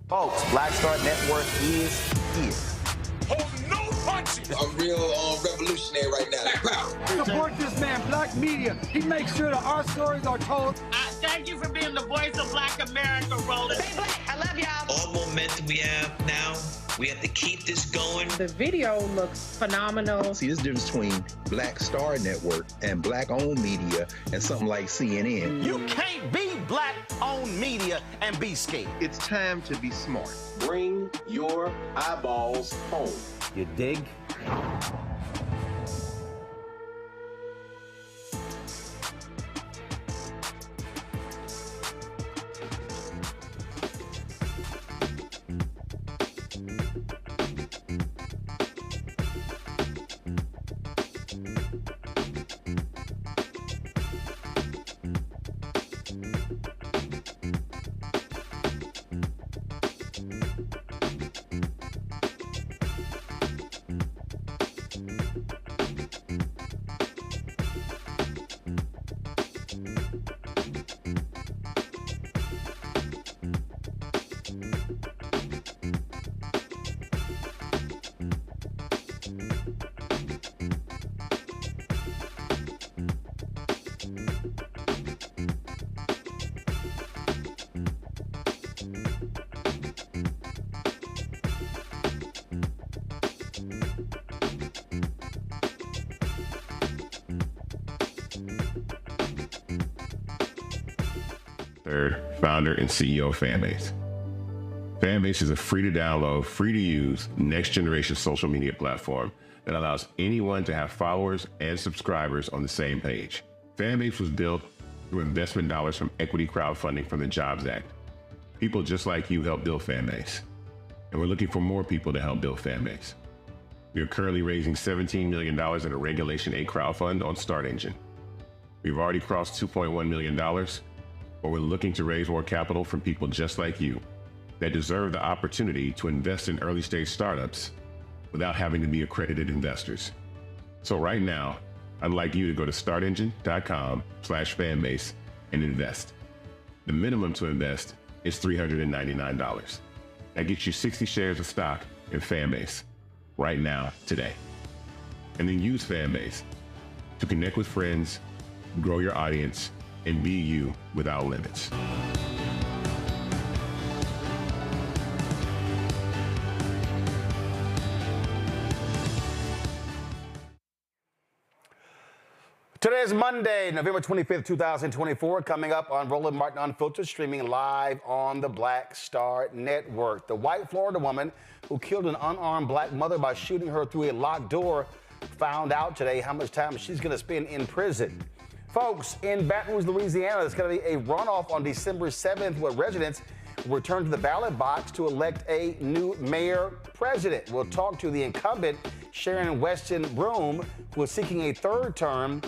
Folks, Black Star Network is here. Hold no punches. I'm real revolutionary right now. Black power. Support this man, Black media. He makes sure that our stories are told. Thank you for being the voice of Black America, Roland. Stay black. I love y'all. All momentum we have now, we have to keep this going. The video looks phenomenal. See, this difference between Black Star Network and Black-owned media and something like CNN. You can't be Black-owned media and be scared. It's time to be smart. Bring your eyeballs home. You dig? Founder and CEO of Fanbase. Fanbase is a free to download, free to use, next generation social media platform that allows anyone to have followers and subscribers on the same page. Fanbase was built through investment dollars from equity crowdfunding from the Jobs Act. People just like you help build Fanbase, and we're looking for more people to help build Fanbase. We are currently raising $17 million in a Regulation A crowdfund on Start Engine. We've already crossed $2.1 million, but we're looking to raise more capital from people just like you that deserve the opportunity to invest in early stage startups without having to be accredited investors. So right now, I'd like you to go to startengine.com/fanbase and invest. The minimum to invest is $399. That gets you 60 shares of stock in Fanbase right now, today. And then use Fanbase to connect with friends, grow your audience, and be you without limits. Today is Monday, November 25th, 2024. Coming up on Roland Martin Unfiltered, streaming live on the Black Star Network. The white Florida woman who killed an unarmed black mother by shooting her through a locked door found out today how much time she's going to spend in prison. Folks, in Baton Rouge, Louisiana, there's going to be a runoff on December 7th where residents will return to the ballot box to elect a new mayor president. We'll talk to the incumbent, Sharon Weston Broome, who is seeking a third term.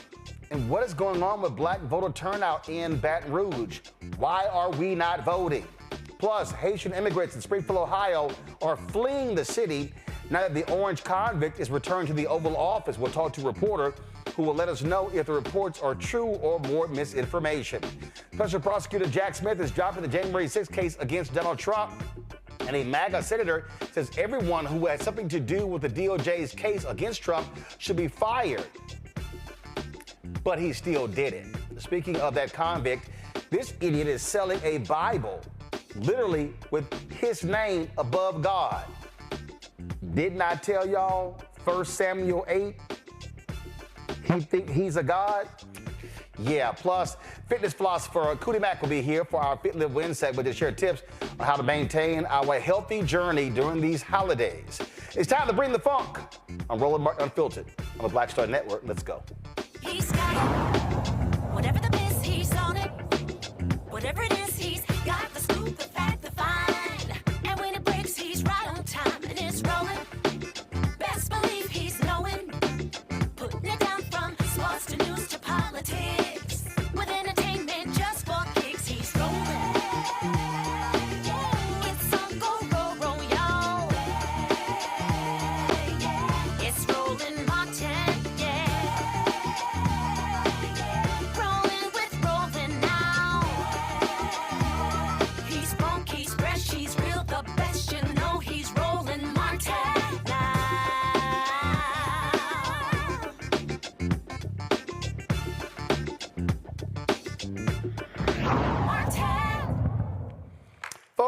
And what is going on with black voter turnout in Baton Rouge? Why are we not voting? Plus, Haitian immigrants in Springfield, Ohio are fleeing the city now that the orange convict is returned to the Oval Office. We'll talk to a reporter who will let us know if the reports are true or more misinformation. Special Prosecutor Jack Smith is dropping the January 6th case against Donald Trump. And a MAGA senator says everyone who had something to do with the DOJ's case against Trump should be fired. But he still did it. Speaking of that convict, this idiot is selling a Bible, literally with his name above God. Didn't I tell y'all 1 Samuel 8? He think he's a god? Yeah, plus fitness philosopher Cootie Mack will be here for our Fit Live Win segment to share tips on how to maintain our healthy journey during these holidays. It's time to bring the funk. I'm Roland Martin Unfiltered on the Black Star Network. Let's go. He's got it. Whatever the biz, he's on it. Whatever it is, he's got the scoop, the fact, the find. And when it breaks, he's right on time and it's rolling. Best believe he's knowing. Putting it down from sports to news to politics. With entertainment just for kicks, he's rolling. It's on go, roll, y'all. It's Roland Martin, yeah. Rolling with Roland now.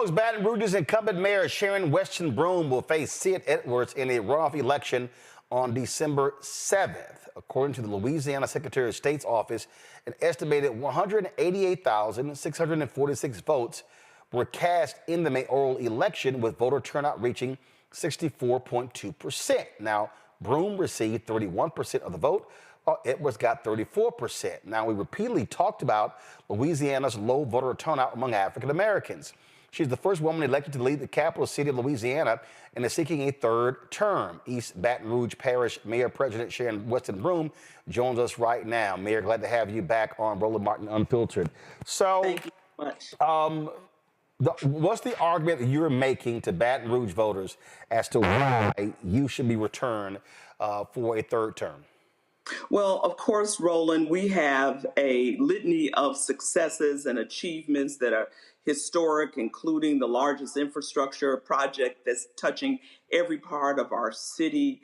Folks, Baton Rouge's incumbent mayor Sharon Weston Broome will face Sid Edwards in a runoff election on December 7th. According to the Louisiana Secretary of State's office, an estimated 188,646 votes were cast in the mayoral election, with voter turnout reaching 64.2%. Now, Broome received 31% of the vote, while Edwards got 34%. Now, we repeatedly talked about Louisiana's low voter turnout among African Americans. She's the first woman elected to lead the capital city of Louisiana and is seeking a third term. East Baton Rouge Parish Mayor President Sharon Weston Broome joins us right now. Mayor, glad to have you back on Roland Martin Unfiltered. So, thank you much. What's the argument that you're making to Baton Rouge voters as to why you should be returned for a third term? Well, of course, Roland, we have a litany of successes and achievements that are historic, including the largest infrastructure project that's touching every part of our city,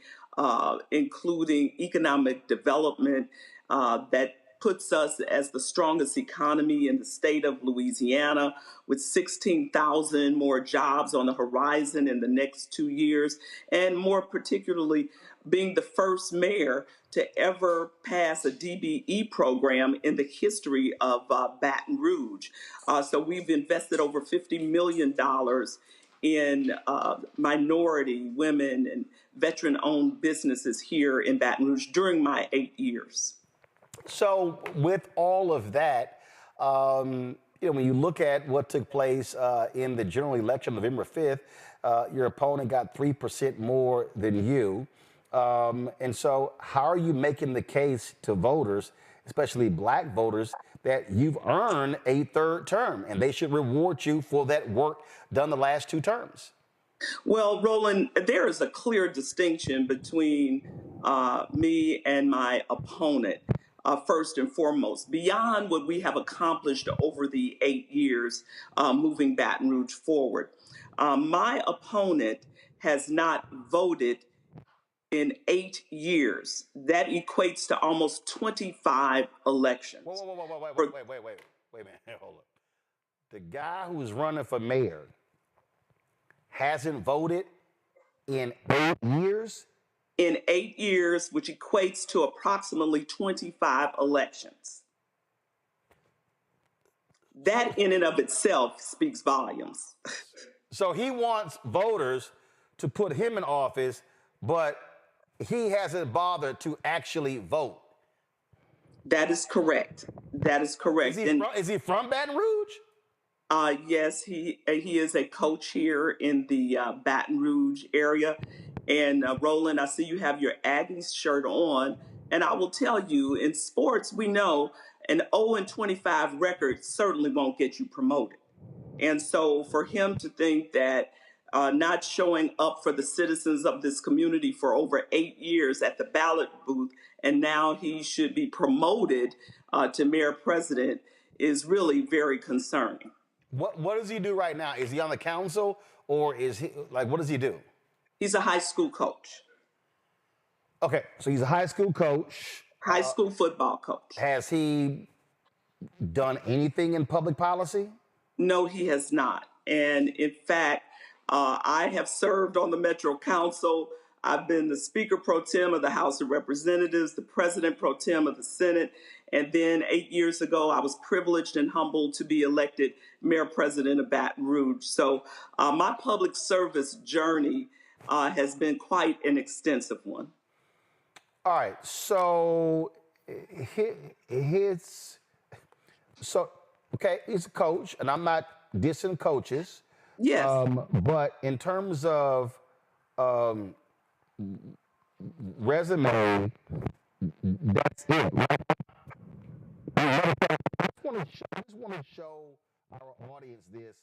including economic development that puts us as the strongest economy in the state of Louisiana, with 16,000 more jobs on the horizon in the next 2 years, and more particularly being the first mayor to ever pass a DBE program in the history of Baton Rouge. So we've invested over $50 million in minority, women, and veteran-owned businesses here in Baton Rouge during my 8 years. So with all of that, when you look at what took place in the general election November 5th, your opponent got 3% more than you. And so how are you making the case to voters, especially black voters, that you've earned a third term and they should reward you for that work done the last 2 terms? Well, Roland, there is a clear distinction between me and my opponent. First and foremost, beyond what we have accomplished over the 8 years moving Baton Rouge forward. My opponent has not voted in 8 years. That equates to almost 25 elections. Wait a minute, hold up. The guy who's running for mayor hasn't voted in 8 years? In 8 years, which equates to approximately 25 elections. That in and of itself speaks volumes. So he wants voters to put him in office, but he hasn't bothered to actually vote. That is correct. That is correct. Is he from Baton Rouge? Yes, he is a coach here in the Baton Rouge area. And Roland, I see you have your Aggies shirt on. And I will tell you, in sports, we know an 0-25 record certainly won't get you promoted. And so for him to think that not showing up for the citizens of this community for over 8 years at the ballot booth, and now he should be promoted to mayor president, is really very concerning. What does he do right now? Is he on the council, or is he, what does he do? He's a high school coach. Okay, so he's a high school coach. High school football coach. Has he done anything in public policy? No, he has not. And in fact, I have served on the Metro Council. I've been the Speaker Pro Tem of the House of Representatives, the President Pro Tem of the Senate, and then 8 years ago, I was privileged and humbled to be elected Mayor President of Baton Rouge. So my public service journey has been quite an extensive one. All right, so he's a coach, and I'm not dissing coaches. Yes. But in terms of resume, that's it. Right? I just want to show our audience this,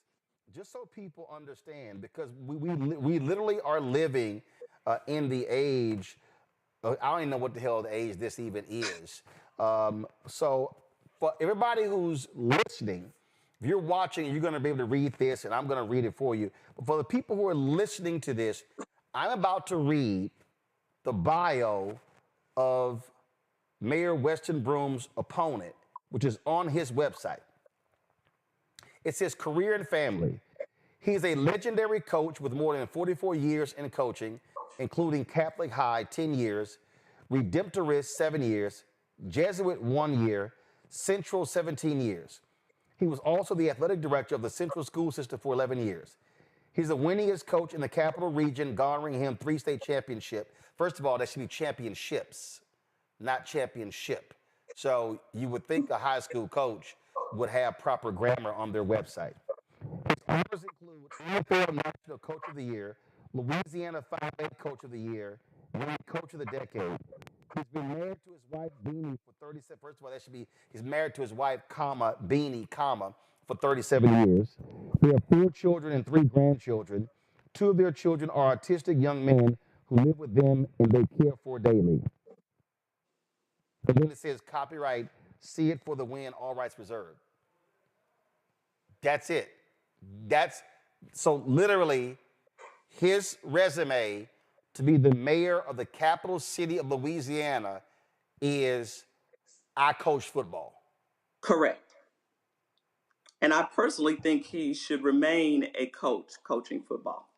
just so people understand, because we literally are living in the age. I don't even know what the hell the age this even is. So for everybody who's listening, if you're watching, you're going to be able to read this, and I'm going to read it for you. But for the people who are listening to this, I'm about to read the bio of Mayor Weston Broome's opponent, which is on his website. It says career and family. He's a legendary coach with more than 44 years in coaching, including Catholic High 10 years, Redemptorist 7 years, Jesuit 1 year, Central 17 years. He was also the athletic director of the Central School System for 11 years. He's the winningest coach in the Capital Region, garnering him 3 state championships. First of all, that should be championships, not championship. So you would think a high school coach would have proper grammar on their website. His honors include NFL National Coach of the Year, Louisiana 5A Coach of the Year, and Coach of the Decade. He's been married to his wife, Beanie, for 37. First of all, that should be, he's married to his wife, comma, Beanie, comma, for 37 years. They have 4 children and 3 grandchildren. 2 of their children are autistic young men who live with them and they care for daily. And then it says copyright, See It for the Win, all rights reserved. That's it. So literally his resume to be the mayor of the capital city of Louisiana is, I coach football. Correct. And I personally think he should remain a coach coaching football.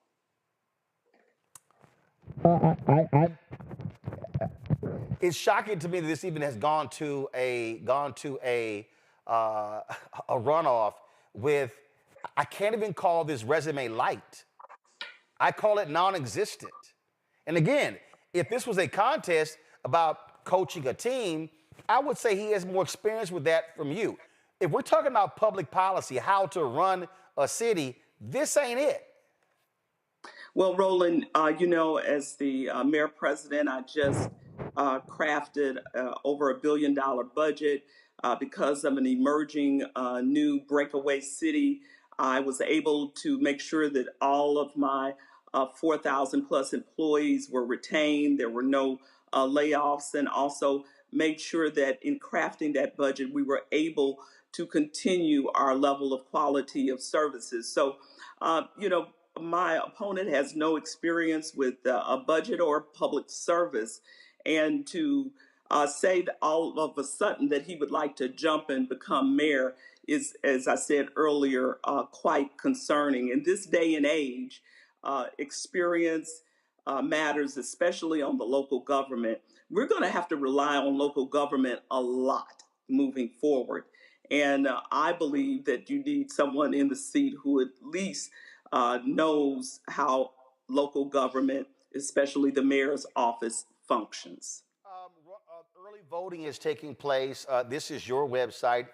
It's shocking to me that this even has gone to a runoff with, I can't even call this resume light. I call it non-existent. And again, if this was a contest about coaching a team, I would say he has more experience with that from you. If we're talking about public policy, how to run a city, this ain't it. Well, Roland, as the mayor president, I just crafted over $1 billion budget because of an emerging new breakaway city. I was able to make sure that all of my 4,000 plus employees were retained. There were no layoffs, and also made sure that in crafting that budget, we were able to continue our level of quality of services. So, my opponent has no experience with a budget or public service, and to say that all of a sudden that he would like to jump and become mayor is, as I said earlier, quite concerning. In this day and age, experience matters, especially on the local government. We're going to have to rely on local government a lot moving forward. And I believe that you need someone in the seat who at least knows how local government, especially the mayor's office, functions. Early voting is taking place. This is your website.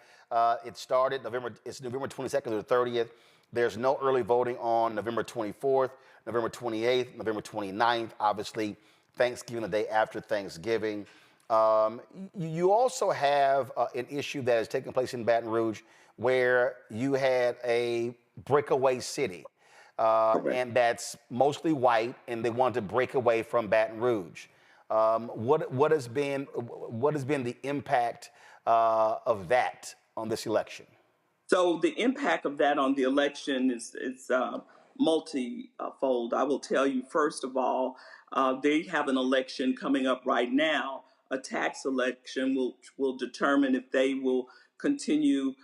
It started November 22nd to the 30th. There's no early voting on November 24th, November 28th, November 29th, obviously Thanksgiving, the day after Thanksgiving. You also have an issue that is taking place in Baton Rouge where you had a breakaway city, and that's mostly white, and they wanted to break away from Baton Rouge. What has been the impact of that on this election? So the impact of that on the election is multi-fold. I will tell you, first of all, they have an election coming up right now, a tax election will determine if they will continue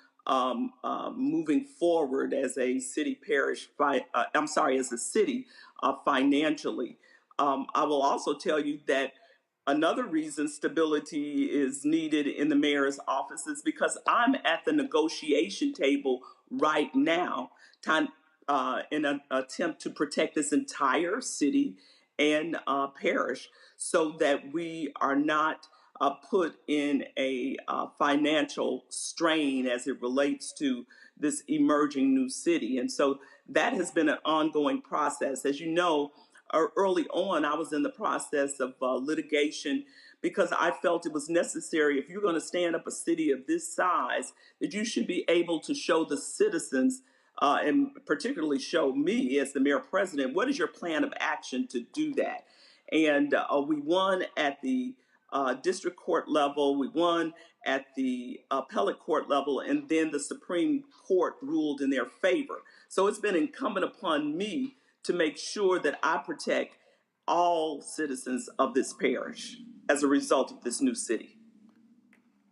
moving forward as a city as a city financially. I will also tell you that another reason stability is needed in the mayor's office is because I'm at the negotiation table right now in an attempt to protect this entire city and parish so that we are not put in a financial strain as it relates to this emerging new city. And so that has been an ongoing process. As you know, early on, I was in the process of litigation because I felt it was necessary, if you're going to stand up a city of this size, that you should be able to show the citizens and particularly show me as the mayor president, what is your plan of action to do that? And we won at the district court level, we won at the appellate court level, and then the Supreme Court ruled in their favor. So it's been incumbent upon me to make sure that I protect all citizens of this parish as a result of this new city.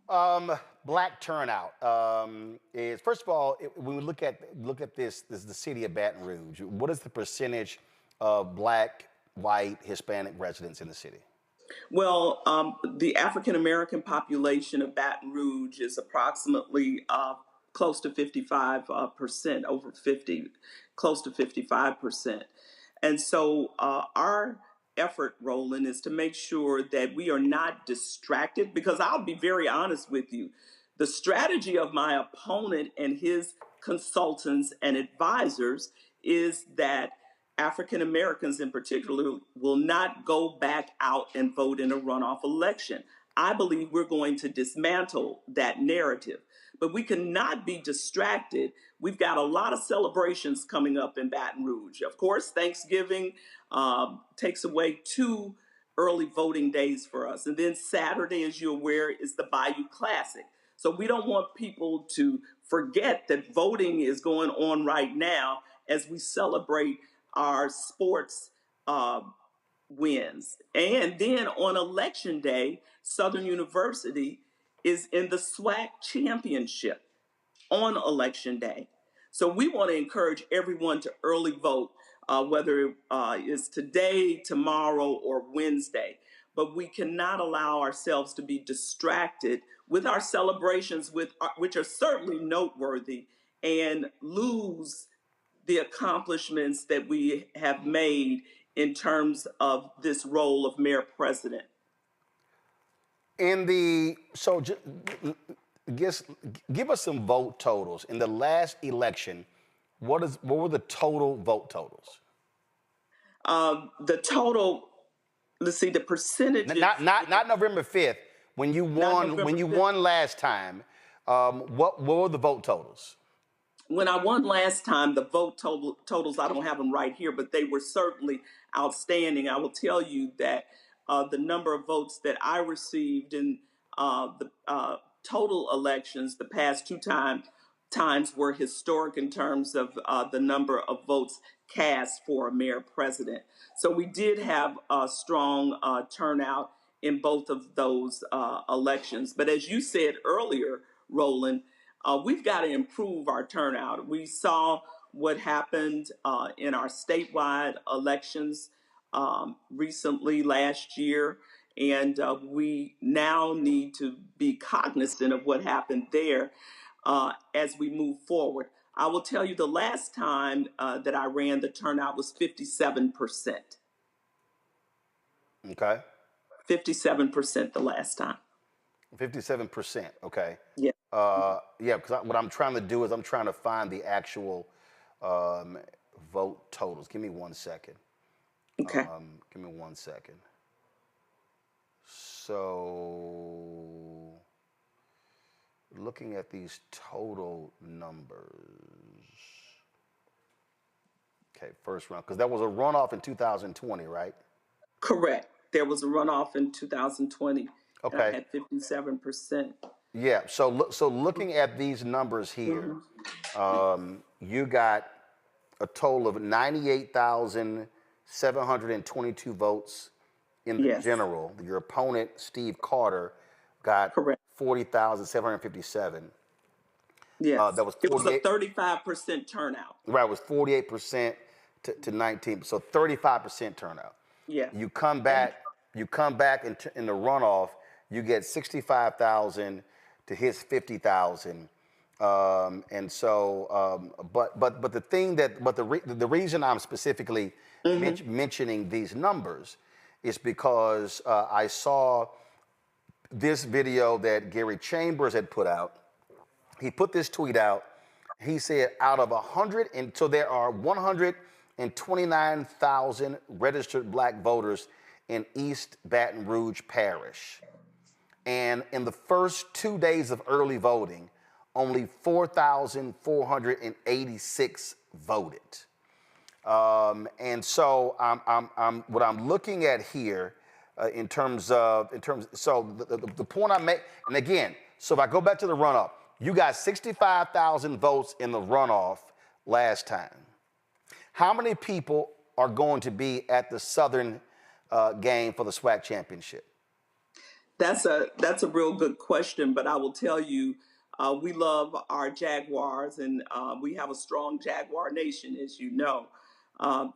Black turnout is, first of all, when we look at this the city of Baton Rouge. What is the percentage of Black, white, Hispanic residents in the city? Well, the African American population of Baton Rouge is approximately close to 55%, over 50, close to 55%. And so our effort, Roland, is to make sure that we are not distracted, because I'll be very honest with you. The strategy of my opponent and his consultants and advisors is that African Americans in particular will not go back out and vote in a runoff election. I believe we're going to dismantle that narrative. But we cannot be distracted. We've got a lot of celebrations coming up in Baton Rouge. Of course, Thanksgiving takes away 2 early voting days for us. And then Saturday, as you're aware, is the Bayou Classic. So we don't want people to forget that voting is going on right now as we celebrate our sports wins. And then on election day, Southern University is in the SWAC championship on election day. So we want to encourage everyone to early vote, whether it's today, tomorrow, or Wednesday. But we cannot allow ourselves to be distracted with our celebrations, which are certainly noteworthy, and lose the accomplishments that we have made in terms of this role of mayor president. Give us some vote totals. In the last election, what were the total vote totals? The total, let's see, the percentages. Not November 5th, when you won last time. What were the vote totals? When I won last time, the vote totals, I don't have them right here, but they were certainly outstanding. I will tell you that the number of votes that I received in the total elections the past 2 times were historic in terms of the number of votes cast for a mayor president. So we did have a strong turnout in both of those elections. But as you said earlier, Roland, we've got to improve our turnout. We saw what happened in our statewide elections recently last year, and we now need to be cognizant of what happened there as we move forward. I will tell you the last time that I ran, the turnout was 57%. Okay. 57% the last time. 57%, okay. Yeah. Yeah, because what I'm trying to do is I'm trying to find the actual vote totals. Give me 1 second. Okay. Give me 1 second. So, looking at these total numbers. Okay, first round, because there was a runoff in 2020, right? Correct. There was a runoff in 2020. Okay. I had 57%. Yeah. So looking at these numbers here, you got a total of 98,722 votes in the general. Your opponent, Steve Carter, got 40,757. Yes. That was it was a 35% turnout. Right. It was 48% to 19. So 35% turnout. Yeah. You come back in the runoff. You get 65,000 to his 50,000, and so. But the reason I'm specifically mentioning these numbers is because I saw this video that Gary Chambers had put out. He put this tweet out. He said, out of 100, and so there are 129,000 registered Black voters in East Baton Rouge Parish. And in the first 2 days of early voting, only 4,486 voted. And so what I'm looking at here in terms of the point I make, and again, so if I go back to the runoff, you got 65,000 votes in the runoff last time. How many people are going to be at the Southern game for the SWAC championship? That's a real good question, but I will tell you, we love our Jaguars, and we have a strong Jaguar nation, as you know.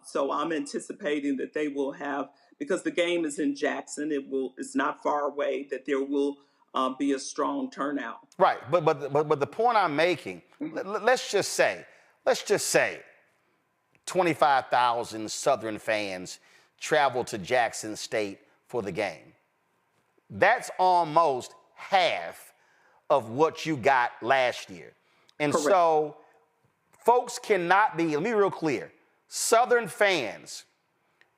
So I'm anticipating that they will have, because the game is in Jackson, it's not far away, that there will be a strong turnout. Right, but the point I'm making, let's just say 25,000 Southern fans travel to Jackson State for the game. That's almost half of what you got last year. And Correct. So folks cannot be, let me be real clear, Southern fans,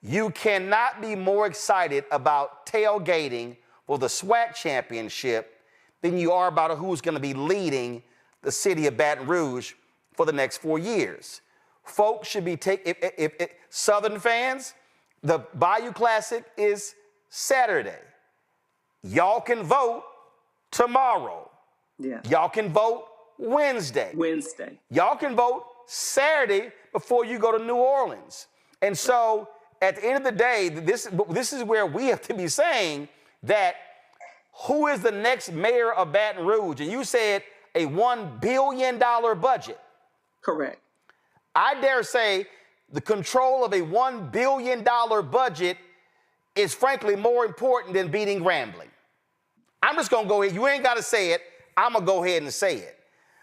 you cannot be more excited about tailgating for the SWAC championship than you are about who's going to be leading the city of Baton Rouge for the next 4 years. Folks should be taking, if Southern fans, the Bayou Classic is Saturday. Y'all can vote tomorrow. Yeah. Y'all can vote Wednesday. Y'all can vote Saturday before you go to New Orleans. And so at the end of the day, this is where we have to be saying that who is the next mayor of Baton Rouge? And you said a $1 billion budget. Correct. I dare say the control of a $1 billion budget is frankly more important than beating Grambling. I'm just going to go ahead. You ain't got to say it. I'm going to go ahead and say it.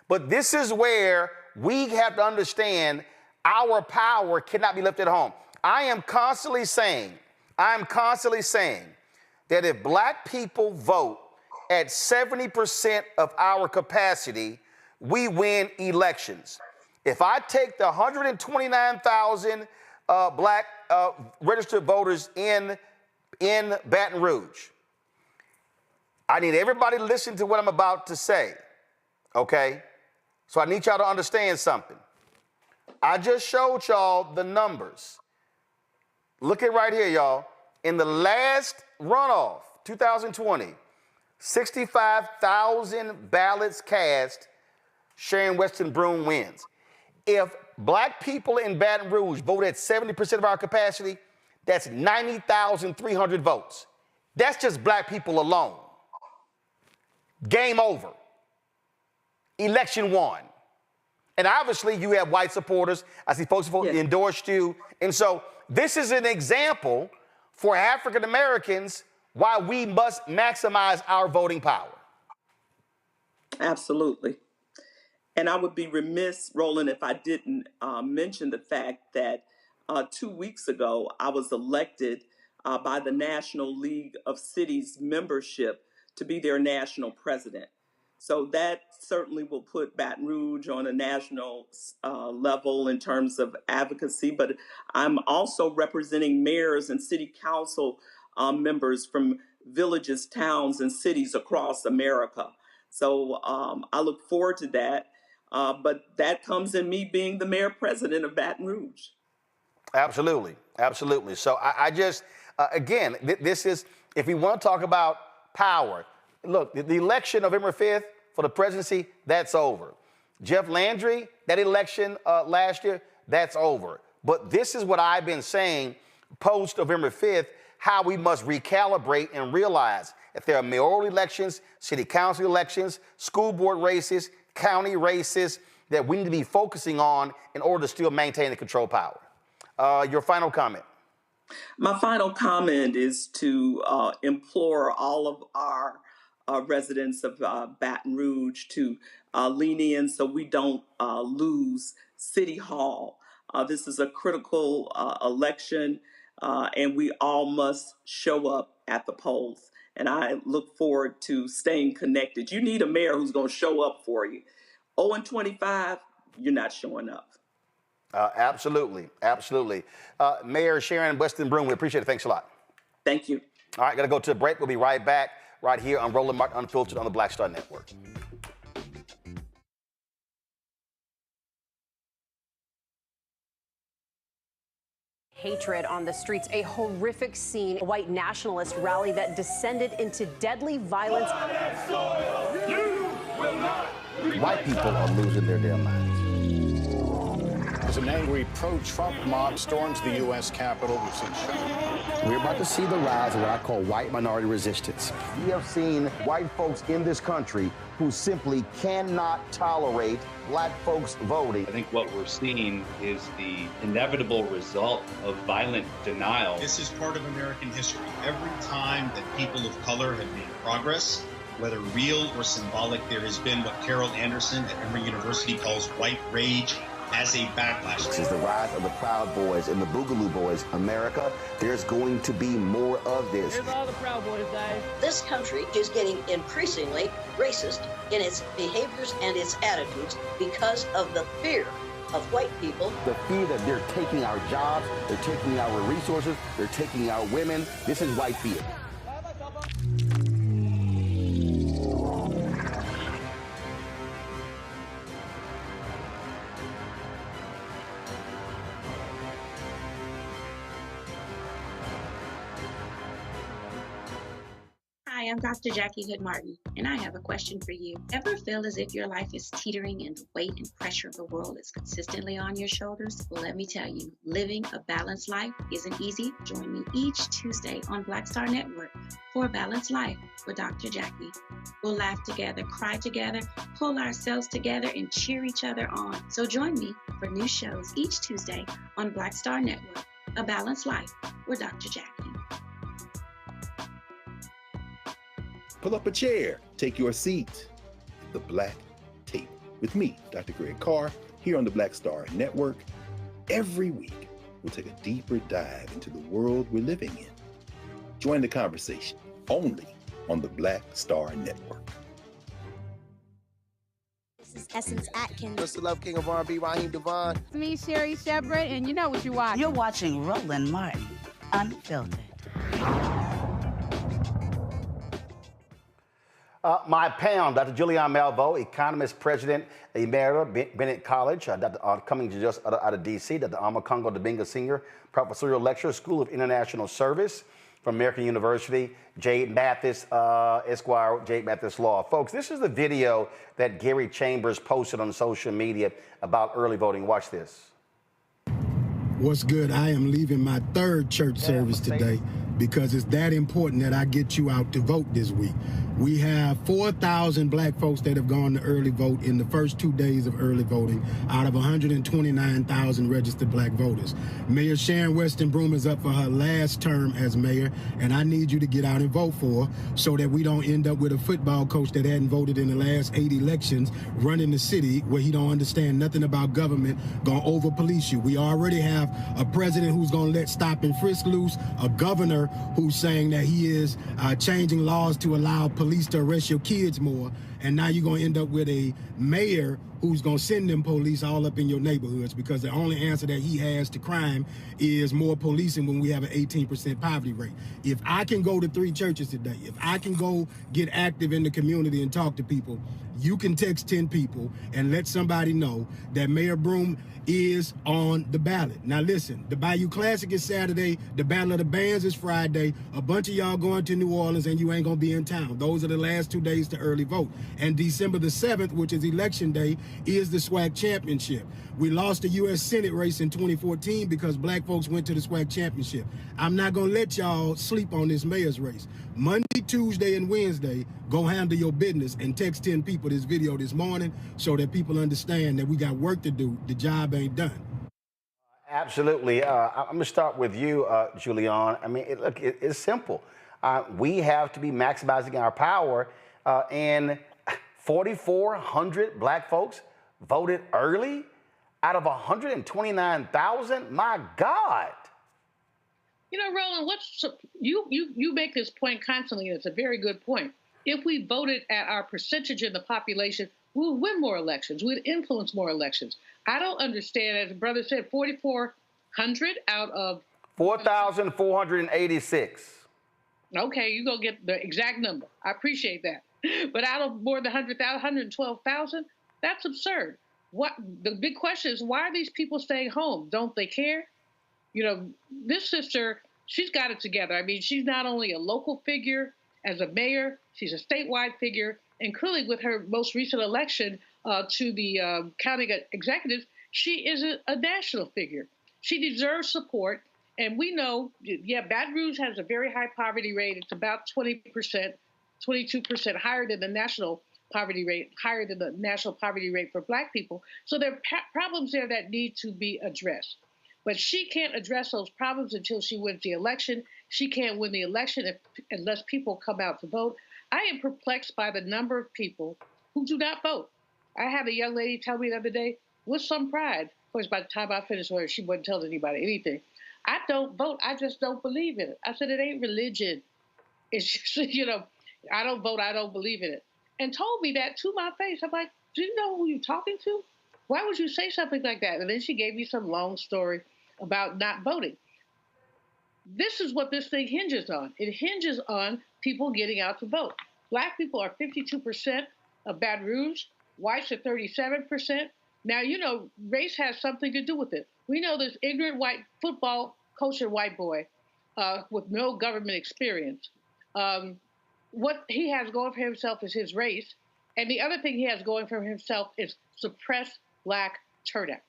But this is where we have to understand our power cannot be left at home. I am constantly saying that if black people vote at 70% of our capacity, we win elections. If I take the 129,000 black registered voters in Baton Rouge, I need everybody to listen to what I'm about to say, okay? So I need y'all to understand something. I just showed y'all the numbers. Look at right here, y'all. In the last runoff, 2020, 65,000 ballots cast, Sharon Weston Broome wins. If black people in Baton Rouge vote at 70% of our capacity, that's 90,300 votes. That's just black people alone. Game over. Election won. And obviously you have white supporters. I see folks who endorsed you. And so this is an example for African Americans why we must maximize our voting power. Absolutely. And I would be remiss, Roland, if I didn't mention the fact that 2 weeks ago, I was elected by the National League of Cities membership to be their national president. So that certainly will put Baton Rouge on a national level in terms of advocacy. But I'm also representing mayors and city council members from villages, towns, and cities across America. So I look forward to that. But that comes in me being the mayor president of Baton Rouge. Absolutely. Absolutely. So I just, again, this is, if we want to talk about power, look, the election November 5th for the presidency, that's over. Jeff Landry, that election last year, that's over. But this is what I've been saying post November 5th, how we must recalibrate and realize that there are mayoral elections, city council elections, school board races, county races that we need to be focusing on in order to still maintain the control power. Your final comment. My final comment is to implore all of our residents of Baton Rouge to lean in so we don't lose City Hall. This is a critical election, and we all must show up at the polls. And I look forward to staying connected. You need a mayor who's going to show up for you. 0-25, you're not showing up. Absolutely. Absolutely. Mayor Sharon Weston Broome, we appreciate it. Thanks a lot. Thank you. All right, got to go to a break. We'll be right back right here on Roland Martin Unfiltered on the Black Star Network. Hatred on the streets, a horrific scene, a white nationalist rally that descended into deadly violence. White people are losing their damn minds. As an angry pro-Trump mob storms the U.S. Capitol, we've seen We're about to see the rise of what I call white minority resistance. We have seen white folks in this country who simply cannot tolerate black folks voting. I think what we're seeing is the inevitable result of violent denial. This is part of American history. Every time that people of color have made progress, whether real or symbolic, there has been what Carol Anderson at Emory University calls white rage as a backlash. This is the rise of the Proud Boys and the Boogaloo Boys. America, there's going to be more of this. Here's all the Proud Boys, guys. This country is getting increasingly racist in its behaviors and its attitudes because of the fear of white people. The fear that they're taking our jobs, they're taking our resources, they're taking our women. This is white fear. Hi, I'm Dr. Jackie Hood Martin, and I have a question for you. Ever feel as if your life is teetering and the weight and pressure of the world is consistently on your shoulders? Well, let me tell you, living a balanced life isn't easy. Join me each Tuesday on Black Star Network for A Balanced Life with Dr. Jackie. We'll laugh together, cry together, pull ourselves together, and cheer each other on. So join me for new shows each Tuesday on Black Star Network, A Balanced Life with Dr. Jackie. Pull up a chair, take your seat at the Black Table with me, Dr. Greg Carr, here on the Black Star Network. Every week, we'll take a deeper dive into the world we're living in. Join the conversation only on the Black Star Network. This is Essence Atkins. What's the Love King of R&B, Raheem Devon? It's me, Sherry Shepard, and you know what you watch. You're watching Roland Martin, Unfiltered. My pound, Dr. Julian Malveaux, economist, president, emerita, Bennett College, coming to just out of D.C., Dr. Amakongo Dibinga Sr., professorial lecturer, School of International Service from American University, Jade Mathis, Esquire, Jade Mathis Law. Folks, this is the video that Gary Chambers posted on social media about early voting. Watch this. What's good? I am leaving my third church service today because it's that important that I get you out to vote this week. We have 4,000 black folks that have gone to early vote in the first 2 days of early voting out of 129,000 registered black voters. Mayor Sharon Weston Broome is up for her last term as mayor, and I need you to get out and vote for her so that we don't end up with a football coach that hadn't voted in the last 8 elections running the city where he don't understand nothing about government, gonna over-police you. We already have a president who's gonna let stop and frisk loose, a governor who's saying that he is changing laws to allow police to arrest your kids more, and now you're going to end up with a mayor who's going to send them police all up in your neighborhoods because the only answer that he has to crime is more policing when we have an 18% poverty rate. If I can go to 3 churches today, if I can go get active in the community and talk to people, you can text 10 people and let somebody know that Mayor Broome is on the ballot. Now listen, the Bayou Classic is Saturday, the Battle of the Bands is Friday, a bunch of y'all going to New Orleans and you ain't gonna be in town. Those are the last 2 days to early vote. And December the 7th, which is election day, is the SWAC championship. We lost the U.S. Senate race in 2014 because black folks went to the SWAC championship. I'm not gonna let y'all sleep on this mayor's race. Monday, Tuesday, and Wednesday, go handle your business and text 10 people this video this morning so that people understand that we got work to do. The job ain't done. Absolutely. I'm going to start with you, Julian. I mean, it's simple. We have to be maximizing our power, and 4,400 black folks voted early out of 129,000. My God. You know, Roland, you make this point constantly, and it's a very good point. If we voted at our percentage in the population, we would win more elections. We'd influence more elections. I don't understand, as the brother said, 4,400 out of 4,486. Okay, you go get the exact number. I appreciate that. But out of more than 100,000, 112,000, that's absurd. What the big question is, why are these people staying home? Don't they care? You know, this sister, she's got it together. I mean, she's not only a local figure as a mayor, she's a statewide figure, and clearly with her most recent election to the county executives, She is a national figure. She deserves support. And we know, yeah, Baton Rouge has a very high poverty rate. It's about 20%, 22% higher than the national poverty rate, higher than the national poverty rate for Black people. So there are problems there that need to be addressed. But she can't address those problems until she wins the election. She can't win the election unless people come out to vote. I am perplexed by the number of people who do not vote. I had a young lady tell me the other day, with some pride, of course, by the time I finished with her, she wouldn't tell anybody anything. I don't vote. I just don't believe in it. I said, it ain't religion. It's just, I don't vote. I don't believe in it. And told me that to my face. I'm like, do you know who you're talking to? Why would you say something like that? And then she gave me some long story about not voting. This is what this thing hinges on. It hinges on people getting out to vote. Black people are 52% of Baton Rouge. Whites are 37%. Now, race has something to do with it. We know this ignorant white football coach and white boy with no government experience. What he has going for himself is his race. And the other thing he has going for himself is suppressed Black turnout.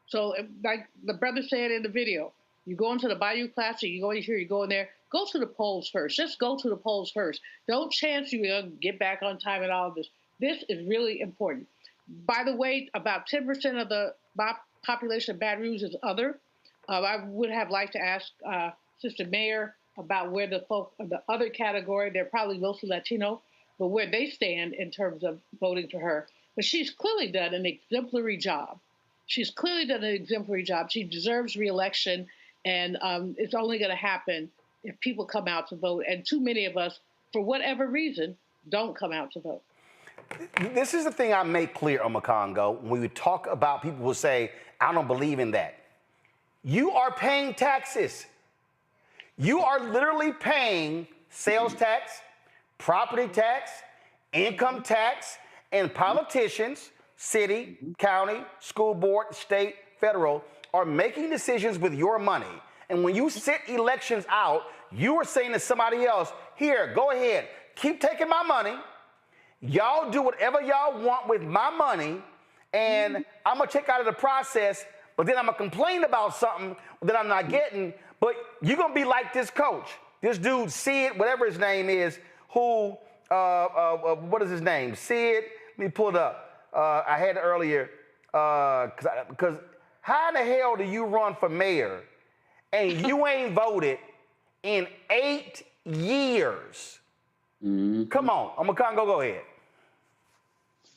So like the brother said in the video, you go into the Bayou Classic, you go in here, you go in there, go to the polls first. Just go to the polls first. Don't chance you get back on time and all of this. This is really important. By the way, about 10% of the population of Baton Rouge is other. I would have liked to ask Sister Mayor about where the other category, they're probably mostly Latino, but where they stand in terms of voting for her. But she's clearly done an exemplary job. She's clearly done an exemplary job. She deserves re-election, and it's only going to happen if people come out to vote. And too many of us, for whatever reason, don't come out to vote. This is the thing I make clear, Omakongo, when we talk about people who say, I don't believe in that. You are paying taxes. You are literally paying sales tax, property tax, income tax, and politicians, city, county, school board, state, federal, are making decisions with your money. And when you sit elections out, you are saying to somebody else, here, go ahead, keep taking my money. Y'all do whatever y'all want with my money, and I'm going to check out of the process, but then I'm going to complain about something that I'm not getting. But you're going to be like this coach, this dude, Sid, whatever his name is, who, what is his name? Sid, let me pull it up. I had it earlier, because how in the hell do you run for mayor and you ain't voted in 8 years? Come on, Omakongo, go ahead.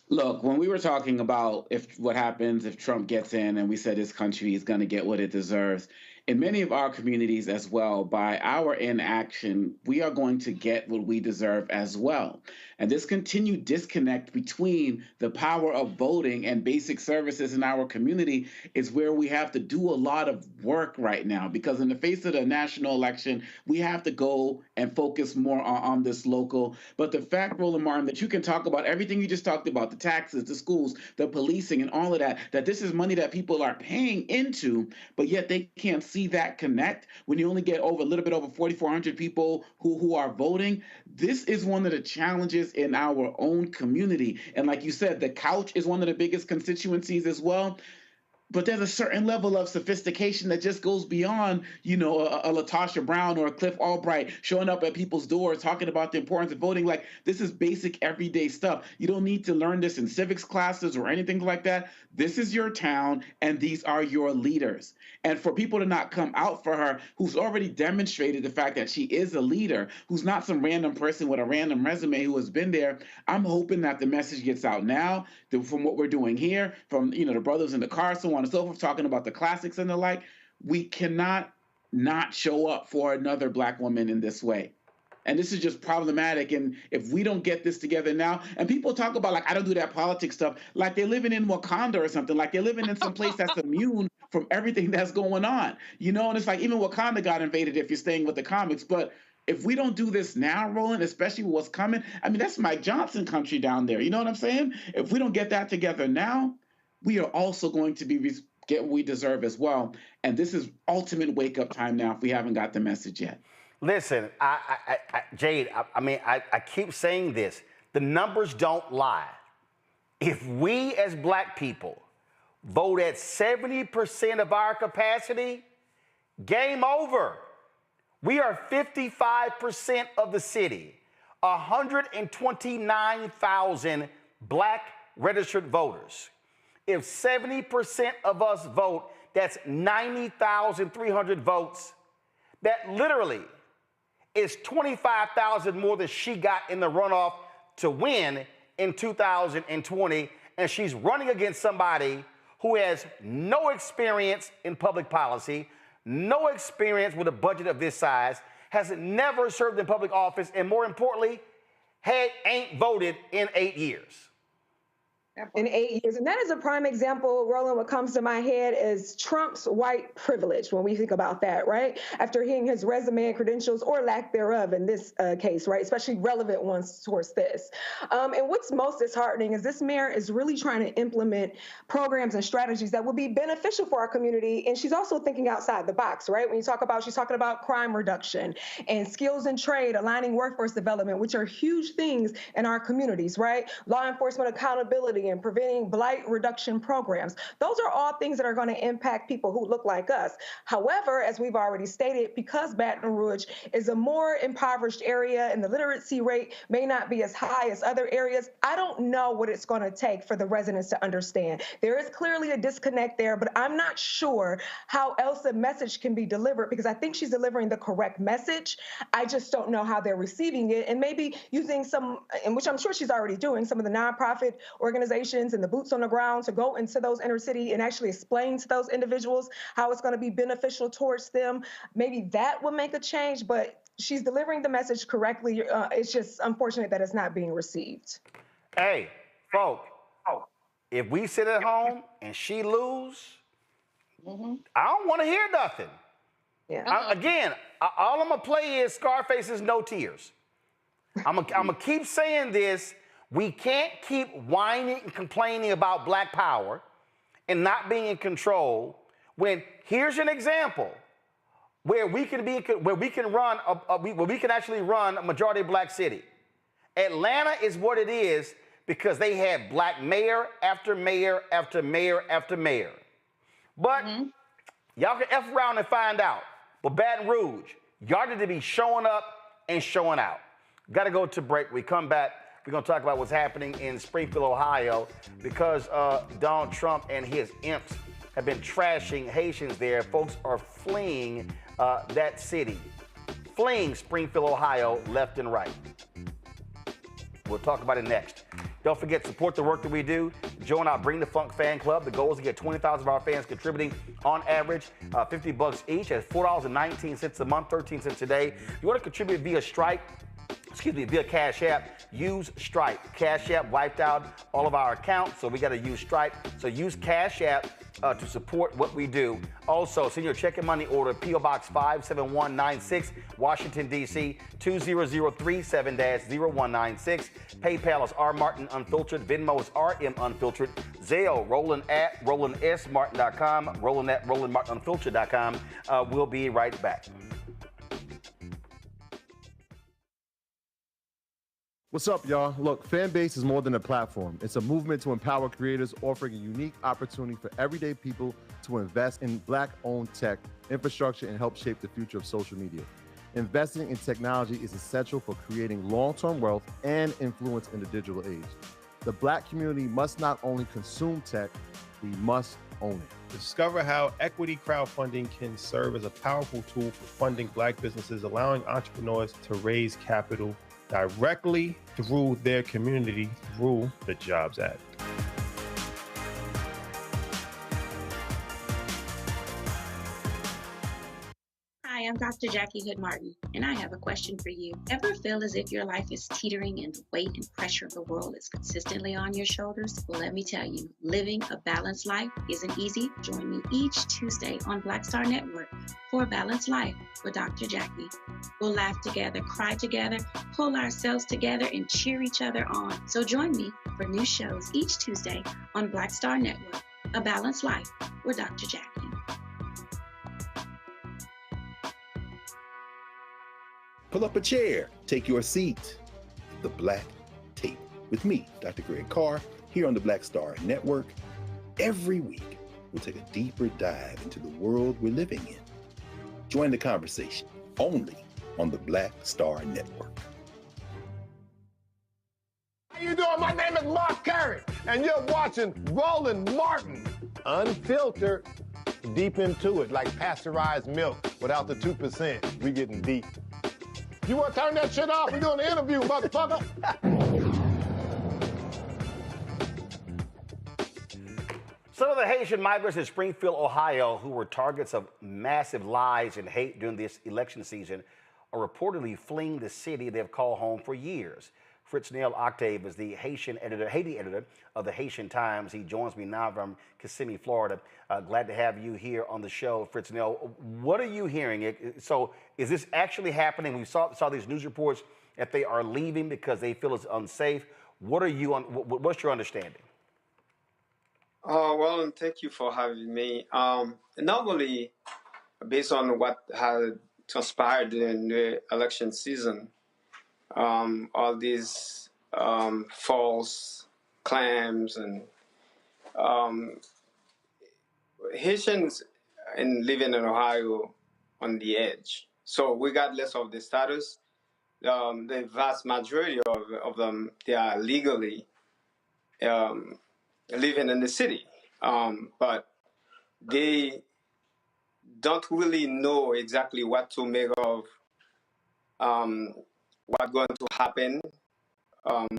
Look, when we were talking about what happens if Trump gets in, and we said this country is going to get what it deserves, in many of our communities as well, by our inaction, we are going to get what we deserve as well. And this continued disconnect between the power of voting and basic services in our community is where we have to do a lot of work right now, because in the face of the national election, we have to go and focus more on this local. But the fact, Roland Martin, that you can talk about everything you just talked about, the taxes, the schools, the policing, and all of that, that this is money that people are paying into, but yet they can't see that connect when you only get a little bit over 4,400 people who are voting. This is one of the challenges in our own community. And like you said, the couch is one of the biggest constituencies as well. But there's a certain level of sophistication that just goes beyond, a LaTosha Brown or a Cliff Albright showing up at people's doors talking about the importance of voting. Like, this is basic everyday stuff. You don't need to learn this in civics classes or anything like that. This is your town, and these are your leaders. And for people to not come out for her, who's already demonstrated the fact that she is a leader, who's not some random person with a random resume who has been there, I'm hoping that the message gets out now from what we're doing here, from the brothers in the car, so on and so forth, talking about the classics and the like. We cannot not show up for another Black woman in this way. And this is just problematic. And if we don't get this together now, and people talk about, like, I don't do that politics stuff, like they're living in Wakanda or something, like they're living in some place that's immune from everything that's going on. And it's like even Wakanda got invaded if you're staying with the comics. But if we don't do this now, Roland, especially with what's coming, I mean, that's Mike Johnson country down there. You know what I'm saying? If we don't get that together now, we are also going to get what we deserve as well. And this is ultimate wake-up time now if we haven't got the message yet. Listen, Jade, I keep saying this. The numbers don't lie. If we as Black people vote at 70% of our capacity, game over. We are 55% of the city, 129,000 black registered voters. If 70% of us vote, that's 90,300 votes. That literally is 25,000 more than she got in the runoff to win in 2020. And she's running against somebody who has no experience in public policy, no experience with a budget of this size, has never served in public office, and more importantly, ain't voted in 8 years. In 8 years. And that is a prime example, Roland, what comes to my head is Trump's white privilege when we think about that, right? After hearing his resume and credentials, or lack thereof in this case, right? Especially relevant ones towards this. And what's most disheartening is this mayor is really trying to implement programs and strategies that will be beneficial for our community. And she's also thinking outside the box, right? When you talk about, she's talking about crime reduction and skills and trade, aligning workforce development, which are huge things in our communities, right? Law enforcement accountability and preventing blight reduction programs. Those are all things that are going to impact people who look like us. However, as we've already stated, because Baton Rouge is a more impoverished area and the literacy rate may not be as high as other areas, I don't know what it's going to take for the residents to understand. There is clearly a disconnect there, but I'm not sure how else the message can be delivered, because I think she's delivering the correct message. I just don't know how they're receiving it. And maybe using some, and which I'm sure she's already doing, some of the nonprofit organizations and the boots on the ground to go into those inner city and actually explain to those individuals how it's going to be beneficial towards them. Maybe that will make a change, but she's delivering the message correctly. It's just unfortunate that it's not being received. Hey, folk, if we sit at home and she lose, I don't want to hear nothing. Yeah. Again, all I'm going to play is Scarface's No Tears. I'm going to keep saying this. We can't keep whining and complaining about black power and not being in control when here's an example where we can actually run a majority black city. Atlanta is what it is because they had black mayor after mayor after mayor after mayor. But y'all can F around and find out. But Baton Rouge, y'all need to be showing up and showing out. Got to go to break. We come back. We're going to talk about what's happening in Springfield, Ohio, because Donald Trump and his imps have been trashing Haitians there. Folks are fleeing that city, fleeing Springfield, Ohio, left and right. We'll talk about it next. Don't forget, support the work that we do. Join our Bring the Funk fan club. The goal is to get 20,000 of our fans contributing on average $50 each at $4.19 a month, 13 cents a day. If you want to contribute via via Cash App, use Stripe. Cash App wiped out all of our accounts, so we got to use Stripe. So use Cash App to support what we do. Also, send your check and money order, P.O. Box 57196, Washington, D.C., 20037-0196. PayPal is rmartinunfiltered. Venmo is rmunfiltered. Zelle, Roland at RolandSMartin.com, Roland at RolandMartinUnfiltered.com. We'll be right back. What's up, y'all? Look, Fanbase is more than a platform. It's a movement to empower creators, offering a unique opportunity for everyday people to invest in Black-owned tech, infrastructure, and help shape the future of social media. Investing in technology is essential for creating long-term wealth and influence in the digital age. The Black community must not only consume tech, we must own it. Discover how equity crowdfunding can serve as a powerful tool for funding Black businesses, allowing entrepreneurs to raise capital directly through their community through the Jobs Act. Hi, I'm Dr. Jackie Hood Martin, and I have a question for you. Ever feel as if your life is teetering and the weight and pressure of the world is consistently on your shoulders? Well, let me tell you, living a balanced life isn't easy. Join me each Tuesday on Black Star Network for A Balanced Life with Dr. Jackie. We'll laugh together, cry together, pull ourselves together, and cheer each other on. So join me for new shows each Tuesday on Black Star Network, A Balanced Life with Dr. Jackie. Pull up a chair, take your seat. The Black Tape with me, Dr. Greg Carr, here on the Black Star Network. Every week, we'll take a deeper dive into the world we're living in. Join the conversation only on the Black Star Network. How you doing? My name is Mark Curry, and you're watching Roland Martin Unfiltered. Deep into it, like pasteurized milk without the 2%. We getting deep. You want to turn that shit off? We're doing an interview, motherfucker. Some of the Haitian migrants in Springfield, Ohio, who were targets of massive lies and hate during this election season, are reportedly fleeing the city they've called home for years. Fritz Neil Octave is the Haiti editor of the Haitian Times. He joins me now from Kissimmee, Florida. Glad to have you here on the show, Fritz Neil. What are you hearing? So is this actually happening? We saw these news reports that they are leaving because they feel it's unsafe. What's your understanding? Well, and thank you for having me. Normally, based on what had transpired in the election season, all these false claims and Haitians living in Ohio on the edge. So regardless of the status, the vast majority of them, they are legally living in the city, but they don't really know exactly what to make of what's going to happen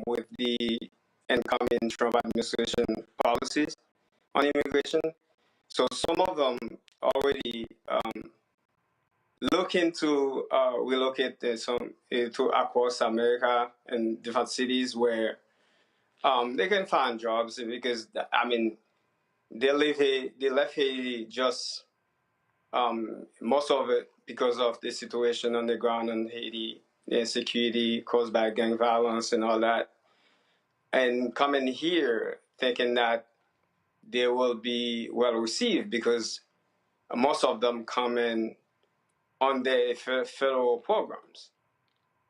with the incoming Trump administration policies on immigration. So some of them already looking to relocate to across America in different cities where they can find jobs, because I mean they left Haiti just most of it because of the situation on the ground in Haiti, the insecurity caused by gang violence and all that, and coming here thinking that they will be well received because most of them come in on the federal programs,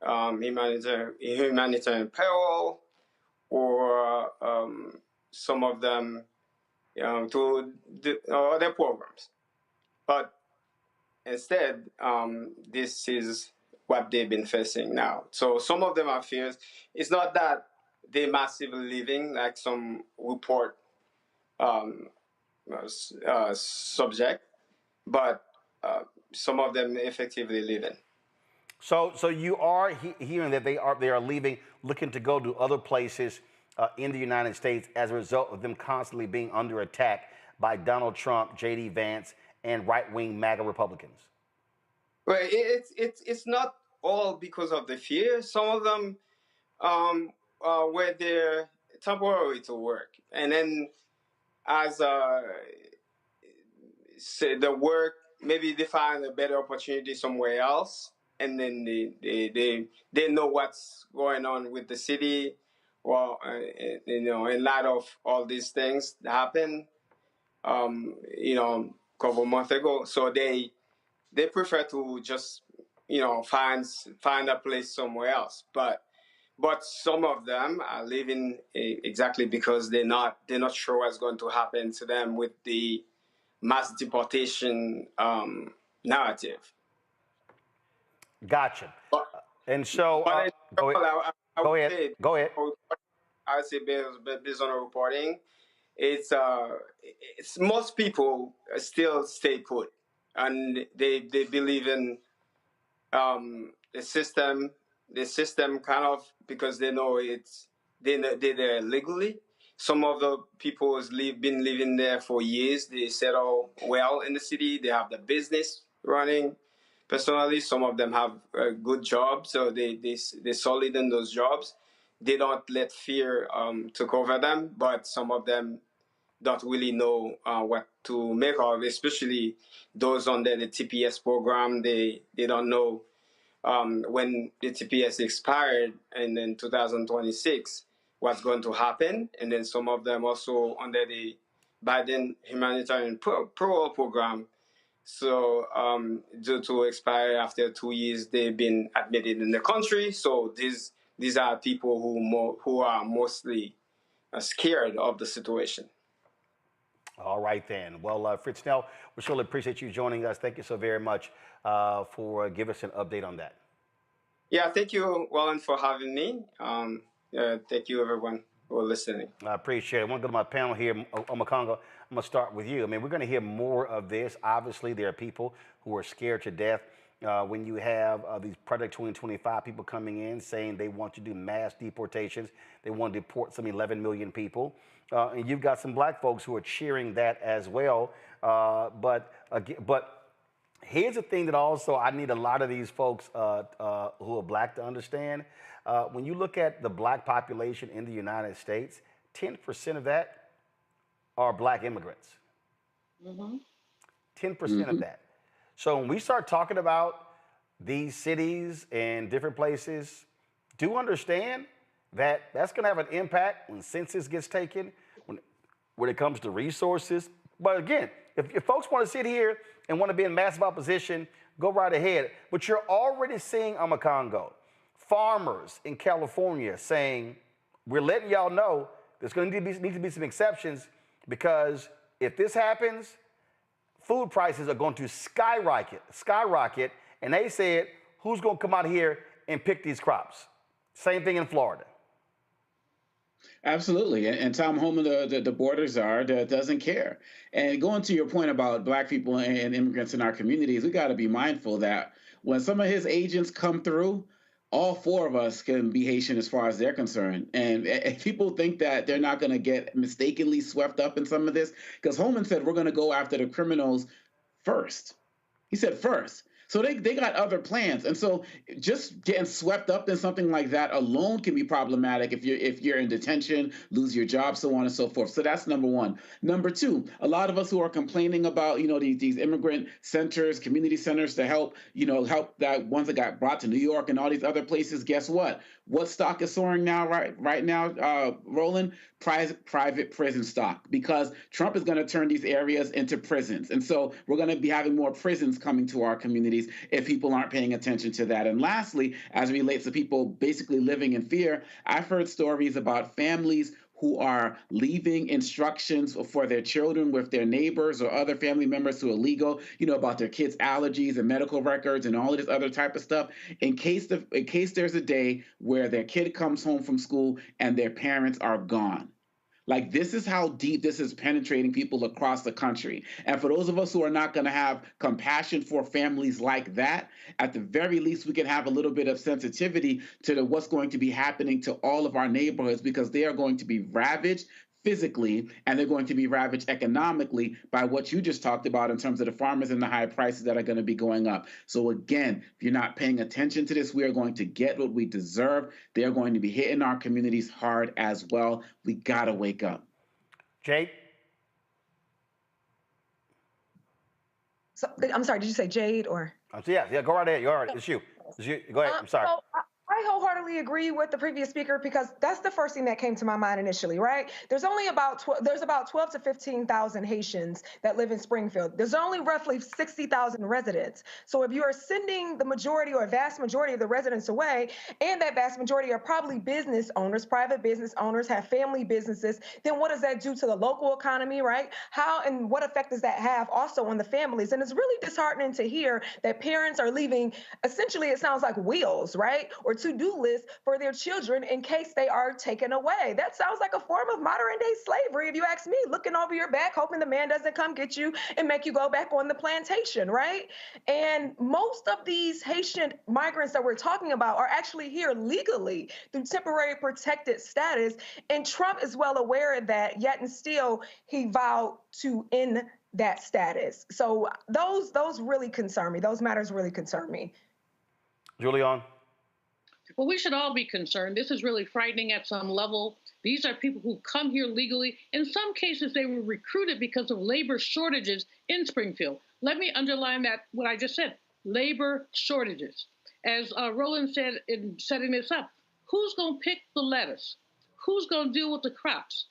humanitarian parole, or some of them to other programs. But instead, this is what they've been facing now. So some of them are fears. It's not that they're massively leaving, like some report subject, but some of them effectively leaving. So you are hearing that they are leaving, looking to go to other places in the United States as a result of them constantly being under attack by Donald Trump, J.D. Vance, and right-wing MAGA Republicans. Well, it's not all because of the fear. Some of them were there temporarily to work, and then as the work, maybe they find a better opportunity somewhere else, and then they know what's going on with the city. Well, in light of all these things that happened, a couple months ago, so they prefer to just find a place somewhere else. But some of them are leaving exactly because they're not sure what's going to happen to them with the mass deportation narrative. Gotcha. And so, go ahead. I would say based on the reporting, it's most people still stay put, and they believe in the system kind of, because they know they're there legally. Some of the people has been living there for years. They settle well in the city. They have the business running personally. Some of them have good jobs, so they're solid in those jobs. They don't let fear take over them, but some of them don't really know what to make of, especially those under the TPS program. They don't know when the TPS expired and in 2026 what's going to happen. And then some of them also under the Biden humanitarian parole program. So due to expire after 2 years, they've been admitted in the country. So these are people who are mostly scared of the situation. All right, then. Well, Fritz Snell, we surely appreciate you joining us. Thank you so very much for giving us an update on that. Yeah, thank you, Wallen, for having me. Thank you, everyone, for listening. I appreciate it. I want to go to my panel here, Omakongo. I'm going to start with you. I mean, we're going to hear more of this. Obviously, there are people who are scared to death when you have these Project 2025 people coming in saying they want to do mass deportations. They want to deport some 11 million people. And you've got some black folks who are cheering that as well. But here's the thing that also I need a lot of these folks who are black to understand. When you look at the black population in the United States, 10% of that are black immigrants. 10% of that. So when we start talking about these cities and different places, do understand that that's going to have an impact when census gets taken, when it comes to resources. But again, if folks want to sit here and want to be in massive opposition, go right ahead. But you're already seeing Omakongo, farmers in California saying, we're letting y'all know there's going to need to be some exceptions, because if this happens, food prices are going to skyrocket. And they said, who's going to come out here and pick these crops? Same thing in Florida. Absolutely. And Tom Homan, the border czar, doesn't care. And going to your point about black people and immigrants in our communities, we got to be mindful that when some of his agents come through, all four of us can be Haitian as far as they're concerned. And if people think that they're not going to get mistakenly swept up in some of this, because Holman said we're going to go after the criminals first. He said first. So they got other plans. And so just getting swept up in something like that alone can be problematic if you're in detention, lose your job, so on and so forth. So that's number one. Number two, a lot of us who are complaining about, these immigrant centers, community centers to help, help that ones that got brought to New York and all these other places, guess what? What stock is soaring now, right now, Roland? Private prison stock, because Trump is going to turn these areas into prisons. And so we're going to be having more prisons coming to our communities if people aren't paying attention to that. And lastly, as it relates to people basically living in fear, I've heard stories about families who are leaving instructions for their children with their neighbors or other family members who are legal, about their kids' allergies and medical records and all of this other type of stuff, in case there's a day where their kid comes home from school and their parents are gone. Like, this is how deep this is penetrating people across the country. And for those of us who are not going to have compassion for families like that, at the very least, we can have a little bit of sensitivity to what's going to be happening to all of our neighborhoods, because they are going to be ravaged physically, and they're going to be ravaged economically by what you just talked about in terms of the farmers and the high prices that are going to be going up. So again, if you're not paying attention to this, we are going to get what we deserve. They're going to be hitting our communities hard as well. We got to wake up. Jade? So, I'm sorry, did you say Jade or? Yeah, go right ahead. You're all right. It's you. Go ahead. I'm sorry. So I wholeheartedly agree with the previous speaker, because that's the first thing that came to my mind initially, right? There's about 12 to 15,000 Haitians that live in Springfield. There's only roughly 60,000 residents. So if you are sending the majority or a vast majority of the residents away, and that vast majority are probably business owners, private business owners, have family businesses, then what does that do to the local economy, right? How and what effect does that have also on the families? And it's really disheartening to hear that parents are leaving, essentially, it sounds like wheels, right? Or to-do list for their children in case they are taken away. That sounds like a form of modern day slavery, if you ask me, looking over your back, hoping the man doesn't come get you and make you go back on the plantation, right? And most of these Haitian migrants that we're talking about are actually here legally through temporary protected status. And Trump is well aware of that, yet and still he vowed to end that status. So those really concern me. Those matters really concern me. Julian? Well, we should all be concerned. This is really frightening at some level. These are people who come here legally. In some cases, they were recruited because of labor shortages in Springfield. Let me underline that, what I just said, labor shortages. As Roland said in setting this up, who's going to pick the lettuce? Who's going to deal with the crops?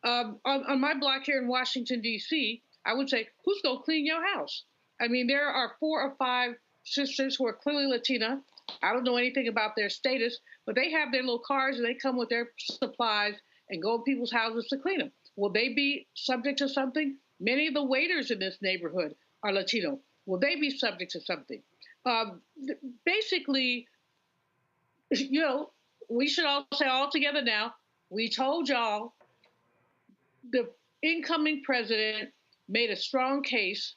On my block here in Washington, D.C., I would say, who's going to clean your house? I mean, there are 4 or 5 sisters who are clearly Latina. I don't know anything about their status, but they have their little cars and they come with their supplies and go to people's houses to clean them. Will they be subject to something? Many of the waiters in this neighborhood are Latino. Will they be subject to something? Basically, you know, we should all say all together now, we told y'all the incoming president made a strong case,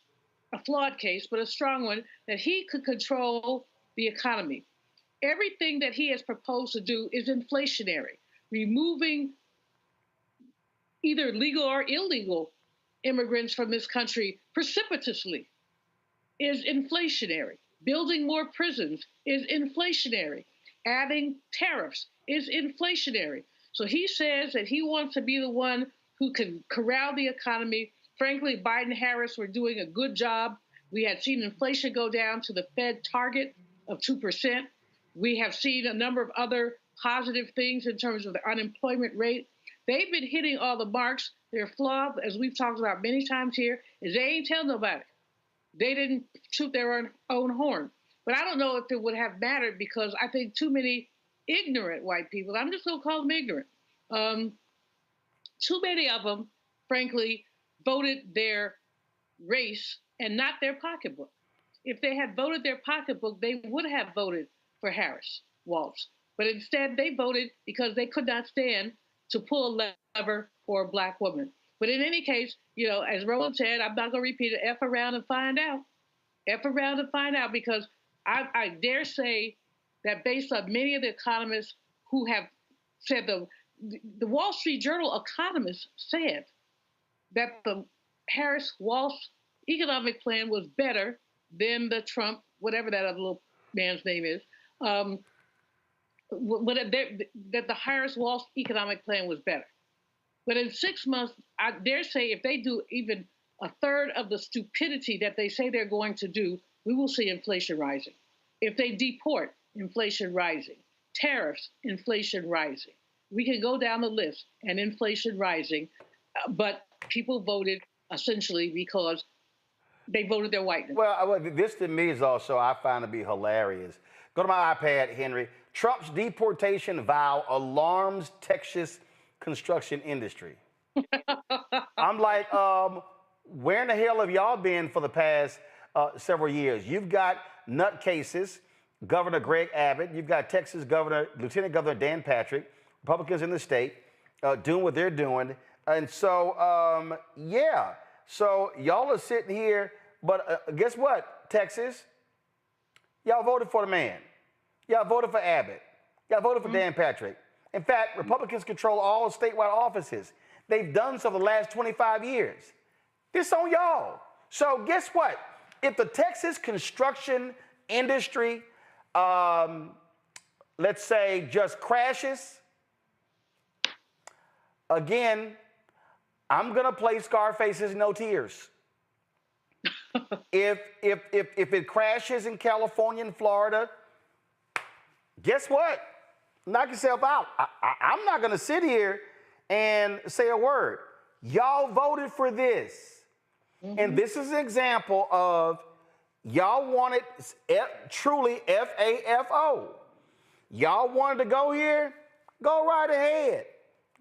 a flawed case, but a strong one, that he could control the economy. Everything that he has proposed to do is inflationary, removing either legal or illegal immigrants from this country precipitously is inflationary. Building more prisons is inflationary. Adding tariffs is inflationary. So he says that he wants to be the one who can corral the economy. Frankly, Biden and Harris were doing a good job. We had seen inflation go down to the Fed target of 2%. We have seen a number of other positive things in terms of the unemployment rate. They've been hitting all the marks. Their flaw, as we've talked about many times here, is they ain't tell nobody. They didn't toot their own horn. But I don't know if it would have mattered, because I think too many ignorant white people, I'm just going to call them ignorant, too many of them, frankly, voted their race and not their pocketbook. If they had voted their pocketbook, they would have voted for Harris, Waltz. But instead, they voted because they could not stand to pull a lever for a Black woman. But in any case, you know, as Roland said, I'm not going to repeat it, F around and find out. F around and find out, because I dare say that based on many of the economists who have said, the Wall Street Journal economists said that the Harris-Waltz economic plan was better than the Trump, whatever that other little man's name is, that the Harris-Waltz economic plan was better. But in 6 months, I dare say if they do even a third of the stupidity that they say they're going to do, we will see inflation rising. If they deport, inflation rising. Tariffs, inflation rising. We can go down the list, and inflation rising, but people voted essentially because they voted their whiteness. Well, this to me is also, I find to be hilarious. Go to my iPad, Henry. Trump's deportation vow alarms Texas construction industry. I'm like, where in the hell have y'all been for the past several years? You've got nutcases, Governor Greg Abbott. You've got Texas Governor, Lieutenant Governor Dan Patrick, Republicans in the state, doing what they're doing. And so, yeah. So y'all are sitting here, but guess what, Texas? Y'all voted for the man. Y'all voted for Abbott. Y'all voted for Dan Patrick. In fact, Republicans control all statewide offices. They've done so for the last 25 years. This on y'all. So guess what? If the Texas construction industry, let's say, just crashes, again, I'm gonna play Scarface's No Tears. If it crashes in California and Florida, guess what? Knock yourself out. I'm not gonna sit here and say a word. Y'all voted for this. And this is an example of y'all wanted truly FAFO. Y'all wanted to go here, go right ahead.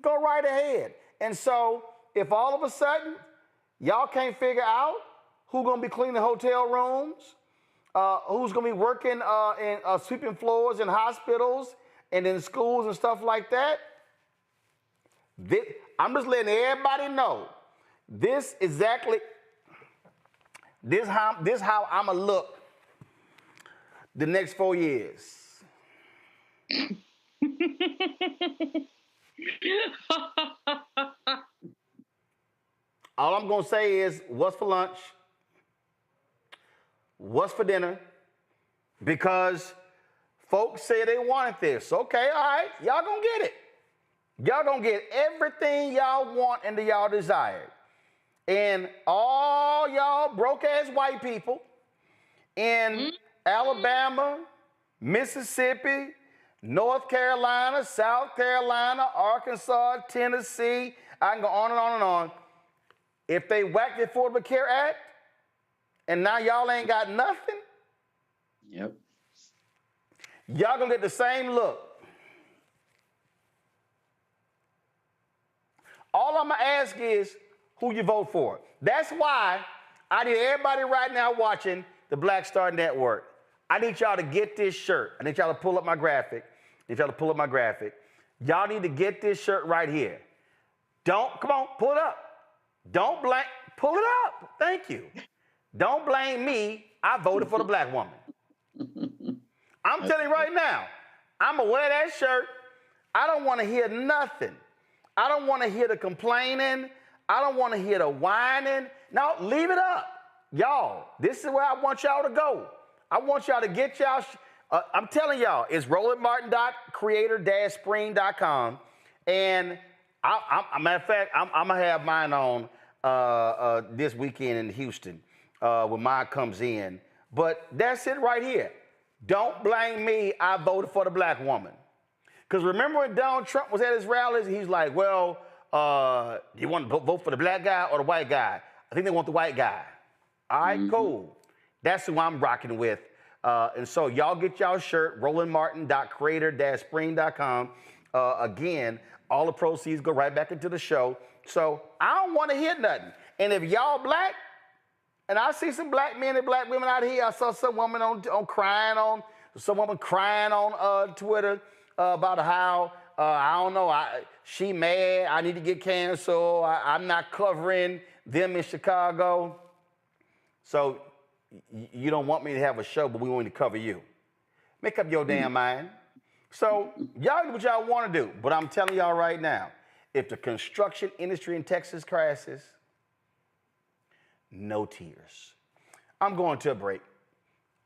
Go right ahead. And so if all of a sudden y'all can't figure out who's gonna be cleaning hotel rooms, who's gonna be working in sweeping floors in hospitals and in schools and stuff like that, I'm just letting everybody know this how I'ma look the next 4 years. All I'm gonna say is, what's for lunch? What's for dinner? Because folks say they wanted this. Okay, all right, y'all gonna get it. Y'all gonna get everything y'all want and that y'all desire. And all y'all broke-ass white people in Alabama, Mississippi, North Carolina, South Carolina, Arkansas, Tennessee, I can go on and on and on. If they whacked the Affordable Care Act and now y'all ain't got nothing, yep, y'all gonna get the same look. All I'm gonna ask is, who you vote for. That's why I need everybody right now watching the Black Star Network. I need y'all to get this shirt. I need y'all to pull up my graphic. Y'all need to get this shirt right here. Come on, pull it up. Don't blame, pull it up. Thank you. Don't blame me. I voted for the black woman. I'm telling you right now, I'm going to wear that shirt. I don't want to hear nothing. I don't want to hear the complaining. I don't want to hear the whining. No, leave it up. Y'all, this is where I want y'all to go. I want y'all to get y'all, I'm telling y'all, it's rolandmartin.creator-spring.com. And matter of fact, I'm going to have mine on this weekend in Houston when mine comes in. But that's it right here. Don't blame me. I voted for the black woman. Because remember when Donald Trump was at his rallies, he's like, well, you want to vote for the black guy or the white guy? I think they want the white guy. All right, cool. That's who I'm rocking with. And so y'all get y'all shirt, rolandmartin.creator-spring.com. Again, all the proceeds go right back into the show. So I don't want to hear nothing. And if y'all black, and I see some black men and black women out here, I saw some woman on crying on Twitter about how, I don't know, she mad, I need to get canceled, I'm not covering them in Chicago. So you don't want me to have a show, but we want to cover you. Make up your damn mind. So y'all do what y'all want to do, but I'm telling y'all right now, if the construction industry in Texas crashes, no tears. I'm going to a break.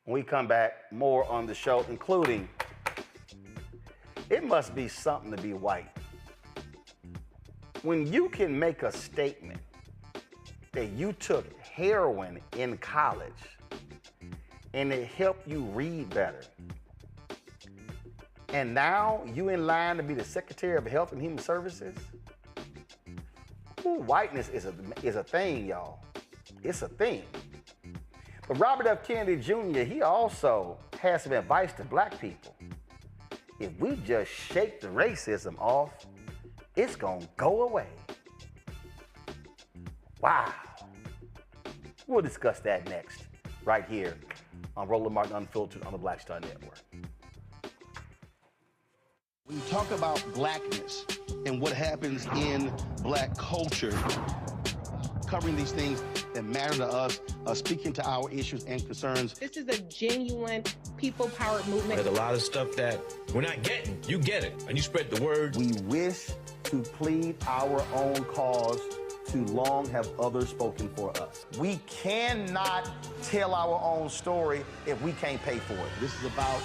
When we come back, more on the show, including, it must be something to be white. When you can make a statement that you took heroin in college and it helped you read better, and now you in line to be the Secretary of Health and Human Services? Ooh, whiteness is a thing, y'all. It's a thing. But Robert F. Kennedy Jr., he also has some advice to black people. If we just shake the racism off, it's gonna go away. Wow. We'll discuss that next, right here on Roland Martin Unfiltered on the Black Star Network. When you talk about blackness and what happens in black culture, covering these things that matter to us, speaking to our issues and concerns. This is a genuine people-powered movement. There's a lot of stuff that we're not getting. You get it, and you spread the word. We wish to plead our own cause. Too long have others spoken for us. We cannot tell our own story if we can't pay for it. This is about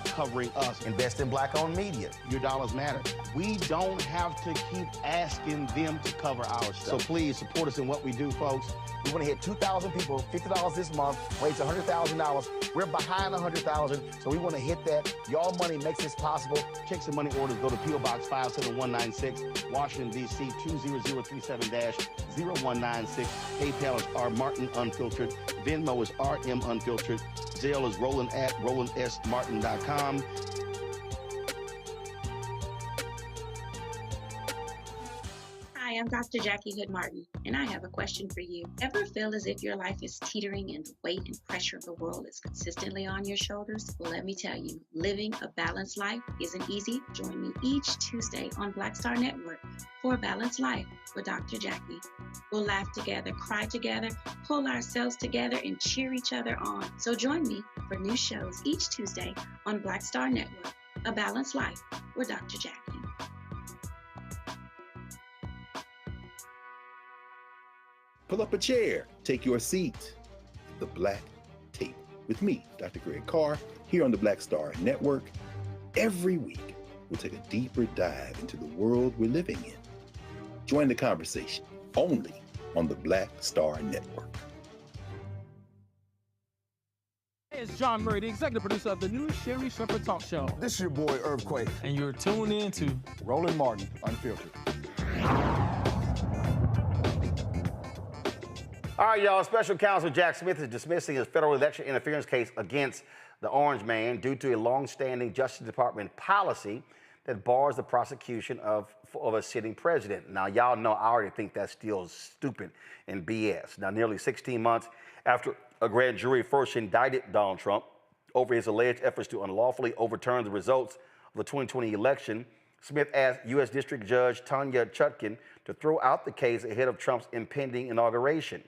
covering us. Invest in black-owned media. Your dollars matter. We don't have to keep asking them to cover our stuff. So please support us in what we do, folks. We want to hit 2,000 people, $50 this month, raise $100,000. We're behind 100,000, so we want to hit that. Y'all money makes this possible. Checks and money orders go to P.O. Box 57196, Washington, D.C. 20037-0196. PayPal is R Martin Unfiltered. Venmo is RM Unfiltered. Zelle is Roland at RolandSMartin.com. Hi, I'm Dr. Jackie Hood Martin, and I have a question for you. Ever feel as if your life is teetering and the weight and pressure of the world is consistently on your shoulders? Well, let me tell you, living a balanced life isn't easy. Join me each Tuesday on Black Star Network for A Balanced Life with Dr. Jackie. We'll laugh together, cry together, pull ourselves together, and cheer each other on. So join me for new shows each Tuesday on Black Star Network, A Balanced Life with Dr. Jackie. Pull up a chair, take your seat. The Black Tape with me, Dr. Greg Carr, here on the Black Star Network. Every week, we'll take a deeper dive into the world we're living in. Join the conversation only on the Black Star Network. Hey, it's John Murray, the executive producer of the new Sherry Shepherd Talk Show. This is your boy, Earthquake. And you're tuned in to Roland Martin Unfiltered. All right, y'all. Special Counsel Jack Smith is dismissing his federal election interference case against the Orange Man due to a long-standing Justice Department policy that bars the prosecution of a sitting president. Now, y'all know I already think that's still stupid and BS. Now, nearly 16 months after a grand jury first indicted Donald Trump over his alleged efforts to unlawfully overturn the results of the 2020 election, Smith asked U.S. District Judge Tanya Chutkan to throw out the case ahead of Trump's impending inauguration.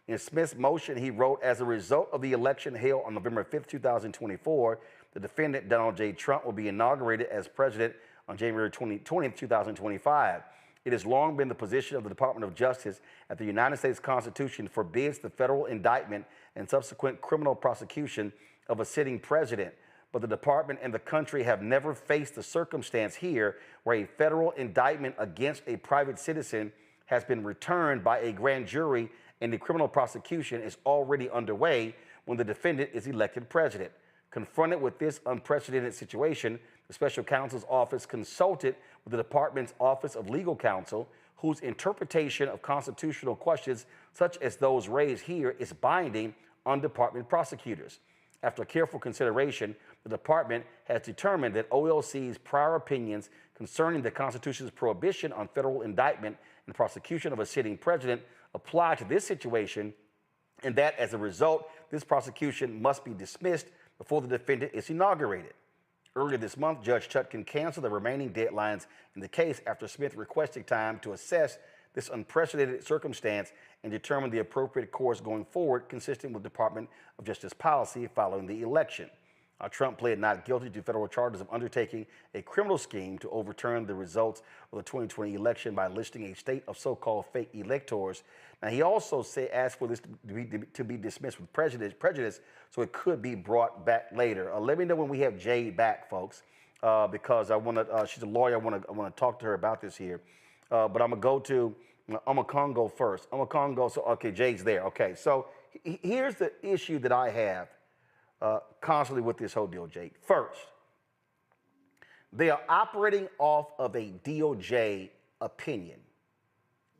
In Smith's motion, he wrote, as a result of the election held on November 5, 2024, the defendant, Donald J. Trump, will be inaugurated as president on January 20, 2025. It has long been the position of the Department of Justice that the United States Constitution forbids the federal indictment and subsequent criminal prosecution of a sitting president. But the department and the country have never faced the circumstance here where a federal indictment against a private citizen has been returned by a grand jury and the criminal prosecution is already underway when the defendant is elected president. Confronted with this unprecedented situation, the special counsel's office consulted with the department's Office of Legal Counsel, whose interpretation of constitutional questions such as those raised here is binding on department prosecutors. After careful consideration, the department has determined that OLC's prior opinions concerning the Constitution's prohibition on federal indictment and prosecution of a sitting president apply to this situation, and that as a result, this prosecution must be dismissed before the defendant is inaugurated. Earlier this month, Judge Chutkan canceled the remaining deadlines in the case after Smith requested time to assess this unprecedented circumstance and determine the appropriate course going forward consistent with Department of Justice policy following the election. Trump pled not guilty to federal charges of undertaking a criminal scheme to overturn the results of the 2020 election by listing a state of so-called fake electors. Now, he also asked for this to be dismissed with prejudice, so it could be brought back later. Let me know when we have Jade back, folks, because I want to. She's a lawyer. I want to talk to her about this here. But I'm gonna go to Congo first. Congo. So okay, Jade's there. Okay, so here's the issue that I have constantly with this whole deal, Jade. First, they are operating off of a DOJ opinion,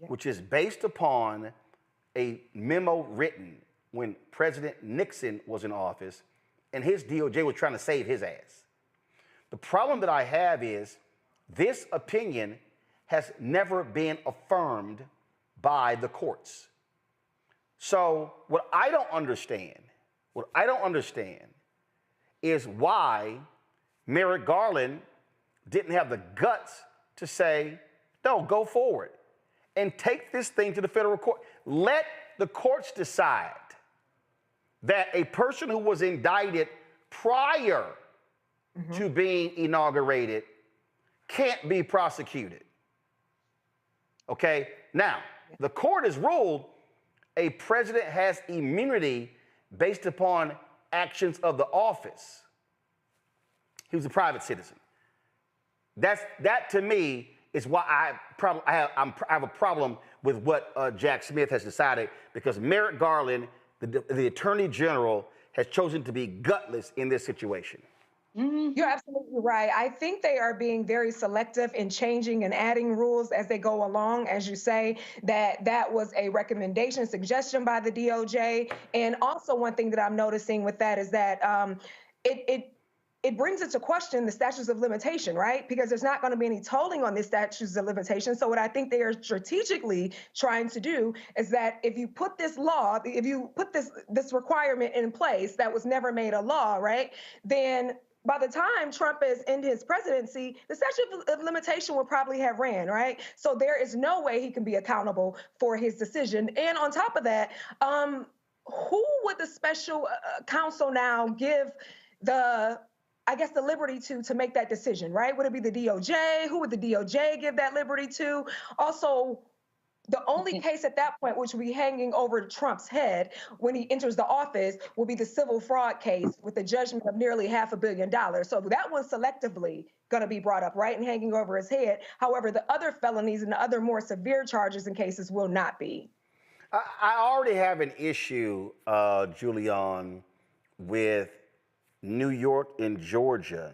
which is based upon a memo written when President Nixon was in office, and his DOJ was trying to save his ass. The problem that I have is this opinion has never been affirmed by the courts. So what I don't understand is why Merrick Garland didn't have the guts to say, no, go forward and take this thing to the federal court. Let the courts decide that a person who was indicted prior to being inaugurated can't be prosecuted. Okay? Now, the court has ruled a president has immunity based upon actions of the office. He was a private citizen. That to me is why I have a problem with what Jack Smith has decided, because Merrick Garland, the Attorney General, has chosen to be gutless in this situation. You're absolutely right. I think they are being very selective in changing and adding rules as they go along. As you say, that was a recommendation, suggestion by the DOJ. And also one thing that I'm noticing with that is that it brings into question the statutes of limitation, right? Because there's not going to be any tolling on the statutes of limitation. So what I think they are strategically trying to do is that if you put this law, if you put this requirement in place that was never made a law, right, then by the time Trump is in his presidency, the statute of limitation will probably have ran, right? So there is no way he can be accountable for his decision. And on top of that, who would the special counsel now give the liberty to make that decision, right? Would it be the DOJ? Who would the DOJ give that liberty to? Also, the only case at that point which will be hanging over Trump's head when he enters the office will be the civil fraud case with a judgment of nearly $500 million. So that one's selectively going to be brought up, right, and hanging over his head. However, the other felonies and the other more severe charges and cases will not be. I already have an issue, Julian, with New York and Georgia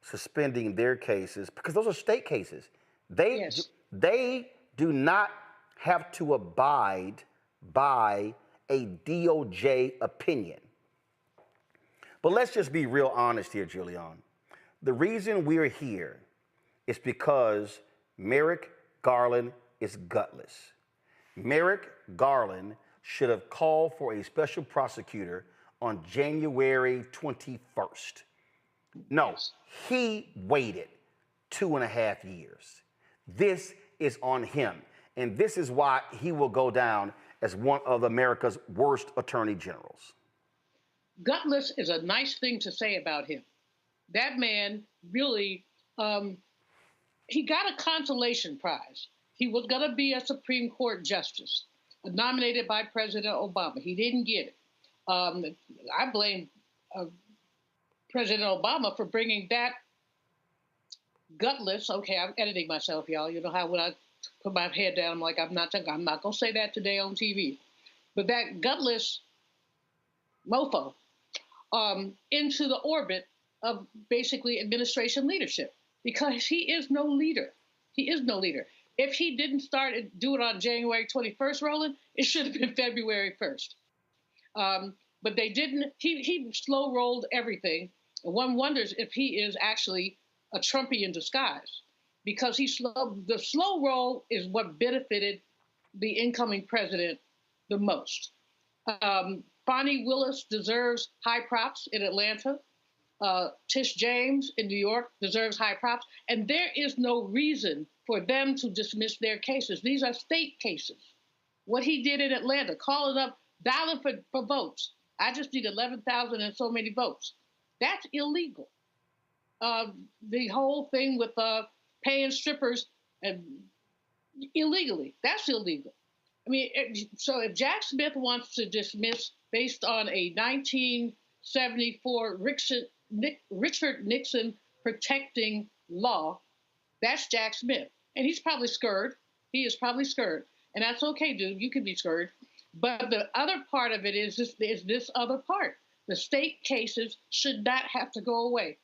suspending their cases because those are state cases. They do not have to abide by a DOJ opinion. But let's just be real honest here, Julian. The reason we're here It's because Merrick Garland is gutless. Merrick Garland should have called for a special prosecutor on January 21st. No, he waited 2.5 years. This is on him. And this is why he will go down as one of America's worst attorney generals. Gutless is a nice thing to say about him. That man really, he got a consolation prize. He was going to be a Supreme Court justice, nominated by President Obama. He didn't get it. I blame President Obama for bringing that gutless. Okay, I'm editing myself, y'all. You know how when I put my head down, I'm like, I'm not going to say that today on TV. But that gutless mofo into the orbit of basically administration leadership, because he is no leader. He is no leader. If he didn't do it on January 21st, Roland, it should have been February 1st. But they didn't. He slow rolled everything. And one wonders if he is actually a Trumpy in disguise, because the slow roll is what benefited the incoming president the most. Bonnie Willis deserves high props in Atlanta. Tish James in New York deserves high props. And there is no reason for them to dismiss their cases. These are state cases. What he did in Atlanta, calling up, dialing for votes. I just need 11,000 and so many votes. That's illegal. The whole thing with paying strippers and illegally, that's illegal. I mean, so if Jack Smith wants to dismiss based on a 1974 Richard Nixon protecting law, that's Jack Smith. And he's probably scared. He is probably scared. And that's okay, dude. You can be scared. But the other part of it is this other part. The state cases should not have to go away.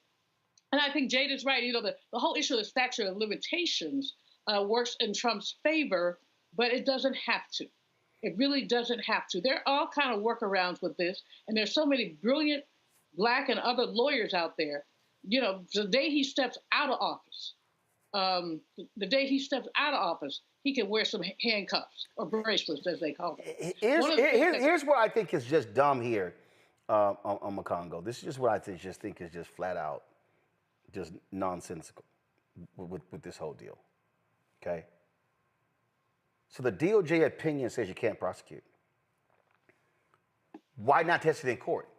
And I think Jade is right. You know, the whole issue of the statute of limitations works in Trump's favor, but it doesn't have to. It really doesn't have to. There are all kind of workarounds with this, and there's so many brilliant Black and other lawyers out there. You know, the day he steps out of office, he can wear some handcuffs or bracelets, as they call them. Here's what I think is just dumb here on Macongo. This is just what I think is just flat out, just nonsensical with this whole deal. Okay. So the DOJ opinion says you can't prosecute. Why not test it in court?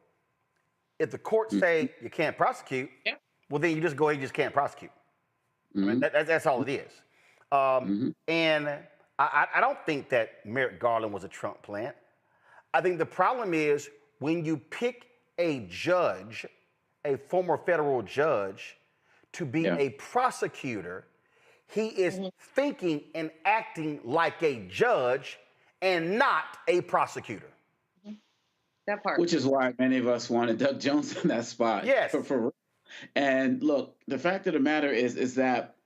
If the courts say you can't prosecute, well, then you just go ahead and just can't prosecute. I mean, that's all it is. And I don't think that Merrick Garland was a Trump plant. I think the problem is when you pick a judge, a former federal judge, to be a prosecutor, he is thinking and acting like a judge and not a prosecutor. That part. Which is why many of us wanted Doug Jones in that spot. Yes. And look, the fact of the matter is that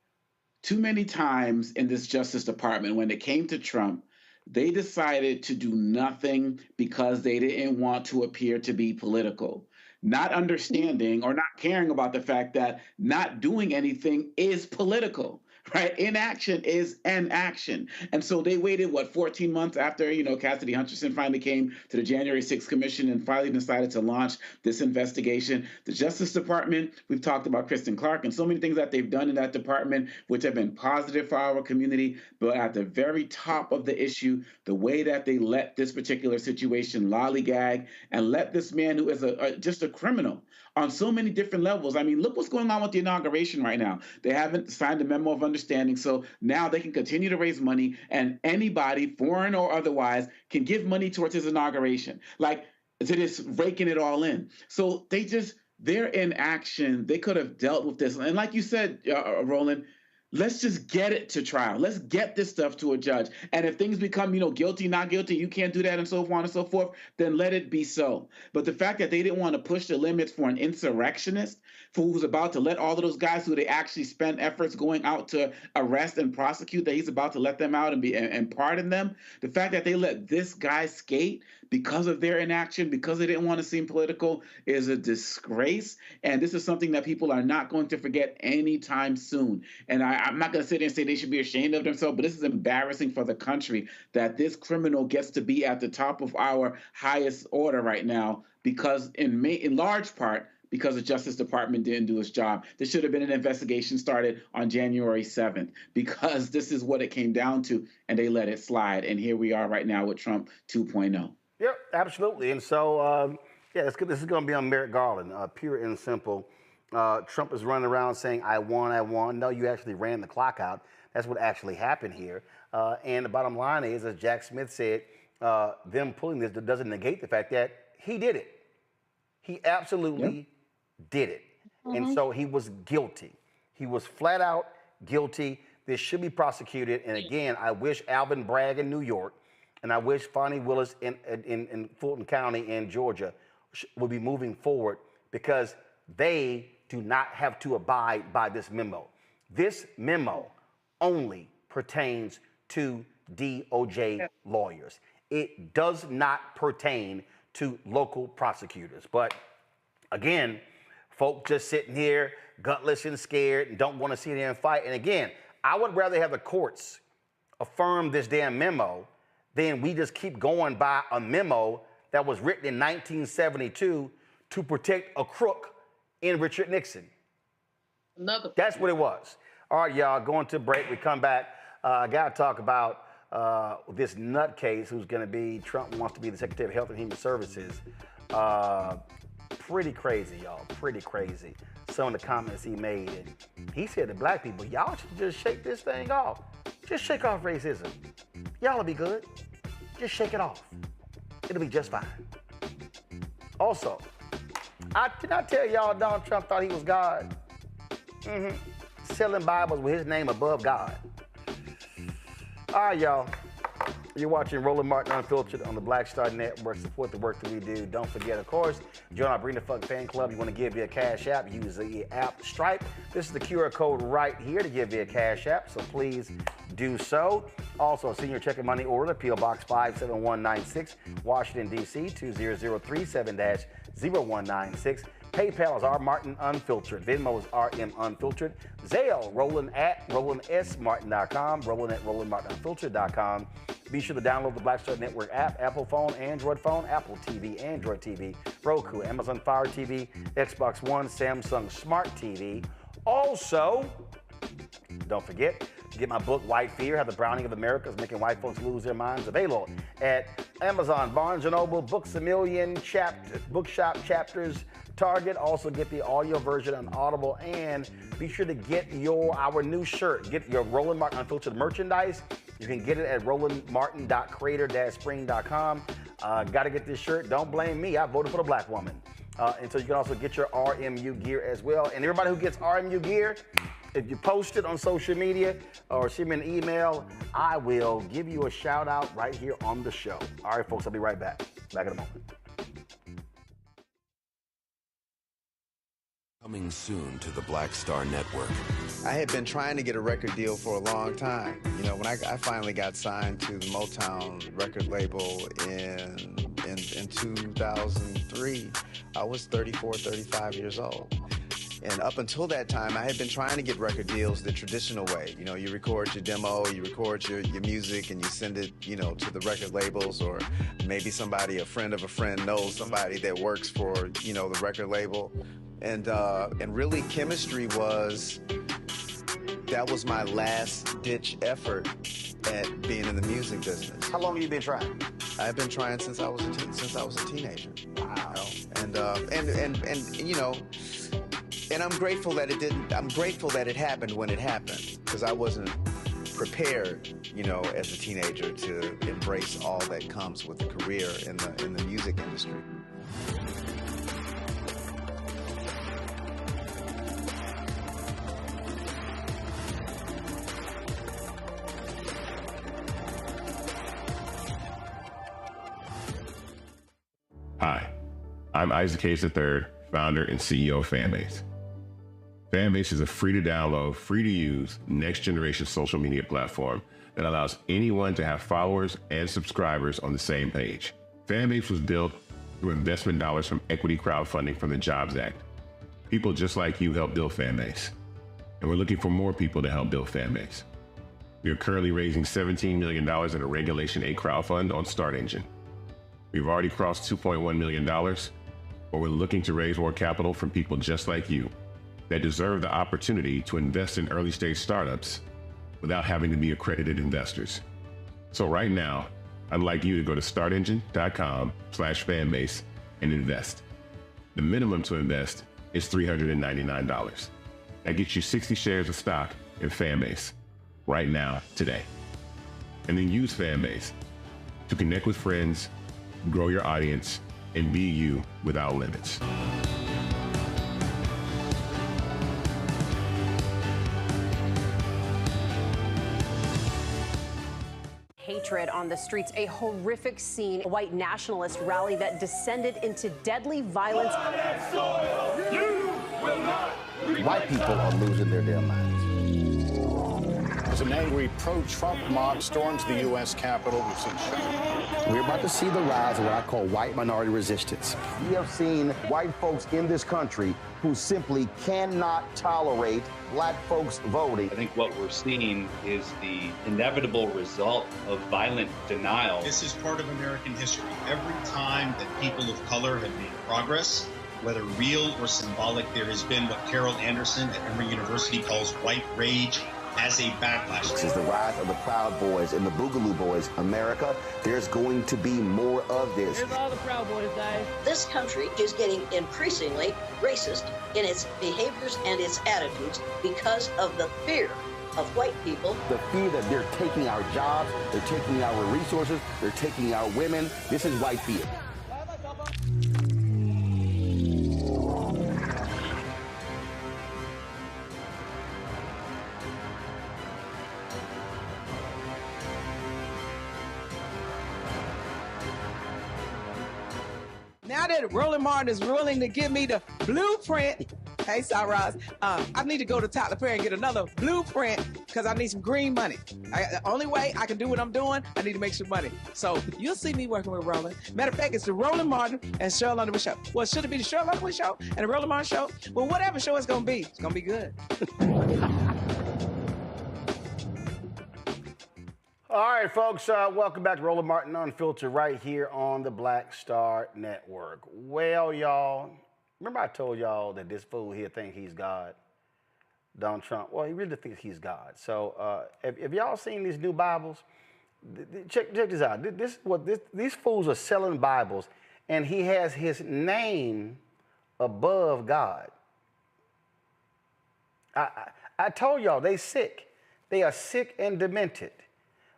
too many times in this Justice Department, when it came to Trump, they decided to do nothing because they didn't want to appear to be political, not understanding or not caring about the fact that not doing anything is political. Right? Inaction is an action. And so they waited, 14 months after, Cassidy Hutchinson finally came to the January 6th Commission and finally decided to launch this investigation. The Justice Department, we've talked about Kristen Clark and so many things that they've done in that department, which have been positive for our community. But at the very top of the issue, the way that they let this particular situation lollygag and let this man who is just a criminal on so many different levels. I mean, look what's going on with the inauguration right now. They haven't signed a memo of understanding, so now they can continue to raise money, and anybody, foreign or otherwise, can give money towards his inauguration. Like, to just raking it all in. So they're in action. They could have dealt with this. And like you said, Roland, let's just get it to trial. Let's get this stuff to a judge. And if things become, guilty, not guilty, you can't do that and so on and so forth, then let it be so. But the fact that they didn't want to push the limits for an insurrectionist who was about to let all of those guys who they actually spent efforts going out to arrest and prosecute, that he's about to let them out and pardon them. The fact that they let this guy skate because of their inaction, because they didn't want to seem political, is a disgrace. And this is something that people are not going to forget anytime soon. And I'm not going to sit there and say they should be ashamed of themselves, but this is embarrassing for the country that this criminal gets to be at the top of our highest order right now, because in large part, because the Justice Department didn't do its job. There should have been an investigation started on January 7th, because this is what it came down to, and they let it slide. And here we are right now with Trump 2.0. Yep, absolutely. And so, this is going to be on Merrick Garland, pure and simple. Trump is running around saying, I won. No, you actually ran the clock out. That's what actually happened here. And the bottom line is, as Jack Smith said, them pulling this doesn't negate the fact that he did it. He absolutely did it. And so he was guilty. He was flat out guilty. This should be prosecuted. And again, I wish Alvin Bragg in New York, and I wish Fonnie Willis in Fulton County in Georgia would be moving forward, because they do not have to abide by this memo. This memo only pertains to DOJ lawyers. It does not pertain to local prosecutors. But again, folk just sitting here gutless and scared and don't want to see them fight. And again, I would rather have the courts affirm this damn memo than we just keep going by a memo that was written in 1972 to protect a crook in Richard Nixon. That's what it was. All right, y'all, going to break. We come back. I got to talk about this nutcase who's going to be, Trump wants to be the Secretary of Health and Human Services. Pretty crazy, y'all. Pretty crazy. Some of the comments he made. And he said to black people, y'all should just shake this thing off. Just shake off racism. Y'all will be good. Just shake it off. It'll be just fine. Also, did I tell y'all Donald Trump thought he was God? Selling Bibles with his name above God. All right, y'all. You're watching Roland Martin Unfiltered on the Black Star Network. Support the work that we do. Don't forget, of course, join our Bring the Fuck fan club. You want to give via Cash App, use the app Stripe. This is the QR code right here to give via Cash App, so please do so. Also, senior check and money order, P.O. Box 57196, Washington, D.C. 20037-0196. PayPal is R Martin Unfiltered. Venmo is RM Unfiltered. Zelle, Roland at RolandSMartin.com. Roland at RolandMartinUnfiltered.com. Be sure to download the Black Star Network app, Apple phone, Android phone, Apple TV, Android TV, Roku, Amazon Fire TV, Xbox One, Samsung Smart TV. Also, don't forget to get my book, White Fear, How the Browning of America is Making White Folks Lose Their Minds, available at Amazon, Barnes & Noble, Books A Million, Bookshop Chapters, Target. Also get the audio version on Audible, and be sure to get our new shirt. Get your Roland Martin Unfiltered merchandise. You can get it at rolandmartin.creator-spring.com. Got to get this shirt. Don't blame me. I voted for the black woman. And so you can also get your RMU gear as well. And everybody who gets RMU gear, if you post it on social media or send me an email, I will give you a shout out right here on the show. All right, folks, I'll be right back. Back in a moment. Coming soon to the Black Star Network. I had been trying to get a record deal for a long time. You know, when I finally got signed to the Motown record label in 2003, I was 34, 35 years old. And up until that time, I had been trying to get record deals the traditional way. You know, you record your demo, you record your music, and you send it, you know, to the record labels, or maybe somebody, a friend of a friend, knows somebody that works for, you know, the record label. And really, chemistry was my last ditch effort at being in the music business. How long have you been trying? I've been trying since I was a teenager. Wow. You know? And you know, and I'm grateful that it didn't. I'm grateful that it happened when it happened, because I wasn't prepared, you know, as a teenager to embrace all that comes with a career in the music industry. Hi, I'm Isaac Hayes III, founder and CEO of Fanbase. Fanbase is a free-to-download, free-to-use, next-generation social media platform that allows anyone to have followers and subscribers on the same page. Fanbase was built through investment dollars from equity crowdfunding from the Jobs Act. People just like you helped build Fanbase, and we're looking for more people to help build Fanbase. We are currently raising $17 million in a Regulation A crowdfund on Start Engine. We've already crossed $2.1 million, but we're looking to raise more capital from people just like you that deserve the opportunity to invest in early stage startups without having to be accredited investors. So right now, I'd like you to go to startengine.com/fanbase and invest. The minimum to invest is $399. That gets you 60 shares of stock in Fanbase right now, today. And then use Fanbase to connect with friends, grow your audience, and be you without limits. Hatred on the streets, a horrific scene, a white nationalist rally that descended into deadly violence. White people are losing their damn minds. As an angry pro-Trump mob storms the U.S. Capitol, we've seen shootings. We're about to see the rise of what I call white minority resistance. We have seen white folks in this country who simply cannot tolerate black folks voting. I think what we're seeing is the inevitable result of violent denial. This is part of American history. Every time that people of color have made progress, whether real or symbolic, there has been what Carol Anderson at Emory University calls white rage as a backlash. This is the rise of the Proud Boys and the Boogaloo Boys. America, there's going to be more of this. Here's all the Proud Boys, guys. This country is getting increasingly racist in its behaviors and its attitudes because of the fear of white people. The fear that they're taking our jobs, they're taking our resources, they're taking our women. This is white fear. Now that Roland Martin is willing to give me the blueprint, hey, Cyrus, I need to go to Tyler Perry and get another blueprint because I need some green money. The only way I can do what I'm doing, I need to make some money. So you'll see me working with Roland. Matter of fact, it's the Roland Martin and Cheryl Underwood show. Well, should it be the Cheryl Underwood show and the Roland Martin show? Well, whatever show it's going to be good. All right, folks, welcome back to Roland Martin Unfiltered right here on the Black Star Network. Well, y'all, remember I told y'all that this fool here think he's God? Donald Trump. Well, he really thinks he's God. So if y'all seen these new Bibles, check this out. These fools are selling Bibles, and he has his name above God. I told y'all, they sick. They are sick and demented.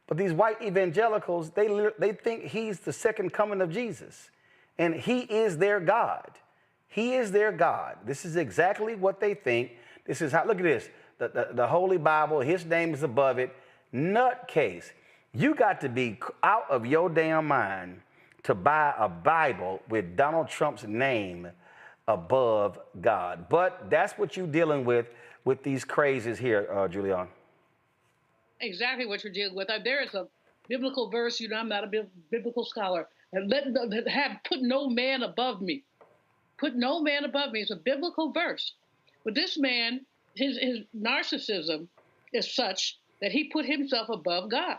But these white evangelicals, they think he's the second coming of Jesus. And he is their God. He is their God. This is exactly what they think. This is how, look at this. The Holy Bible, his name is above it. Nutcase. You got to be out of your damn mind to buy a Bible with Donald Trump's name above God. But that's what you're dealing with these crazies here, Julian. Exactly what you're dealing with. There is a biblical verse, I'm not a biblical scholar, put no man above me. Put no man above me. It's a biblical verse. But this man, his narcissism is such that he put himself above God.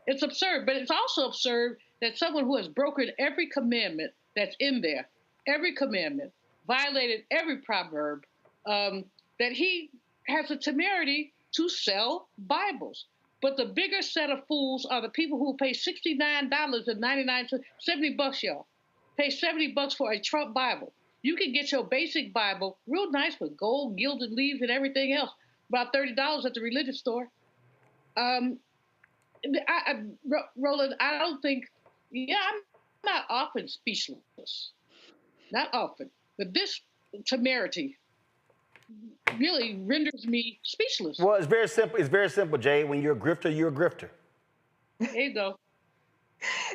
It's absurd, but it's also absurd that someone who has broken every commandment that's in there, every commandment, violated every proverb, that he has the temerity to sell Bibles. But the bigger set of fools are the people who pay $69.99, $70, y'all. Pay $70 for a Trump Bible. You can get your basic Bible, real nice with gold, gilded leaves, and everything else, about $30 at the religious store. Roland, I don't think, I'm not often speechless. Not often. But this temerity really renders me speechless. Well, it's very simple. It's very simple, Jay. When you're a grifter, you're a grifter. There you go.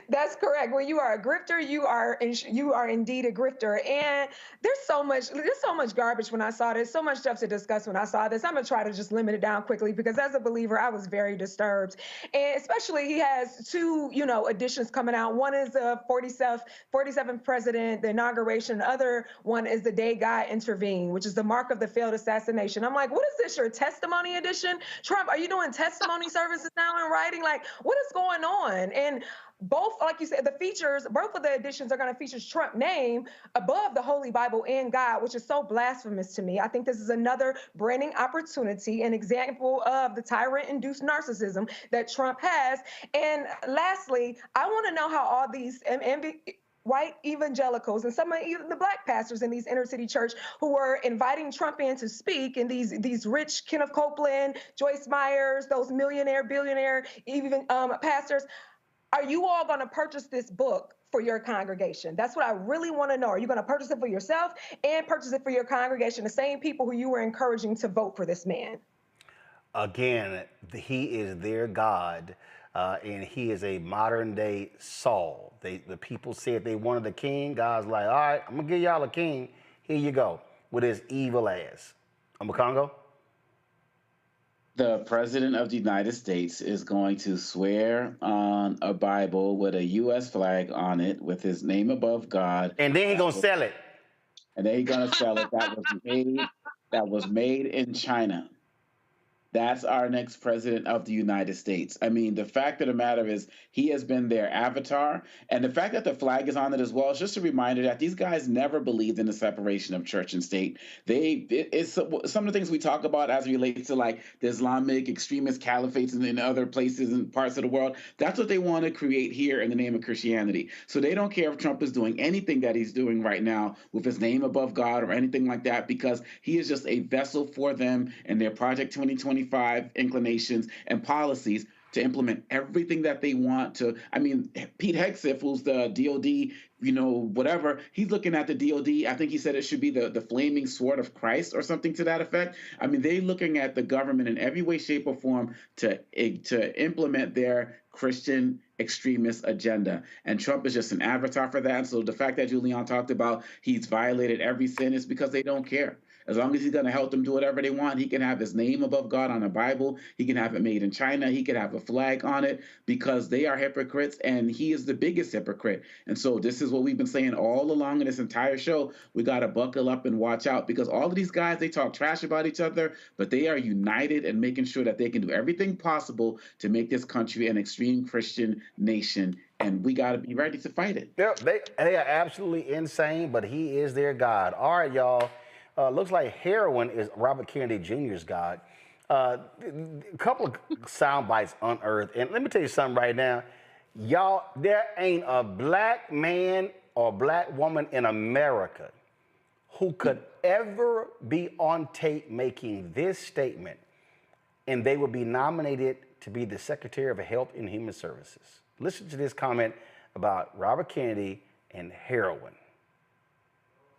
That's correct. When you are a grifter, you are indeed a grifter. And there's so much garbage when I saw this, so much stuff to discuss when I saw this. I'm gonna try to just limit it down quickly because as a believer, I was very disturbed. And especially he has two, editions coming out. One is the 47th president, the inauguration. The other one is the day God intervened, which is the mark of the failed assassination. I'm like, what is this, your testimony edition? Trump, are you doing testimony services now in writing? Like, what is going on? And both, like you said, both of the editions are going to feature Trump's name above the Holy Bible and God, which is so blasphemous to me. I think this is another branding opportunity, an example of the tyrant-induced narcissism that Trump has. And lastly, I want to know how all these white evangelicals and some of even the black pastors in these inner city church who were inviting Trump in to speak, and these rich Kenneth Copeland, Joyce Myers, those millionaire, billionaire, even pastors. Are you all going to purchase this book for your congregation? That's what I really want to know. Are you going to purchase it for yourself and purchase it for your congregation, the same people who you were encouraging to vote for this man? Again, he is their God, and he is a modern-day Saul. The people said they wanted a king. God's like, all right, I'm going to give y'all a king. Here you go, with his evil ass. Congo? The President of the United States is going to swear on a Bible with a U.S. flag on it with his name above God. And then he's going to sell it. And then he's going to sell it. That was made in China. That's our next president of the United States. I mean, the fact of the matter is he has been their avatar. And the fact that the flag is on it as well is just a reminder that these guys never believed in the separation of church and state. It's some of the things we talk about as it relates to like the Islamic extremist caliphates in other places and parts of the world. That's what they want to create here in the name of Christianity. So they don't care if Trump is doing anything that he's doing right now with his name above God or anything like that, because he is just a vessel for them and their Project 2025 inclinations and policies to implement everything that they want to. I mean, Pete Hegseth, who's the DOD, whatever, he's looking at the DOD. I think he said it should be the flaming sword of Christ or something to that effect. I mean, they're looking at the government in every way, shape, or form to implement their Christian extremist agenda. And Trump is just an avatar for that. And so the fact that Julian talked about he's violated every sin is because they don't care. As long as he's going to help them do whatever they want, he can have his name above God on a Bible. He can have it made in China. He can have a flag on it because they are hypocrites, and he is the biggest hypocrite. And so this is what we've been saying all along in this entire show. We got to buckle up and watch out, because all of these guys, they talk trash about each other, but they are united and making sure that they can do everything possible to make this country an extreme Christian nation. And we got to be ready to fight it. Yeah, they are absolutely insane, but he is their God. All right, y'all. Looks like heroin is Robert Kennedy Jr.'s God. A couple of sound bites unearthed. And let me tell you something right now. Y'all, there ain't a black man or black woman in America who could ever be on tape making this statement and they would be nominated to be the Secretary of Health and Human Services. Listen to this comment about Robert Kennedy and heroin.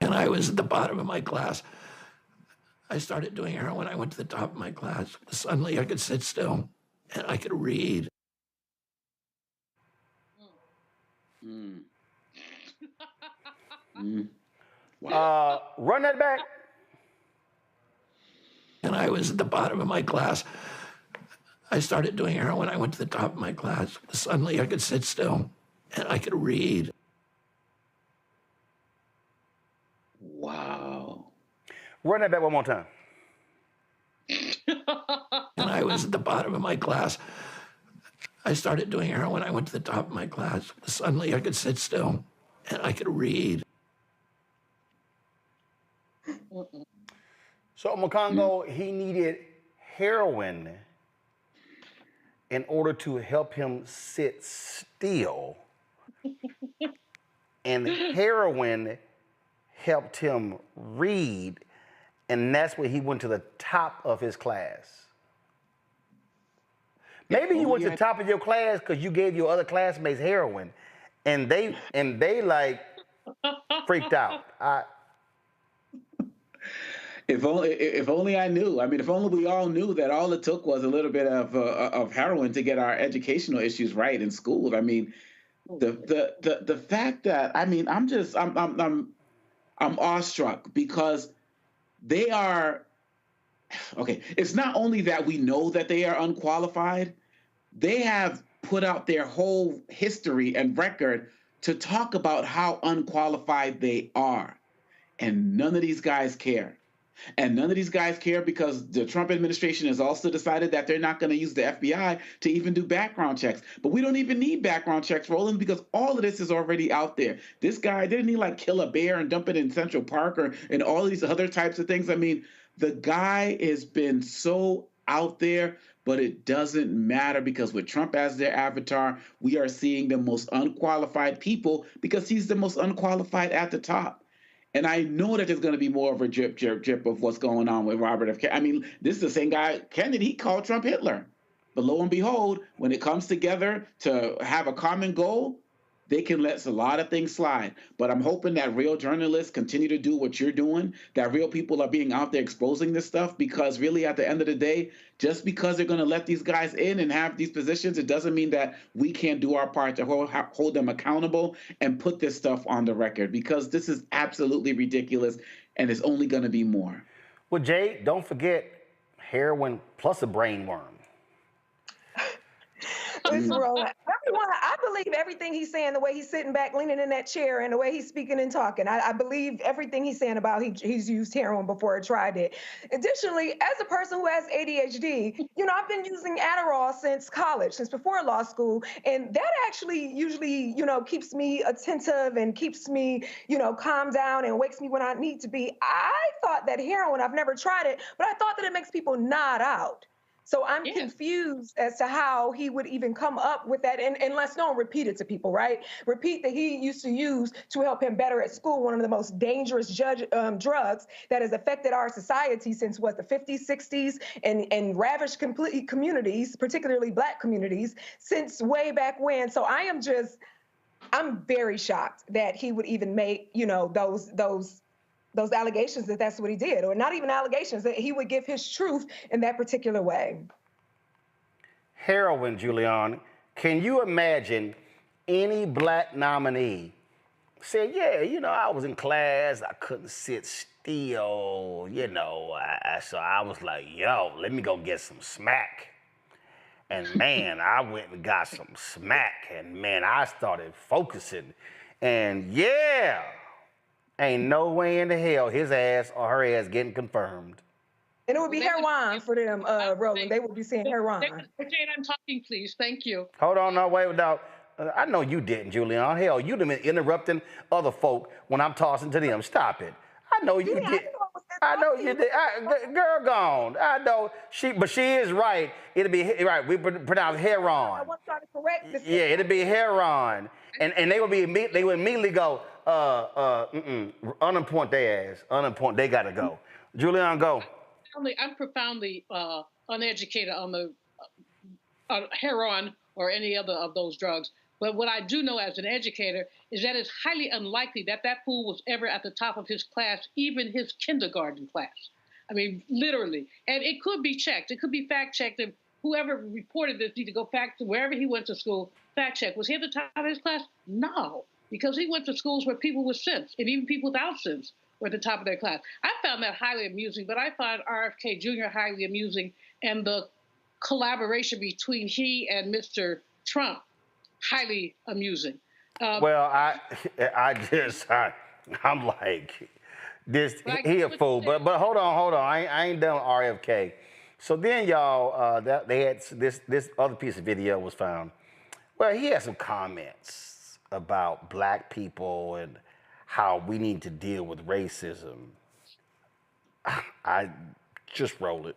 And I was at the bottom of my class. I started doing heroin. I went to the top of my class. Suddenly I could sit still and I could read. Run that back. And I was at the bottom of my class. I started doing heroin. I went to the top of my class. Suddenly I could sit still and I could read. Wow. Run that back one more time. And I was at the bottom of my class. I started doing heroin. I went to the top of my class. Suddenly I could sit still and I could read. So Mokongo, he needed heroin in order to help him sit still. And heroin helped him read, and that's where he went to the top of his class. Maybe you went to the top of your class because you gave your other classmates heroin, and they like freaked out. If only I knew. I mean, if only we all knew that all it took was a little bit of heroin to get our educational issues right in school. I mean, The fact that, I mean, I'm awestruck because they are, okay, it's not only that we know that they are unqualified, they have put out their whole history and record to talk about how unqualified they are. And none of these guys care. And none of these guys care because the Trump administration has also decided that they're not going to use the FBI to even do background checks. But we don't even need background checks, Roland, because all of this is already out there. This guy, didn't he like kill a bear and dump it in Central Park and all of these other types of things? I mean, the guy has been so out there, but it doesn't matter because with Trump as their avatar, we are seeing the most unqualified people because he's the most unqualified at the top. And I know that there's going to be more of a drip of what's going on with Robert F. Kennedy. I mean, this is the same guy, Kennedy, he called Trump Hitler. But lo and behold, when it comes together to have a common goal, they can let a lot of things slide. But I'm hoping that real journalists continue to do what you're doing, that real people are being out there exposing this stuff, because really at the end of the day, just because they're going to let these guys in and have these positions, it doesn't mean that we can't do our part to hold them accountable and put this stuff on the record, because this is absolutely ridiculous and it's only going to be more. Well, Jay, don't forget heroin plus a brain worm. Listen, Roland, everyone, I believe everything he's saying, the way he's sitting back, leaning in that chair, and the way he's speaking and talking. I believe everything he's saying about he's used heroin before he tried it. Additionally, as a person who has ADHD, I've been using Adderall since college, since before law school, and that actually usually, keeps me attentive and keeps me, calm down and wakes me when I need to be. I thought that heroin, I've never tried it, but I thought that it makes people nod out. So I'm confused as to how he would even come up with that, and unless no one repeat it to people, right? Repeat that he used to use to help him better at school, one of the most dangerous drugs that has affected our society since, the 50s, 60s, and ravaged complete communities, particularly Black communities, since way back when. So I'm very shocked that he would even make, those allegations that that's what he did, or not even allegations, that he would give his truth in that particular way. Heroin, Julian, can you imagine any Black nominee saying, yeah, I was in class, I couldn't sit still, so I was like, yo, let me go get some smack. And man, I went and got some smack, and man, I started focusing, and ain't no way in the hell his ass or her ass getting confirmed. And it would be heroin for them, Roland. They would be saying heroin. Jane, I'm talking, please. Thank you. Hold on, no, wait, no. I know you didn't, Julian. Hell, you've been interrupting other folk when I'm tossing to them. Stop it. I know you did. I know you did. Girl gone. I know but she is right. It'll be right. We pronounce heron. I want to try to correct this. Yeah, it'll be heron, and they would immediately go unimportant their ass. Unimportant. They gotta go. Julian, go. I'm profoundly uneducated on the heroin or any other of those drugs. But what I do know as an educator is that it's highly unlikely that that fool was ever at the top of his class, even his kindergarten class. I mean, literally. And it could be checked. It could be fact-checked. And whoever reported this need to go fact to wherever he went to school, fact-check. Was he at the top of his class? No, because he went to schools where people with sense, and even people without sense, were at the top of their class. I found that highly amusing, but I find RFK Jr. highly amusing, and the collaboration between he and Mr. Trump highly amusing. Well, I'm like, this, he a fool. But hold on. I ain't done RFK. So then y'all, they had this other piece of video was found. Well, he had some comments about Black people and how we need to deal with racism. I just roll it.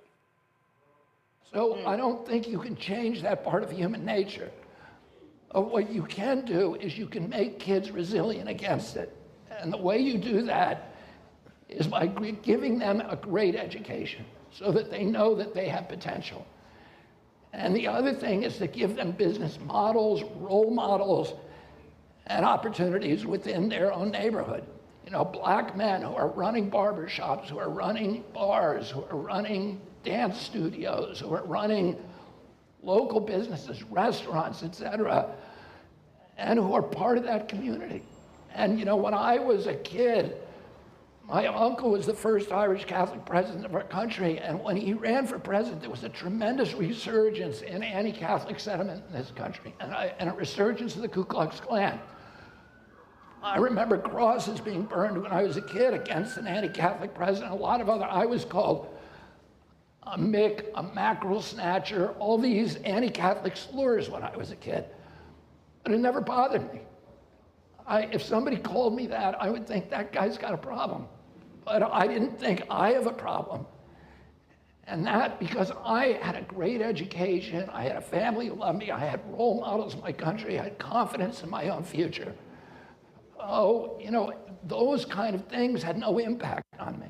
So I don't think you can change that part of human nature. What you can do is you can make kids resilient against it. And the way you do that is by giving them a great education so that they know that they have potential. And the other thing is to give them business models, role models, and opportunities within their own neighborhood. Black men who are running barbershops, who are running bars, who are running dance studios, who are running local businesses, restaurants, etc. and who are part of that community. And you know, when I was a kid, my uncle was the first Irish Catholic president of our country, and when he ran for president, there was a tremendous resurgence in anti-Catholic sentiment in this country, and a resurgence of the Ku Klux Klan. I remember crosses being burned when I was a kid against an anti-Catholic president. A lot of other, I was called a Mick, a mackerel snatcher, all these anti-Catholic slurs when I was a kid. But it never bothered me. If somebody called me that, I would think that guy's got a problem. But I didn't think I have a problem. And that because I had a great education, I had a family who loved me, I had role models in my country, I had confidence in my own future. Oh, you know, those kind of things had no impact on me.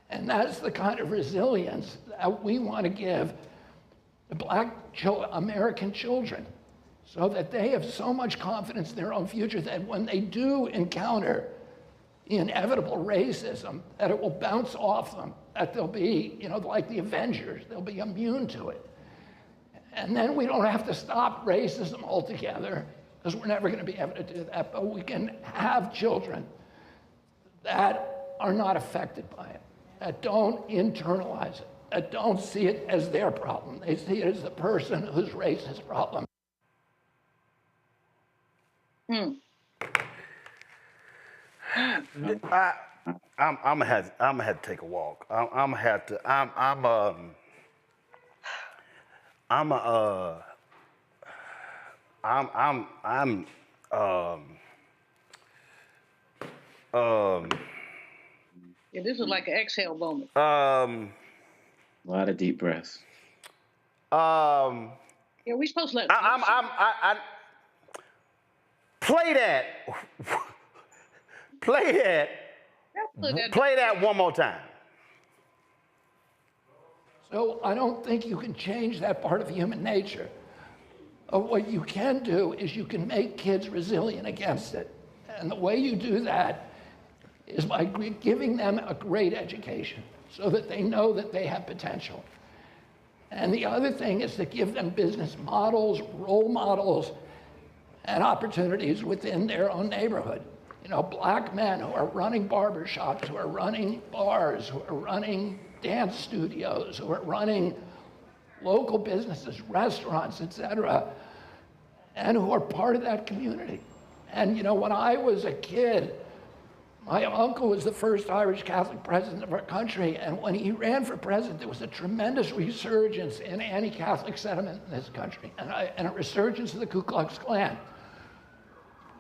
And that's the kind of resilience that we want to give the Black American children, so that they have so much confidence in their own future that when they do encounter the inevitable racism, that it will bounce off them, that they'll be, you know, like the Avengers, they'll be immune to it. And then we don't have to stop racism altogether, because we're never going to be able to do that, but we can have children that are not affected by it, that don't internalize it, that don't see it as their problem. They see it as the person whose race is a problem. I'm gonna have to take a walk. I'm Yeah, this is like an exhale moment. A lot of deep breaths. Yeah, we supposed to let. Play that. Play that one more time. So I don't think you can change that part of human nature. What you can do is you can make kids resilient against it. And the way you do that is by giving them a great education so that they know that they have potential. And the other thing is to give them business models, role models, and opportunities within their own neighborhood. You know, Black men who are running barbershops, who are running bars, who are running dance studios, who are running local businesses, restaurants, etc., and who are part of that community. And you know, when I was a kid, my uncle was the first Irish Catholic president of our country, and when he ran for president, there was a tremendous resurgence in anti-Catholic sentiment in this country, and a resurgence of the Ku Klux Klan.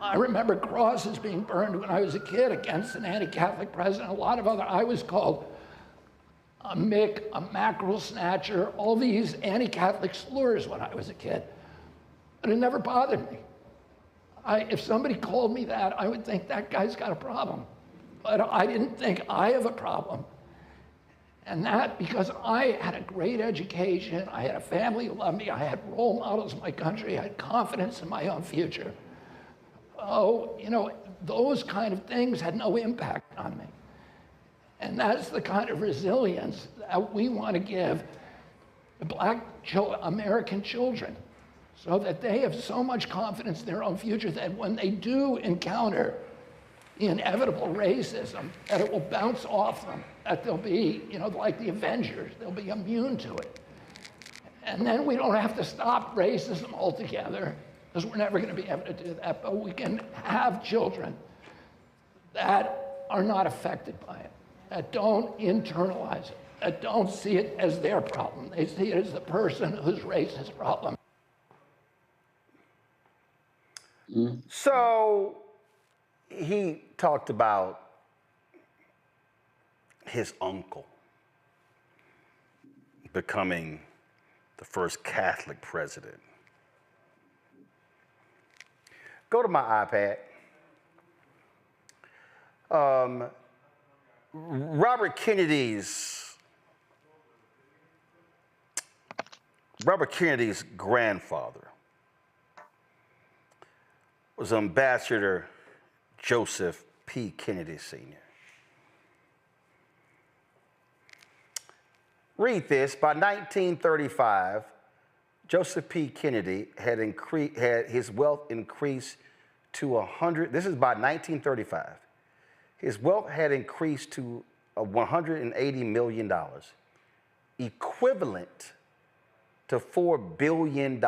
I remember crosses being burned when I was a kid against an anti-Catholic president. A lot of other, I was called a Mick, a mackerel snatcher, all these anti-Catholic slurs when I was a kid. But it never bothered me. If somebody called me that, I would think that guy's got a problem. But I didn't think I have a problem. And that because I had a great education, I had a family who loved me, I had role models in my country, I had confidence in my own future. Oh, you know, those kind of things had no impact on me. And that's the kind of resilience that we want to give the Black American children, so that they have so much confidence in their own future that when they do encounter the inevitable racism, that it will bounce off them, that they'll be, you know, like the Avengers, they'll be immune to it. And then we don't have to stop racism altogether, because we're never going to be able to do that, but we can have children that are not affected by it, that don't internalize it, that don't see it as their problem. They see it as the person whose race is a problem. So he talked about his uncle becoming the first Catholic president. Go to my iPad. Robert Kennedy's grandfather was Ambassador Joseph P. Kennedy Sr. Read this. By 1935, Joseph P. Kennedy had his wealth increased to 100. This is by 1935. His wealth had increased to $180 million, equivalent to $4 billion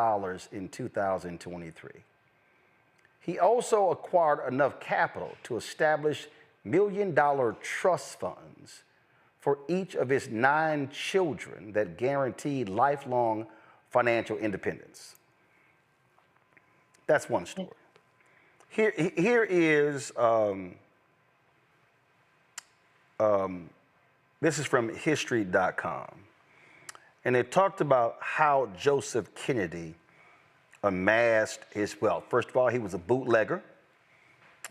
in 2023. He also acquired enough capital to establish million-dollar trust funds for each of his 9 children that guaranteed lifelong financial independence. That's one story. Here is, this is from history.com. And it talked about how Joseph Kennedy amassed his wealth. First of all, he was a bootlegger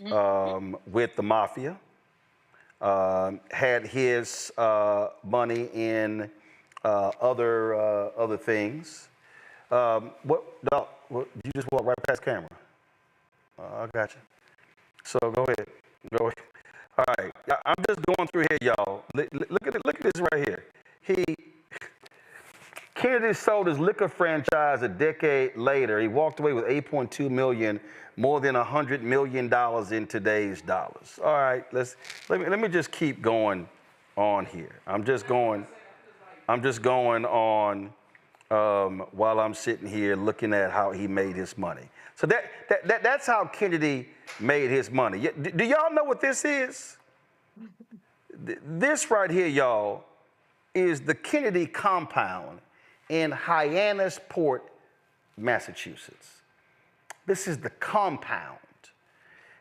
with the mafia, had his money in other things. You just walked right past camera. I got you. So go ahead. All right, I'm just going through here, y'all. Look at this right here. Kennedy sold his liquor franchise a decade later. He walked away with $8.2 million, more than $100 million in today's dollars. All right, let me just keep going on here. I'm just going on while I'm sitting here looking at how he made his money. So that's how Kennedy made his money. Do y'all know what this is? This right here, y'all, is the Kennedy compound in Hyannisport, Massachusetts. This is the compound.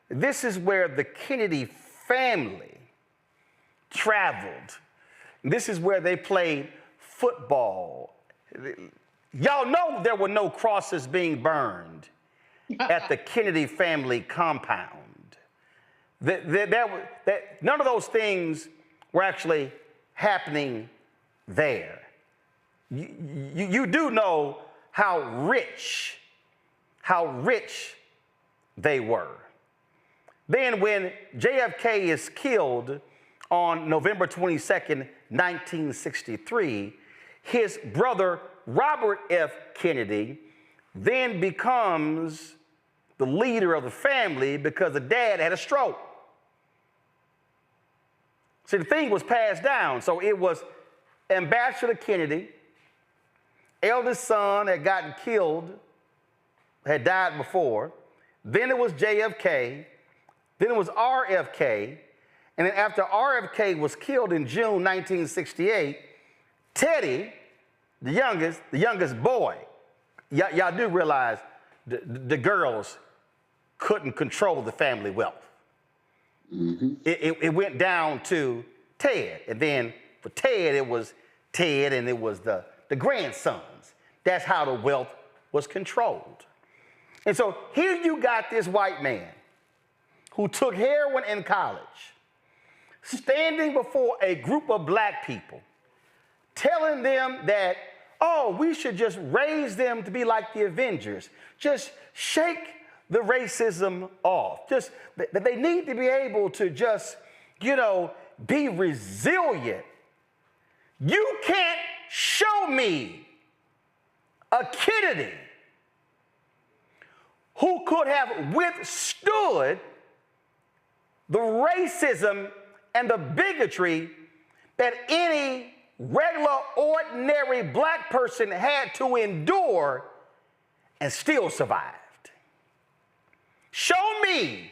This is where the Kennedy family traveled. This is where they played football. Y'all know there were no crosses being burned at the Kennedy family compound. None of those things were actually happening there. You do know how rich they were. Then when JFK is killed on November 22nd, 1963, his brother Robert F. Kennedy then becomes the leader of the family because the dad had a stroke. See, the thing was passed down. So it was Ambassador Kennedy, eldest son had gotten killed, had died before. Then it was JFK. Then it was RFK. And then after RFK was killed in June 1968, Teddy, the youngest boy, y'all do realize the girls couldn't control the family wealth. Mm-hmm. It went down to Ted. And then for Ted, it was Ted and it was the grandsons. That's how the wealth was controlled. And so here you got this white man who took heroin in college, standing before a group of black people, telling them that, oh, we should just raise them to be like the Avengers. Just shake the racism off. Just that they need to be able to just, be resilient. You can't show me a Kennedy who could have withstood the racism and the bigotry that any regular, ordinary black person had to endure and still survived. Show me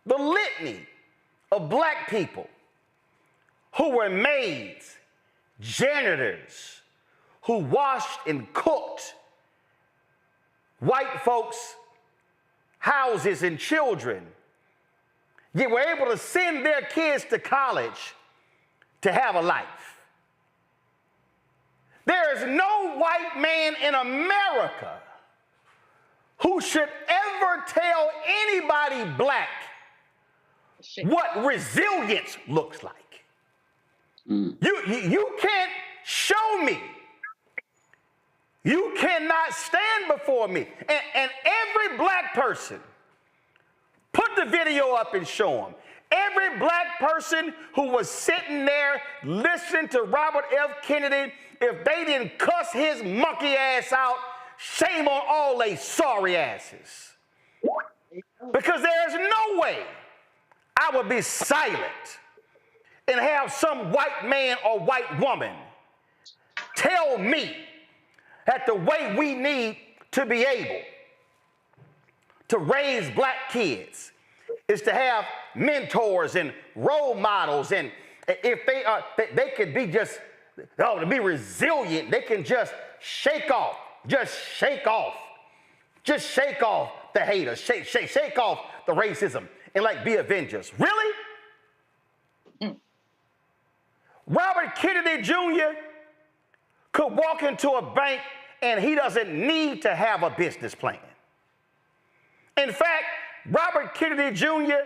the litany of black people who were maids, janitors, who washed and cooked white folks' houses and children, yet were able to send their kids to college to have a life. There is no white man in America who should ever tell anybody black what resilience looks like. You can't show me. You cannot stand before me. And every black person, put the video up and show them. Every black person who was sitting there listening to Robert F. Kennedy, if they didn't cuss his monkey ass out, shame on all they sorry asses. Because there's no way I would be silent and have some white man or white woman tell me that the way we need to be able to raise black kids is to have mentors and role models, and if they could be just, to be resilient, they can just shake off the haters, shake off the racism, and like be Avengers. Really? Robert Kennedy Jr. could walk into a bank and he doesn't need to have a business plan. In fact, Robert Kennedy Jr.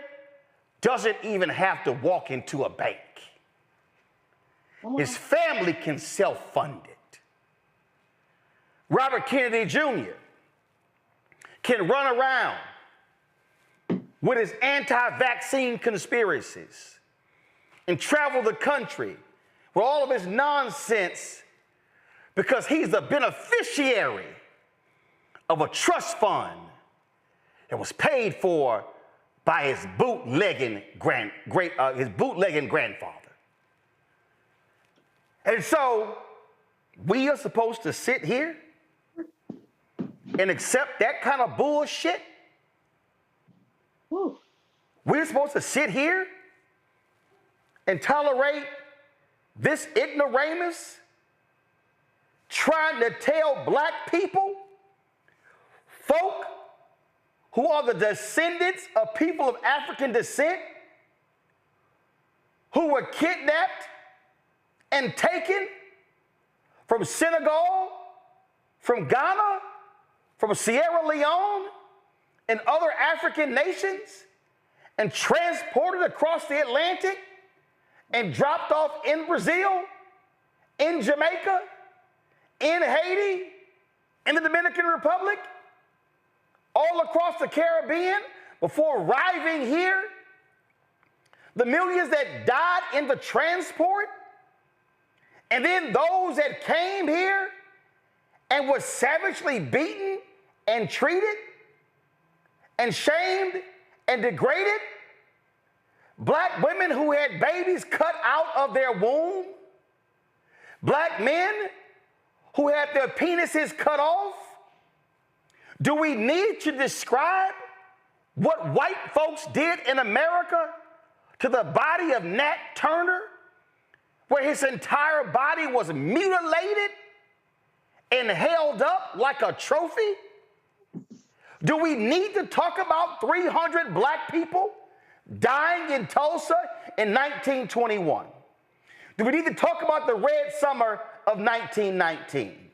doesn't even have to walk into a bank. His family can self-fund it. Robert Kennedy Jr. can run around with his anti-vaccine conspiracies and travel the country with all of his nonsense because he's the beneficiary of a trust fund that was paid for by his bootlegging grandfather. And so we are supposed to sit here and accept that kind of bullshit? Woo. We're supposed to sit here and tolerate this ignoramus trying to tell black people, folk who are the descendants of people of African descent, who were kidnapped and taken from Senegal, from Ghana, from Sierra Leone, and other African nations, and transported across the Atlantic and dropped off in Brazil, in Jamaica, in Haiti, in the Dominican Republic, all across the Caribbean before arriving here. The millions that died in the transport, and then those that came here and were savagely beaten and treated and shamed and degraded. Black women who had babies cut out of their womb. Black men who had their penises cut off. Do we need to describe what white folks did in America to the body of Nat Turner, where his entire body was mutilated and held up like a trophy? Do we need to talk about 300 black people dying in Tulsa in 1921? Do we need to talk about the Red Summer of 1919?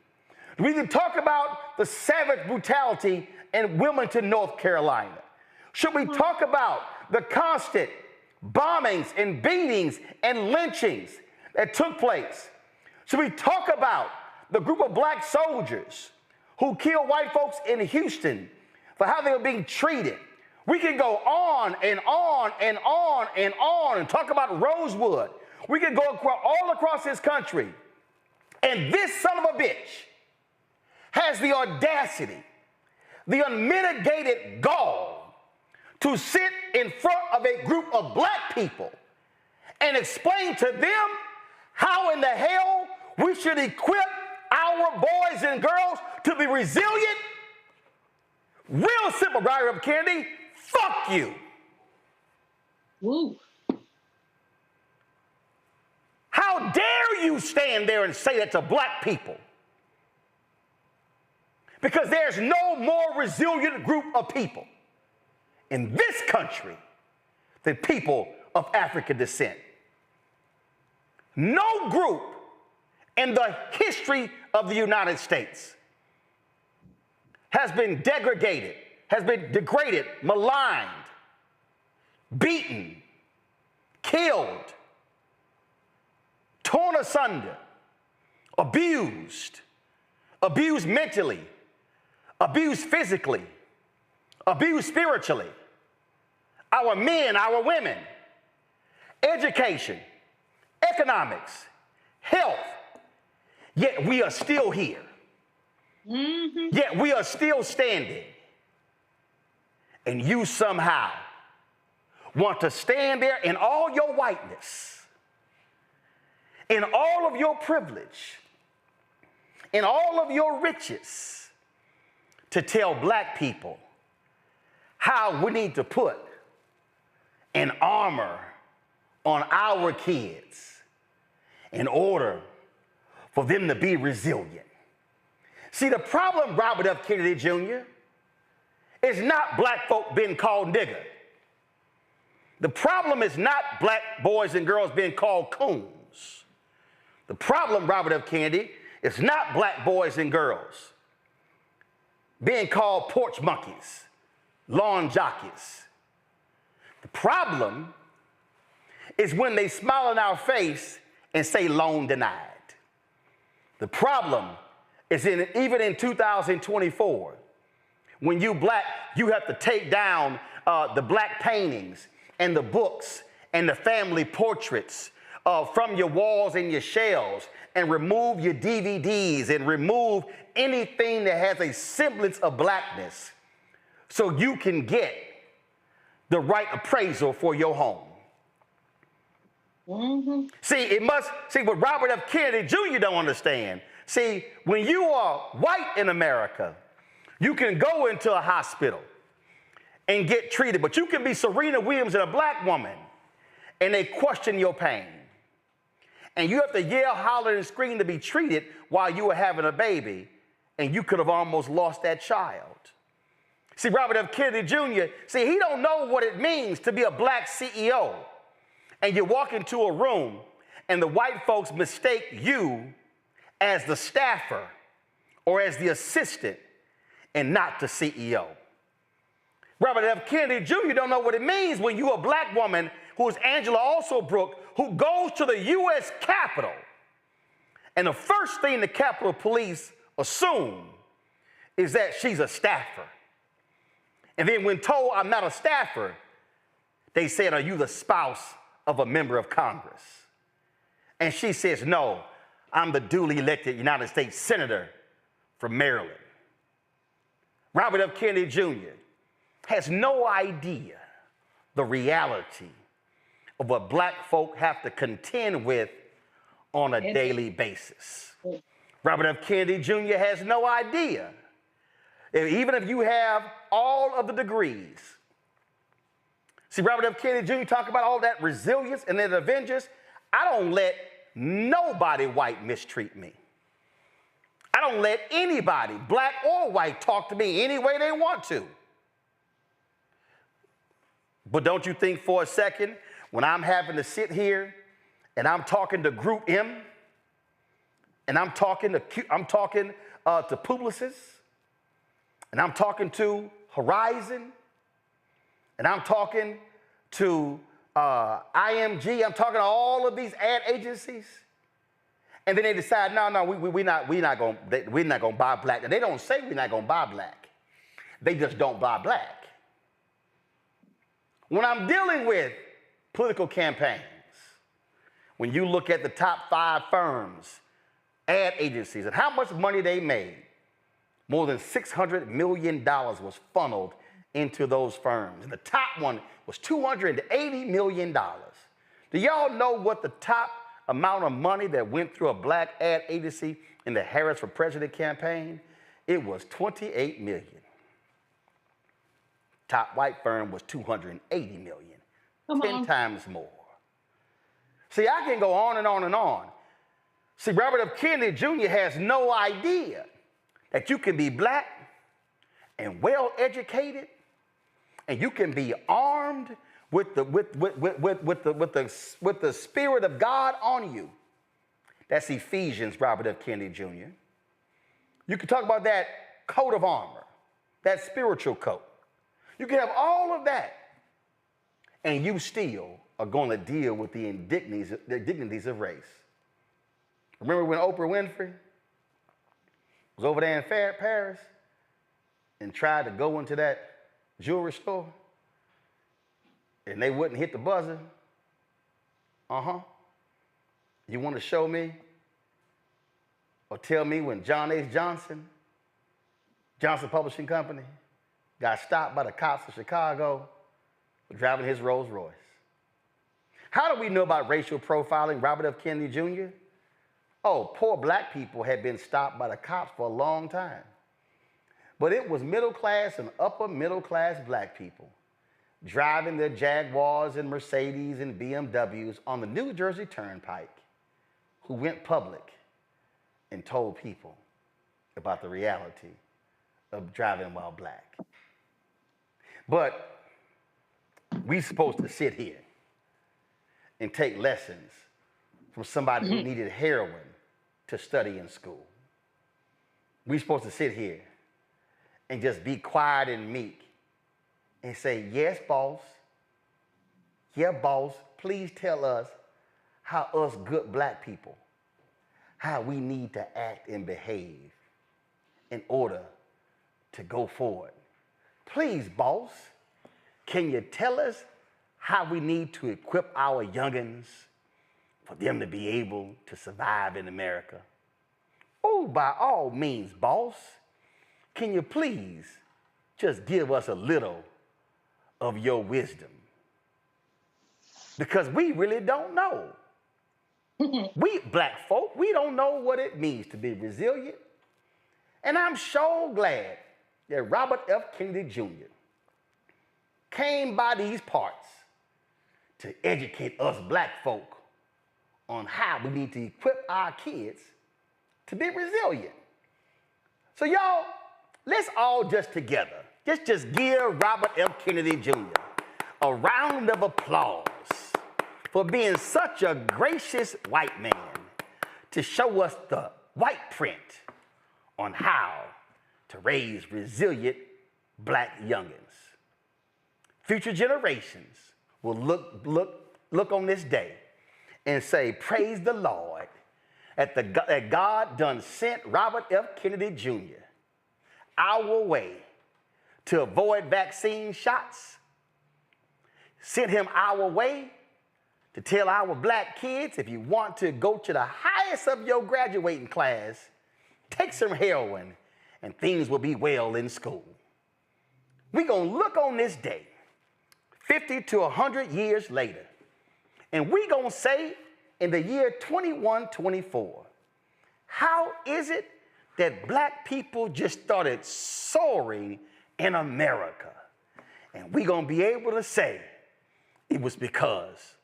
Do we need to talk about the savage brutality in Wilmington, North Carolina? Should we talk about the constant bombings and beatings and lynchings that took place? Should we talk about the group of black soldiers who killed white folks in Houston for how they were being treated? We can go on and on and on and on and talk about Rosewood. We can go all across this country. And this son of a bitch has the audacity, the unmitigated gall to sit in front of a group of black people and explain to them how in the hell we should equip our boys and girls to be resilient. Real simple, Robert Kennedy. Fuck you. Woo. How dare you stand there and say that to black people? Because there's no more resilient group of people in this country than people of African descent. No group in the history of the United States has been degraded, maligned, beaten, killed, torn asunder, abused mentally, abused physically, abused spiritually. Our men, our women, education, economics, health, yet we are still here. Yet we are still standing. And you somehow want to stand there in all your whiteness, in all of your privilege, in all of your riches, to tell black people how we need to put an armor on our kids in order for them to be resilient. See, the problem, Robert F. Kennedy Jr., is not black folk being called nigger. The problem is not black boys and girls being called coons. The problem, Robert F. Kennedy, is not black boys and girls being called porch monkeys, lawn jockeys. The problem is when they smile in our face and say loan denied. The problem is even in 2024, when you black, you have to take down the black paintings and the books and the family portraits from your walls and your shelves, and remove your DVDs and remove anything that has a semblance of blackness so you can get the right appraisal for your home. See, what Robert F. Kennedy Jr. don't understand. See, when you are white in America, you can go into a hospital and get treated, but you can be Serena Williams and a black woman, and they question your pain. And you have to yell, holler, and scream to be treated while you were having a baby, and you could have almost lost that child. See, Robert F. Kennedy Jr., he don't know what it means to be a black CEO. And you walk into a room, and the white folks mistake you as the staffer or as the assistant and not the CEO. Robert F. Kennedy Jr. don't know what it means when you're a black woman who is Angela Alsobrook, who goes to the U.S. Capitol, and the first thing the Capitol Police assume is that she's a staffer. And then when told I'm not a staffer, they said, are you the spouse of a member of Congress? And she says, no, I'm the duly elected United States Senator from Maryland. Robert F. Kennedy Jr. has no idea the reality of what black folk have to contend with on a daily basis. Robert F. Kennedy Jr. has no idea. Even if you have all of the degrees. See, Robert F. Kennedy Jr. talk about all that resilience and that Avengers. I don't let nobody white mistreat me. I don't let anybody, black or white, talk to me any way they want to. But don't you think for a second, when I'm having to sit here and I'm talking to Group M, and I'm talking to Publicis, and I'm talking to Horizon, and I'm talking to IMG, I'm talking to all of these ad agencies, and then they decide, no, we're not gonna buy black. And they don't say we're not gonna buy black. They just don't buy black. When I'm dealing with political campaigns, when you look at the top 5 firms, ad agencies, and how much money they made, more than $600 million was funneled into those firms. And the top one was $280 million. Do y'all know what the top amount of money that went through a black ad agency in the Harris for President campaign? It was $28 million. Top white firm was $280 million. 10 times more. See, I can go on and on and on. See, Robert F. Kennedy Jr. has no idea that you can be black and well educated, and you can be armed with the Spirit of God on you. That's Ephesians, Robert F. Kennedy Jr. You can talk about that coat of armor, that spiritual coat. You can have all of that, and you still are going to deal with the indignities of race. Remember when Oprah Winfrey was over there in Paris and tried to go into that jewelry store and they wouldn't hit the buzzer? You want to show me or tell me when John H. Johnson Johnson Publishing Company, got stopped by the cops in Chicago for driving his Rolls Royce. How do we know about racial profiling, Robert F. Kennedy Jr.? Oh, poor black people had been stopped by the cops for a long time. But it was middle class and upper middle class black people driving their Jaguars and Mercedes and BMWs on the New Jersey Turnpike who went public and told people about the reality of driving while black. But we're supposed to sit here and take lessons from somebody who needed heroin to study in school. We're supposed to sit here and just be quiet and meek and say, yes, boss. Yeah, boss, please tell us how us good black people, how we need to act and behave in order to go forward. Please, boss, can you tell us how we need to equip our youngins for them to be able to survive in America? Oh, by all means, boss, can you please just give us a little of your wisdom? Because we really don't know. We black folk, we don't know what it means to be resilient. And I'm so glad that Robert F. Kennedy Jr. came by these parts to educate us black folk on how we need to equip our kids to be resilient. So y'all, let's all just together, just give Robert F. Kennedy Jr. a round of applause for being such a gracious white man to show us the white print on how to raise resilient black youngins. Future generations will look on this day and say, praise the Lord, that God done sent Robert F. Kennedy Jr. our way to avoid vaccine shots, sent him our way to tell our black kids, if you want to go to the highest of your graduating class, take some heroin and things will be well in school. We're going to look on this day 50 to 100 years later, and we're going to say in the year 2124, how is it that black people just started soaring in America? And we're going to be able to say it was because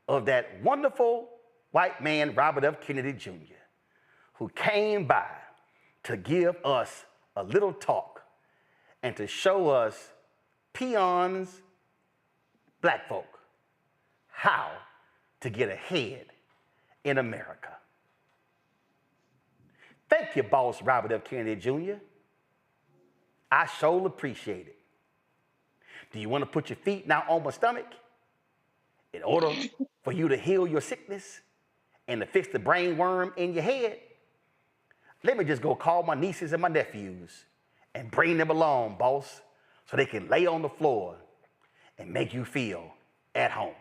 of that wonderful white man, Robert F. Kennedy Jr., who came by to give us a little talk and to show us peons, black folk, how to get ahead in America. Thank you, boss Robert F. Kennedy Jr. I sure appreciate it. Do you want to put your feet now on my stomach in order for you to heal your sickness and to fix the brain worm in your head? Let me just go call my nieces and my nephews and bring them along, boss, so they can lay on the floor and make you feel at home.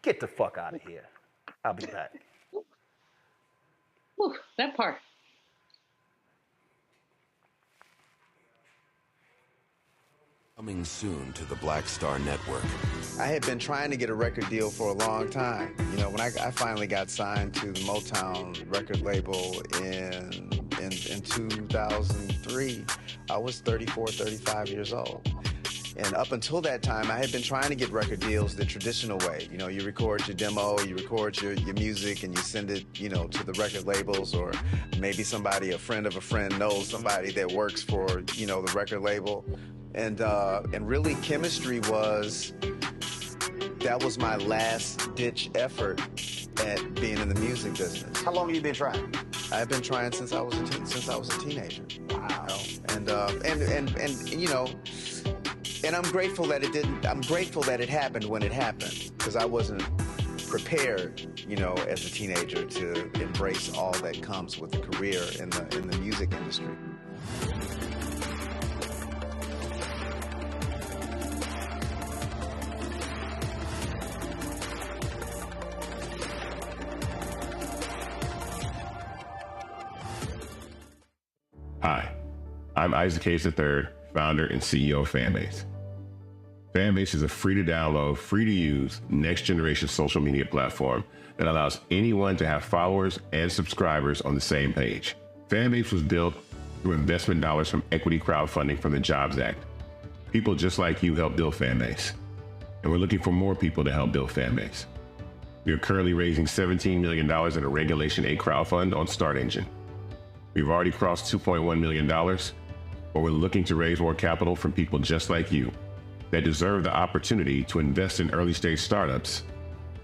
Get the fuck out of here. I'll be back. Whew, that part. Coming soon to the Black Star Network. I had been trying to get a record deal for a long time. You know, when I finally got signed to the Motown record label in 2003, I was 34, 35 years old. And up until that time, I had been trying to get record deals the traditional way. You know, you record your demo, you record your music, and you send it, you know, to the record labels, or maybe somebody, a friend of a friend, knows somebody that works for, you know, the record label. And really, chemistry was, that was my last-ditch effort at being in the music business. How long have you been trying? I've been trying since I was a teenager. Wow. You know? And you know, and I'm grateful that it didn't. I'm grateful that it happened when it happened, because I wasn't prepared, you know, as a teenager to embrace all that comes with a career in the music industry. Hi, I'm Isaac Hayes III, founder and CEO of Fanbase. Fanbase is a free to download, free to use, next generation social media platform that allows anyone to have followers and subscribers on the same page. Fanbase was built through investment dollars from equity crowdfunding from the Jobs Act. People just like you help build Fanbase. And we're looking for more people to help build Fanbase. We are currently raising $17 million in a Regulation A crowdfund on Start Engine. We've already crossed $2.1 million, but we're looking to raise more capital from people just like you that deserve the opportunity to invest in early stage startups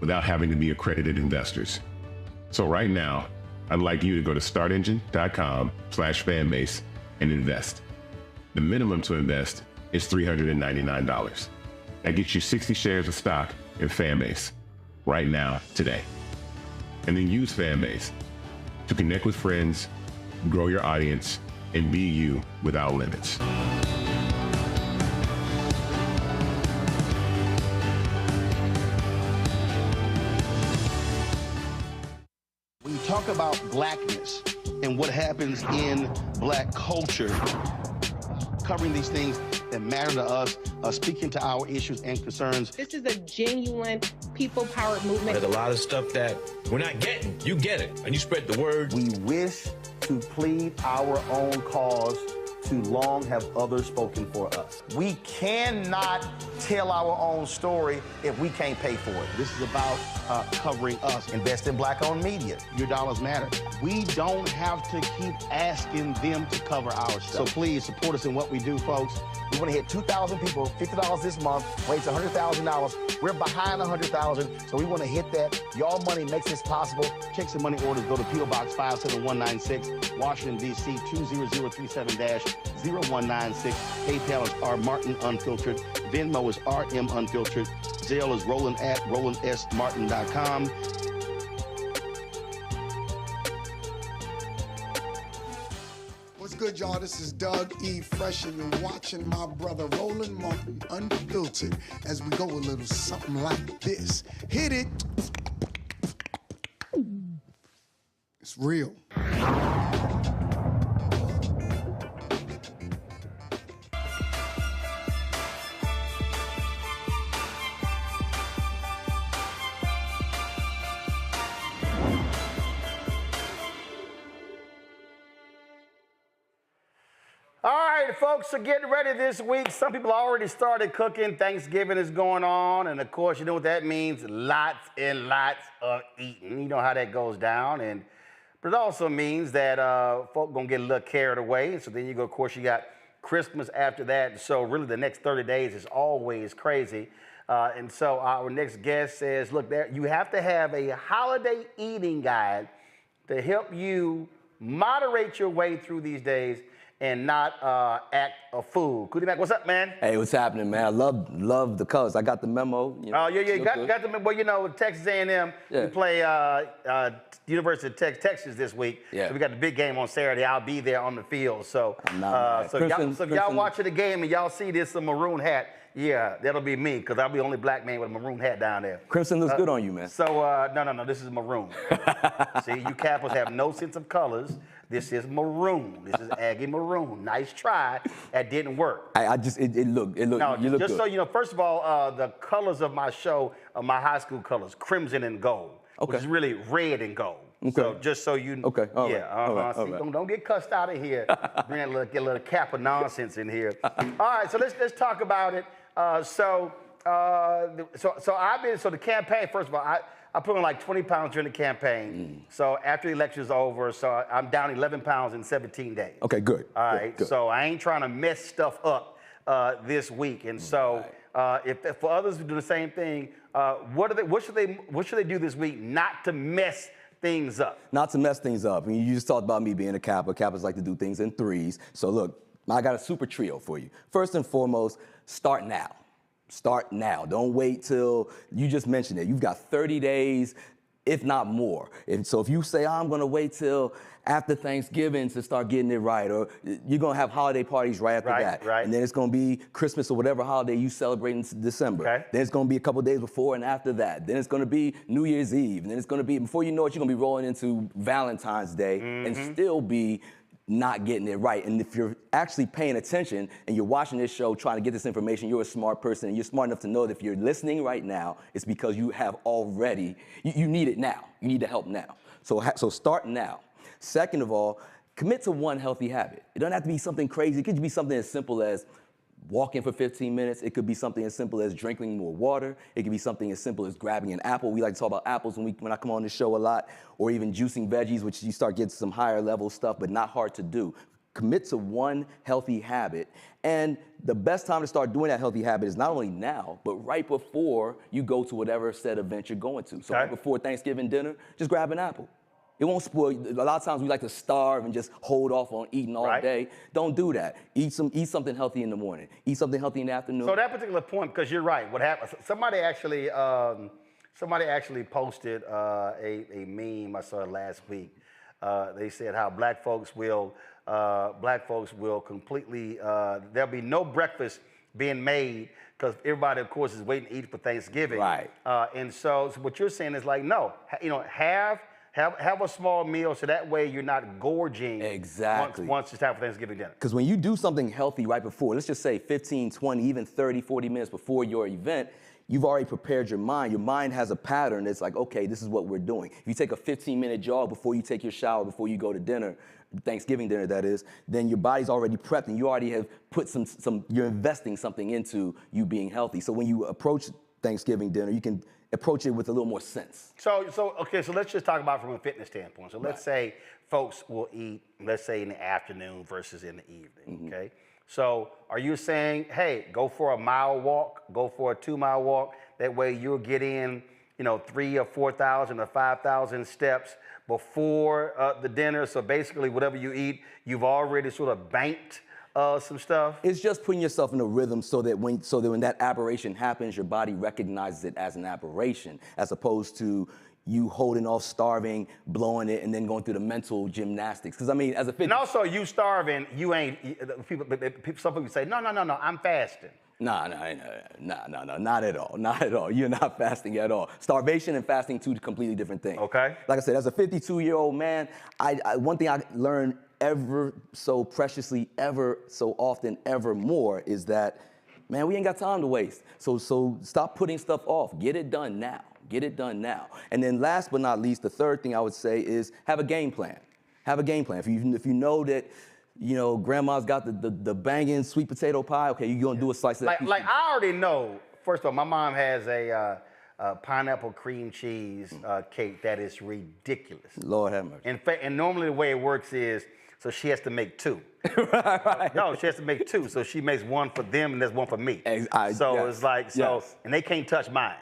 without having to be accredited investors. So right now, I'd like you to go to startengine.com/fanbase and invest. The minimum to invest is $399. That gets you 60 shares of stock in Fanbase right now, today. And then use Fanbase to connect with friends, grow your audience, and be you without limits. When you talk about blackness and what happens in black culture, covering these things that matter to us, speaking to our issues and concerns. This is a genuine people-powered movement. There's a lot of stuff that we're not getting. You get it, and you spread the word. We wish to plead our own cause. Too long have others spoken for us. We cannot tell our own story if we can't pay for it. This is about covering us. Invest in black-owned media. Your dollars matter. We don't have to keep asking them to cover our stuff. So please support us in what we do, folks. We want to hit 2,000 people, $50 this month, raise $100,000. We're behind 100,000, so we want to hit that. Your money makes this possible. Checks and money orders go to P.O. Box 57196, Washington, D.C. 20037-0196. PayPal is R Martin Unfiltered. Venmo is RM Unfiltered. Zelle is Roland at RolandSMartin.com. What's good, y'all? This is Doug E. Fresh, and you're watching my brother Roland Martin Unfiltered as we go a little something like this. Hit it. It's real. All right, folks are getting ready this week. Some people already started cooking. Thanksgiving is going on. And, of course, you know what that means. Lots and lots of eating. You know how that goes down. But it also means that folk going to get a little carried away. So then you go, of course, you got Christmas after that. So really the next 30 days is always crazy. And so our next guest says, look, there you have to have a holiday eating guide to help you moderate your way through these days and not act a fool. Cootie Mac, what's up, man? Hey, what's happening, man? I love the colors. I got the memo. You know, yeah, got the memo. Well, you know, Texas A&M, we play University of Texas this week. Yeah. So we got the big game on Saturday. I'll be there on the field. So, so if y'all watching the game and y'all see this maroon hat, yeah, that'll be me, because I'll be the only black man with a maroon hat down there. Crimson looks good on you, man. So, no, this is maroon. See, you Capitals have no sense of colors. This is maroon. This is Aggie maroon. Nice try. That didn't work. It looked. No, you look just good. So you know, first of all, the colors of my show are my high school colors, crimson and gold, which is really red and gold. Okay. So just so you know. Okay. All yeah. right. See, don't get cussed out of here. Bring get a little cap of nonsense in here. All right. So let's talk about it. So the campaign. First of all, I put on like 20 pounds during the campaign. So after the election is over, so I'm down 11 pounds in 17 days. Okay, good. All right. Good. So I ain't trying to mess stuff up this week. And so if for others who do the same thing, what should they do this week not to mess things up? Not to mess things up. I mean, you just talked about me being a Kappa. Kappas like to do things in threes. So look, I got a super trio for you. First and foremost, start now. Start now. Don't wait till, you just mentioned it, you've got 30 days, if not more. And so if you say, I'm going to wait till after Thanksgiving to start getting it right, or you're going to have holiday parties right after that. Right. And then it's going to be Christmas or whatever holiday you celebrate in December. Okay. Then it's going to be a couple days before and after that. Then it's going to be New Year's Eve. And then it's going to be, before you know it, you're going to be rolling into Valentine's Day and still be not getting it right. And if you're actually paying attention and you're watching this show, trying to get this information, you're a smart person, and you're smart enough to know that if you're listening right now, it's because you have already, you need it now. You need the help now. So start now. Second of all, commit to one healthy habit. It doesn't have to be something crazy. It could be something as simple as walking for 15 minutes. It could be something as simple as drinking more water. It could be something as simple as grabbing an apple. We like to talk about apples when I come on the show a lot, or even juicing veggies, which you start getting some higher level stuff, but not hard to do. Commit to one healthy habit. And the best time to start doing that healthy habit is not only now, but right before you go to whatever said event you're going to. So right before Thanksgiving dinner, just grab an apple. It won't spoil. A lot of times we like to starve and just hold off on eating all day. Don't do that. Eat something healthy in the morning. Eat something healthy in the afternoon. So that particular point, because you're right. What happened? Somebody actually posted a meme I saw last week. They said how black folks will completely. There'll be no breakfast being made because everybody, of course, is waiting to eat for Thanksgiving. Right. And so what you're saying is like, no, have a small meal so that way you're not gorging once it's time for Thanksgiving dinner. Because when you do something healthy right before, let's just say 15, 20, even 30, 40 minutes before your event, you've already prepared your mind. Your mind has a pattern that's like, okay, this is what we're doing. If you take a 15-minute jog before you take your shower, before you go to dinner, Thanksgiving dinner that is, then your body's already prepped and you already have put you're investing something into you being healthy. So when you approach Thanksgiving dinner, you can approach it with a little more sense. So let's just talk about it from a fitness standpoint. So let's say folks will eat, let's say in the afternoon versus in the evening, okay? So are you saying, hey, go for a mile walk, go for a 2-mile walk, that way you'll get in, 3,000 or 4,000 or 5,000 steps before the dinner. So basically whatever you eat, you've already sort of banked some stuff? It's just putting yourself in a rhythm so that when that aberration happens, your body recognizes it as an aberration, as opposed to you holding off, starving, blowing it, and then going through the mental gymnastics. Because I mean, as a fitness. And also, you starving, you ain't. Some people say, no, I'm fasting. No, not at all. Not at all. You're not fasting at all. Starvation and fasting, two completely different things. Okay. Like I said, as a 52-year-old man, one thing I learned ever so preciously, ever so often, ever more is that, man, we ain't got time to waste. So stop putting stuff off. Get it done now. Get it done now. And then last but not least, the third thing I would say is have a game plan. Have a game plan. If you know that, grandma's got the banging sweet potato pie, okay, you're gonna do a slice of that. Like I already know, first of all, my mom has a pineapple cream cheese cake that is ridiculous. Lord have mercy. In fact, and normally the way it works is, so she has to make two. right. No, she has to make two. So she makes one for them and there's one for me. It's like, and they can't touch mine.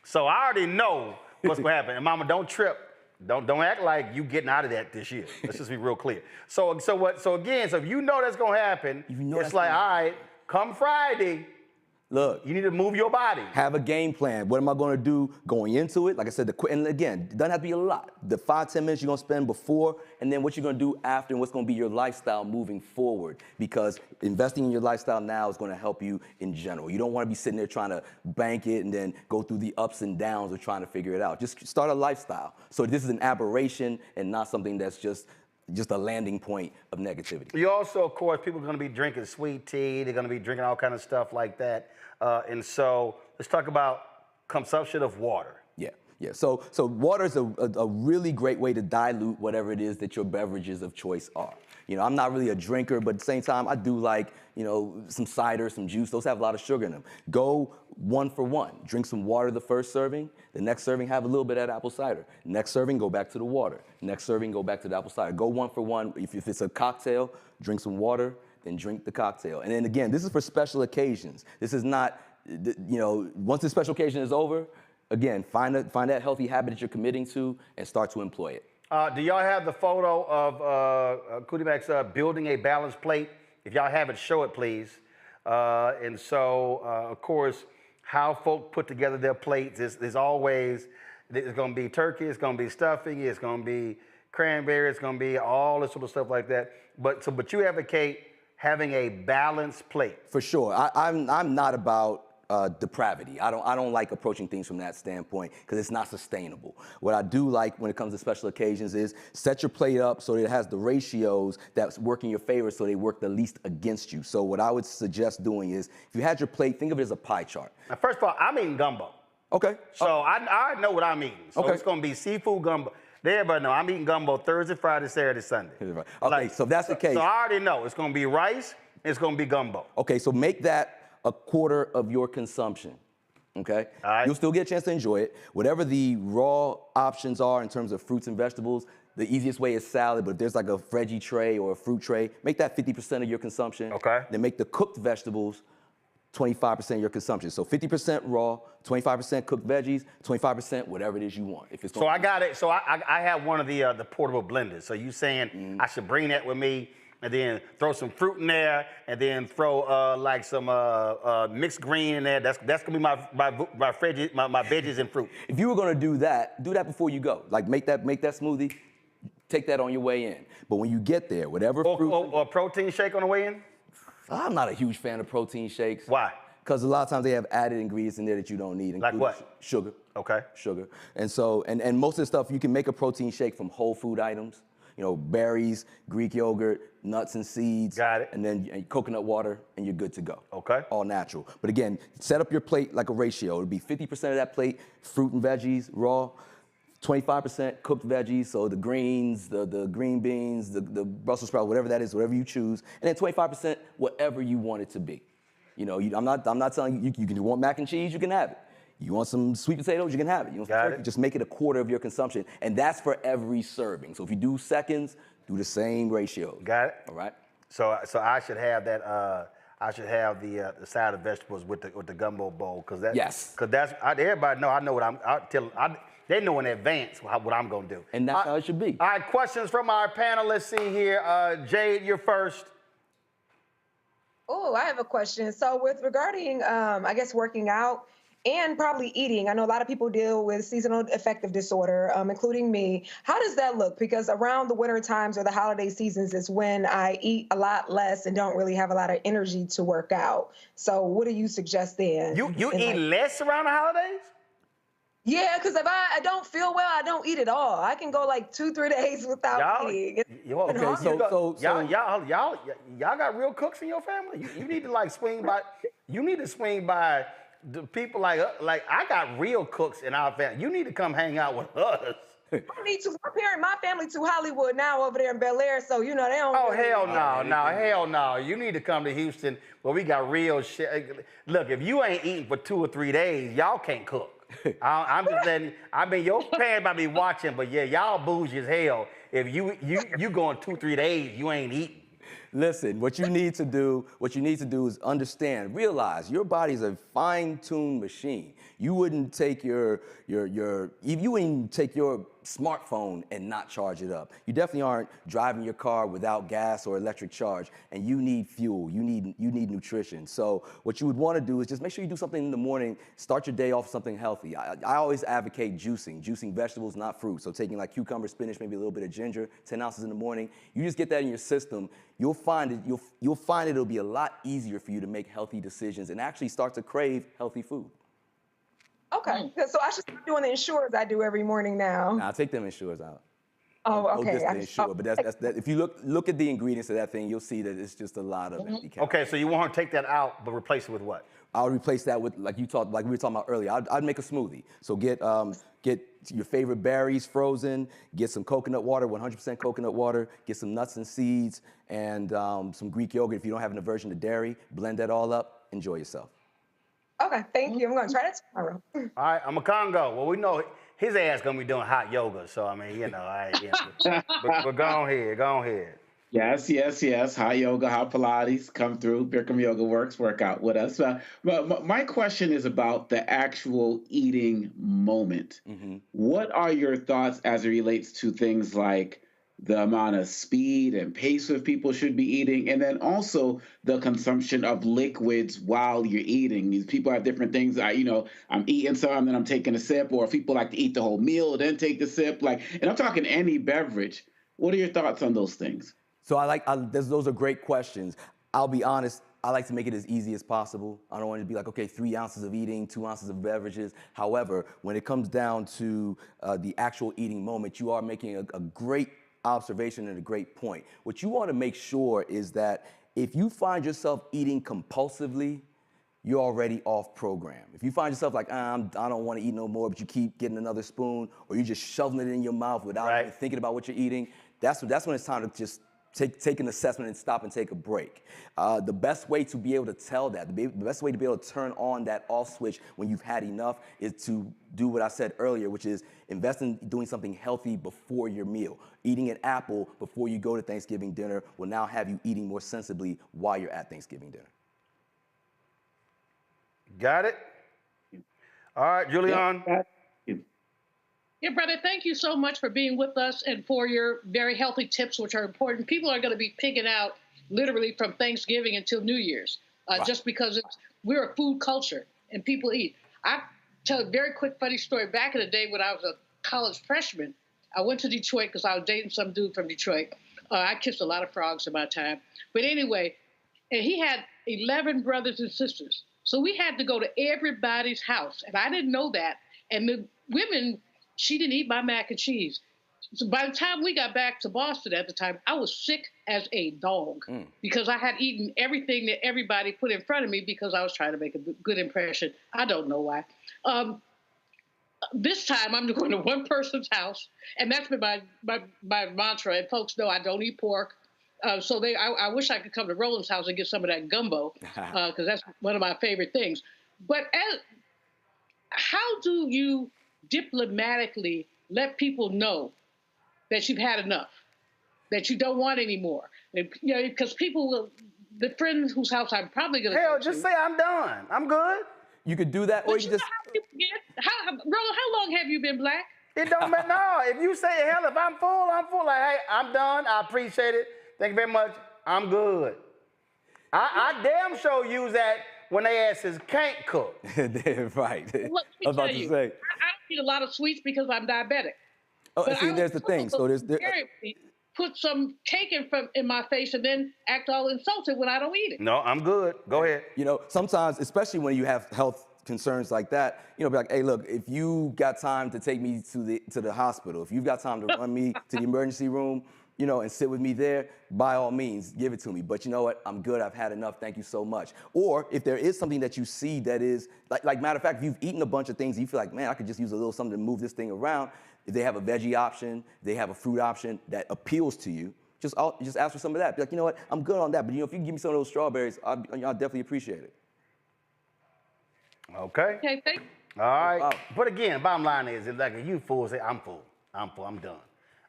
So I already know what's gonna happen. And mama, don't trip. Don't act like you getting out of that this year. Let's just be real clear. So again, if you know that's gonna happen, it's like, all right, come Friday, look, you need to move your body. Have a game plan. What am I going to do going into it? Like I said, and again, it doesn't have to be a lot. The 5-10 minutes you're going to spend before, and then what you're going to do after, and what's going to be your lifestyle moving forward. Because investing in your lifestyle now is going to help you in general. You don't want to be sitting there trying to bank it and then go through the ups and downs of trying to figure it out. Just start a lifestyle. So this is an aberration and not something that's just a landing point of negativity. You also, of course, people are going to be drinking sweet tea. They're going to be drinking all kind of stuff like that. And so let's talk about consumption of water. Yeah. So water is a really great way to dilute whatever it is that your beverages of choice are. I'm not really a drinker, but at the same time, I do like, some cider, some juice. Those have a lot of sugar in them. Go 1 for 1. Drink some water the first serving. The next serving, have a little bit of apple cider. Next serving, go back to the water. Next serving, go back to the apple cider. Go 1 for 1. If it's a cocktail, drink some water, then drink the cocktail. And then again, this is for special occasions. This is not, once the special occasion is over, again, find that healthy habit that you're committing to and start to employ it. Do y'all have the photo of Cootie Mac's building a balanced plate? If y'all have it, show it, please. And so, of course, how folk put together their plates is always, it's going to be turkey, it's going to be stuffing, it's going to be cranberry, it's going to be all this sort of stuff like that. But you advocate having a balanced plate. For sure. I'm not about depravity. I don't like approaching things from that standpoint because it's not sustainable. What I do like when it comes to special occasions is set your plate up so that it has the ratios that work in your favor so they work the least against you. So what I would suggest doing is if you had your plate, think of it as a pie chart. Now, first of all, I'm eating gumbo. Okay. So I know what I'm eating. So Okay. it's going to be seafood gumbo. Everybody know I'm eating gumbo Thursday, Friday, Saturday, Sunday. Okay, so if that's the case. So I already know it's going to be rice, it's going to be gumbo. Okay, so make that a quarter of your consumption. Okay? All right. You'll still get a chance to enjoy it. Whatever the raw options are in terms of fruits and vegetables, the easiest way is salad, but if there's like a veggie tray or a fruit tray, make that 50% of your consumption. Okay. Then make the cooked vegetables 25% of your consumption. So 50% raw, 25% cooked veggies, 25% whatever it is you want. If it's So I got it. So I have one of the portable blenders. So you saying I should bring that with me and then throw some fruit in there and then throw like some mixed green in there. That's gonna be my veggies and fruit. If you were gonna do that before you go. Like make that smoothie, take that on your way in. But when you get there, whatever fruit. Or a protein shake on the way in? I'm not a huge fan of protein shakes. Why? Because a lot of times they have added ingredients in there that you don't need. Like what? Sugar. Okay. Sugar. And so, and most of the stuff, you can make a protein shake from whole food items. You know, berries, Greek yogurt, nuts and seeds. Got it. And then coconut water, and you're good to go. Okay. All natural. But again, set up your plate like a ratio. It'll be 50% of that plate, fruit and veggies, raw. 25% cooked veggies, so the greens, the green beans, the Brussels sprouts, whatever that is, whatever you choose, and then 25% whatever you want it to be. You know, I'm not telling you, you want mac and cheese, you can have it. You want some sweet potatoes, you can have it. You want some turkey, just make it a quarter of your consumption, and that's for every serving. So if you do seconds, do the same ratio. Got it. All right. So I should have that. I should have the side of vegetables with the gumbo bowl because that. Yes. Because everybody know. I know what they know in advance what I'm gonna do. And that's how it should be. All right, questions from our panelists. See here, Jade, you're first. Oh, I have a question. So regarding, I guess, working out and probably eating, I know a lot of people deal with seasonal affective disorder, including me. How does that look? Because around the winter times or the holiday seasons is when I eat a lot less and don't really have a lot of energy to work out. So what do you suggest then? You eat less around the holidays? Yeah, because if I don't feel well, I don't eat at all. I can go like 2-3 days without eating. Okay, so y'all got real cooks in your family? You need to like swing by. You need to swing by the people like I got real cooks in our family. You need to come hang out with us. I need to. My family to Hollywood now over there in Bel Air, so you know they don't. Oh really hell no! You need to come to Houston where we got real shit. Look, if you ain't eating for 2 or 3 days, y'all can't cook. I'm just letting. I mean, your parents might be watching, but yeah, y'all bougie as hell. If you going 2-3 days, you ain't eating. Listen, what you need to do is understand, realize your body's a fine-tuned machine. You wouldn't take your smartphone and not charge it up. You definitely aren't driving your car without gas or electric charge, and you need fuel. You need nutrition. So what you would want to do is just make sure you do something in the morning. Start your day off with something healthy. I always advocate juicing vegetables, not fruit. So taking like cucumber, spinach, maybe a little bit of ginger, 10 ounces in the morning. You just get that in your system. You'll find it'll be a lot easier for you to make healthy decisions and actually start to crave healthy food. Okay, so I should start doing the Ensures I do every morning now. Now take them Ensures out. Oh, okay. But that's if you look at the ingredients of that thing, you'll see that it's just a lot of empty calories. Okay, so you want her to take that out, but replace it with what? I would replace that with like we were talking about earlier. I'd make a smoothie. So get your favorite berries frozen, get some coconut water, 100% coconut water, get some nuts and seeds, and some Greek yogurt. If you don't have an aversion to dairy, blend that all up. Enjoy yourself. Okay, thank you. I'm going to try that tomorrow. All right, I'm a Congo. Well, we know his ass going to be doing hot yoga. So, I mean, but go ahead. Yes. Hot yoga, hot Pilates, come through. Bikram Yoga Works, work out with us. But my question is about the actual eating moment. Mm-hmm. What are your thoughts as it relates to things like the amount of speed and pace of people should be eating, and then also the consumption of liquids while you're eating? These people have different things. I'm eating some, then I'm taking a sip, or people like to eat the whole meal, then take the sip. And I'm talking any beverage. What are your thoughts on those things? So those are great questions. I'll be honest, I like to make it as easy as possible. I don't want it to be like, okay, 3 ounces of eating, 2 ounces of beverages. However, when it comes down to the actual eating moment, you are making a great observation and a great point. What you want to make sure is that if you find yourself eating compulsively, you're already off program. If you find yourself like, I don't want to eat no more, but you keep getting another spoon, or you're just shoving it in your mouth without even thinking about what you're eating, that's when it's time to just take an assessment and stop and take a break. The best way to be able to tell that, the best way to be able to turn on that off switch when you've had enough is to do what I said earlier, which is invest in doing something healthy before your meal. Eating an apple before you go to Thanksgiving dinner will now have you eating more sensibly while you're at Thanksgiving dinner. Got it? All right, Julian. Yeah, brother, thank you so much for being with us and for your very healthy tips, which are important. People are going to be picking out literally from Thanksgiving until New Year's, just because we're a food culture and people eat. I tell a very quick funny story. Back in the day when I was a college freshman, I went to Detroit because I was dating some dude from Detroit. I kissed a lot of frogs in my time. But anyway, and he had 11 brothers and sisters. So we had to go to everybody's house, and I didn't know that. And the women, she didn't eat my mac and cheese. So by the time we got back to Boston at the time, I was sick as a dog because I had eaten everything that everybody put in front of me because I was trying to make a good impression. I don't know why. This time I'm going to one person's house, and that's been my mantra. And folks know I don't eat pork. So I wish I could come to Roland's house and get some of that gumbo because that's one of my favorite things. But how do you diplomatically let people know that you've had enough, that you don't want any more? And, you know, because people will, the friend whose house I'm probably going to Hell, just say I'm done. I'm good. You could do that, or you just. Roland, how long have you been black? It don't matter. No, if you say, hell, if I'm full, I'm full. Like, hey, I'm done. I appreciate it. Thank you very much. I'm good. I damn sure use that when they asses can't cook. Right. Look, I was about to say. I don't eat a lot of sweets because I'm diabetic. Oh, but see, there's the thing. So there's put some cake in my face and then act all insulted when I don't eat it. No, I'm good. Go ahead. You know, sometimes, especially when you have health concerns like that, you know, be like, hey, look, if you got time to take me to the hospital, if you've got time to run me to the emergency room, you know, and sit with me there, by all means, give it to me. But you know what? I'm good. I've had enough. Thank you so much. Or if there is something that you see that is, like matter of fact, if you've eaten a bunch of things, you feel like, man, I could just use a little something to move this thing around. If they have a veggie option, they have a fruit option that appeals to you, just ask for some of that. Be like, you know what? I'm good on that. But you know, if you can give me some of those strawberries, I'll definitely appreciate it. Okay. Okay, thank you. All right. But again, bottom line is, like, if you full, say, I'm full. I'm full. I'm done.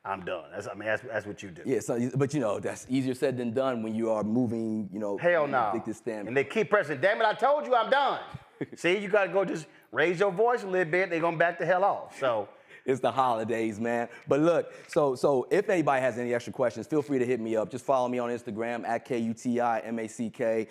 I'm done. That's what you do. Yeah, so, but you know, that's easier said than done when you are moving, you know. Hell no. And they keep pressing, damn it, I told you I'm done. See, you got to go just raise your voice a little bit. They're going to back the hell off. So. It's the holidays, man. But look, so if anybody has any extra questions, feel free to hit me up. Just follow me on Instagram at KUTIMACK.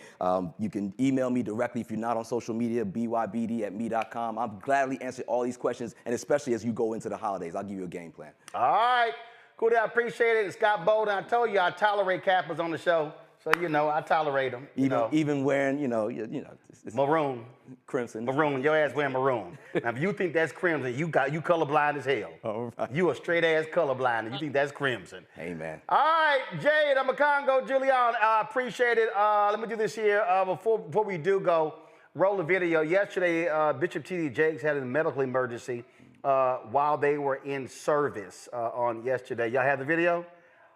You can email me directly if you're not on social media, bybd@me.com. I'll gladly answer all these questions, and especially as you go into the holidays, I'll give you a game plan. All right. Cool, I appreciate it. And Scott Bolden, I told you I tolerate Kappas on the show. So, you know, I tolerate them. Even wearing, it's maroon. Crimson. Maroon. Your ass wearing maroon. Now, if you think that's crimson, you colorblind as hell. All right. You a straight ass colorblind, and you think that's crimson. Amen. All right, Jade, I'm a Congo, Julian. I appreciate it. Let me do this here. Before we do go, roll the video. Yesterday, Bishop T.D. Jakes had a medical emergency while they were in service on yesterday. Y'all have the video?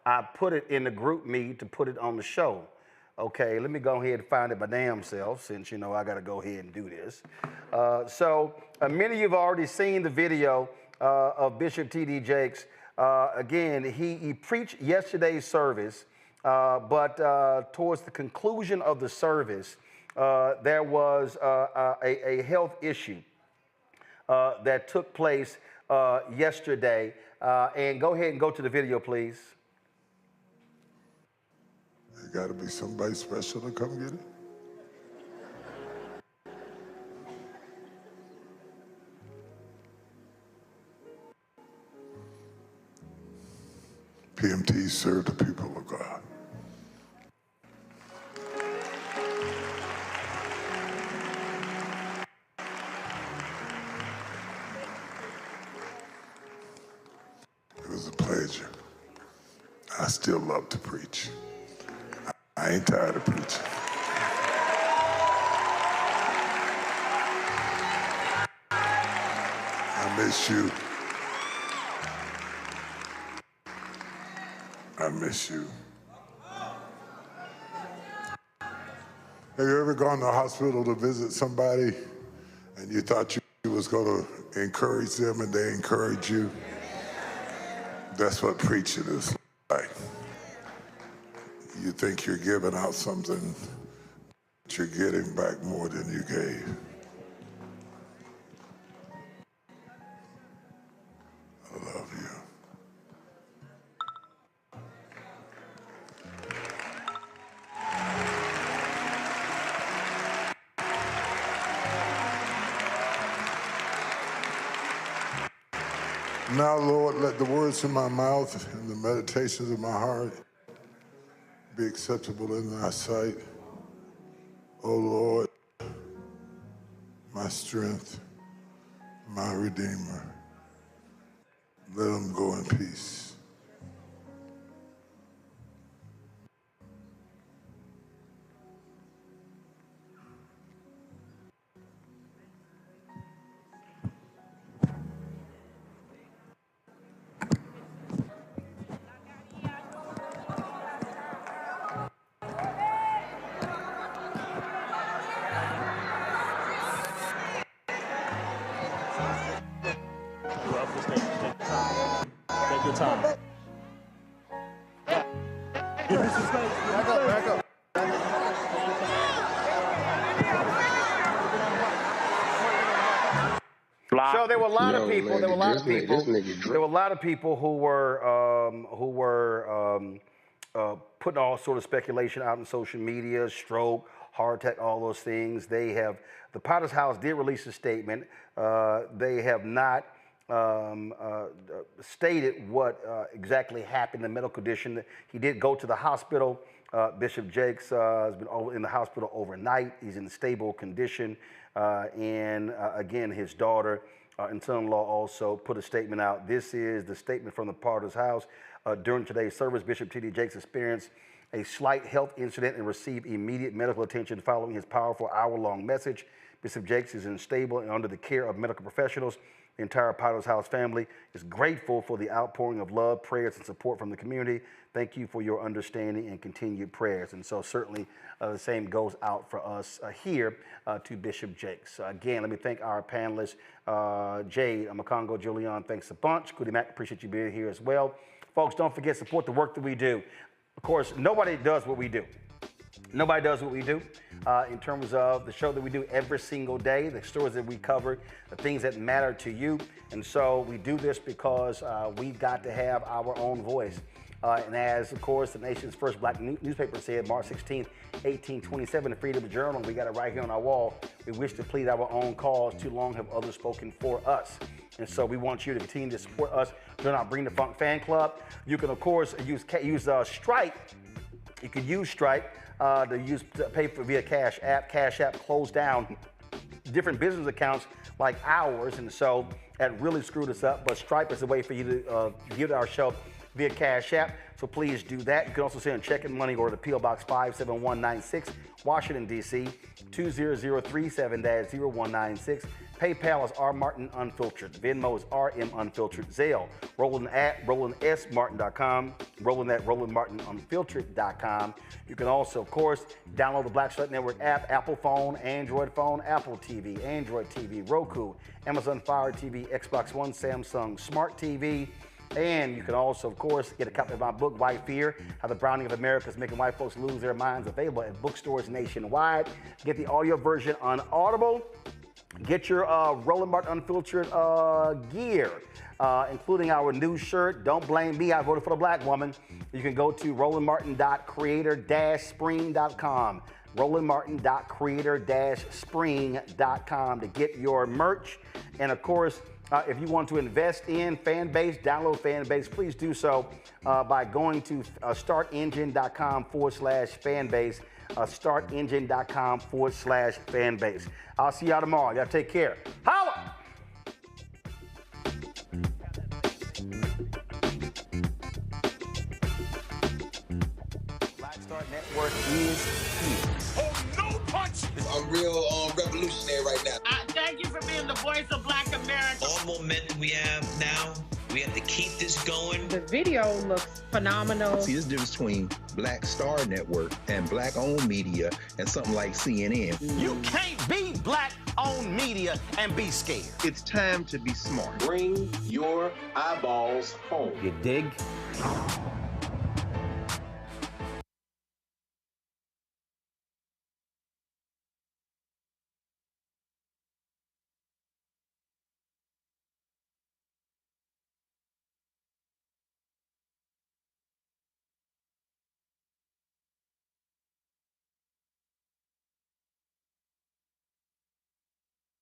I put it in the group meet to put it on the show. Okay, let me go ahead and find it my damn self since, you know, I got to go ahead and do this. So many of you have already seen the video of Bishop T.D. Jakes. Again, he preached yesterday's service, but towards the conclusion of the service, there was a health issue that took place yesterday. And go ahead and go to the video, please. Got to be somebody special to come get it. PMT serve the people of God. still love to preach. I ain't tired of preaching. I miss you. I miss you. Have you ever gone to the hospital to visit somebody and you thought you was going to encourage them and they encourage you? That's what preaching is like. You think you're giving out something, but you're getting back more than you gave. I love you. Now, Lord, let the words of my mouth and the meditations of my heart be acceptable in thy sight. O Lord, my strength, my Redeemer. Let them go in peace. Take your time. Back up. So there were a lot of people. There were a lot of people. There were a lot of people who were putting all sort of speculation out in social media, stroke, heart attack, all those things. The Potter's House did release a statement. They have not stated what exactly happened, the medical condition. He did go to the hospital. Bishop Jakes has been in the hospital overnight. He's in stable condition. And again, his daughter and son-in-law also put a statement out. This is the statement from the Potter's House. During today's service, Bishop T.D. Jakes experienced a slight health incident and received immediate medical attention following his powerful hour-long message. Bishop Jakes is unstable and under the care of medical professionals. The entire Potter's House family is grateful for the outpouring of love, prayers, and support from the community. Thank you for your understanding and continued prayers. And so certainly the same goes out for us here to Bishop Jakes. Again, let me thank our panelists. Jade, Makongo, Julian, thanks a bunch. Goody Mac, appreciate you being here as well. Folks, don't forget, support the work that we do. Of course, nobody does what we do. Nobody does what we do in terms of the show that we do every single day, the stories that we cover, the things that matter to you. And so we do this because we've got to have our own voice. And as, of course, the nation's first black newspaper said, March 16th, 1827, the Freedom Journal, we got it right here on our wall. We wish to plead our own cause. Too long have others spoken for us. And so we want you to continue to support us. Join our Bring the Funk fan club. You can, of course, use Stripe. You can use Stripe to pay for via Cash App. Cash App closed down different business accounts like ours, and so that really screwed us up. But Stripe is a way for you to give to our show via Cash App. So please do that. You can also send a check and money order to P.O. Box 57196, Washington, D.C. 20037-0196. PayPal is R Martin Unfiltered. Venmo is RM Unfiltered. Zelle, Roland at RolandSMartin.com. Roland at RolandMartinUnfiltered.com. You can also, of course, download the Black Strut Network app, Apple phone, Android phone, Apple TV, Android TV, Roku, Amazon Fire TV, Xbox One, Samsung Smart TV. And you can also, of course, get a copy of my book, White Fear, How the Browning of America is Making White Folks Lose Their Minds, available at bookstores nationwide. Get the audio version on Audible. Get your Roland Martin Unfiltered gear, including our new shirt, Don't Blame Me, I Voted for the Black Woman. You can go to rolandmartin.creator-spring.com, rolandmartin.creator-spring.com to get your merch. And of course, if you want to invest in Fanbase, download Fanbase, please do so by going to startengine.com/fanbase, startengine.com/fanbase. I'll see y'all tomorrow. Y'all take care. Holla! is here. Oh, no punch! I'm real revolutionary right now. Thank you for being the voice of Black America. All momentum we have now, we have to keep this going. The video looks phenomenal. See, this difference between Black Star Network and Black-owned media and something like CNN. You can't be Black-owned media and be scared. It's time to be smart. Bring your eyeballs home. You dig?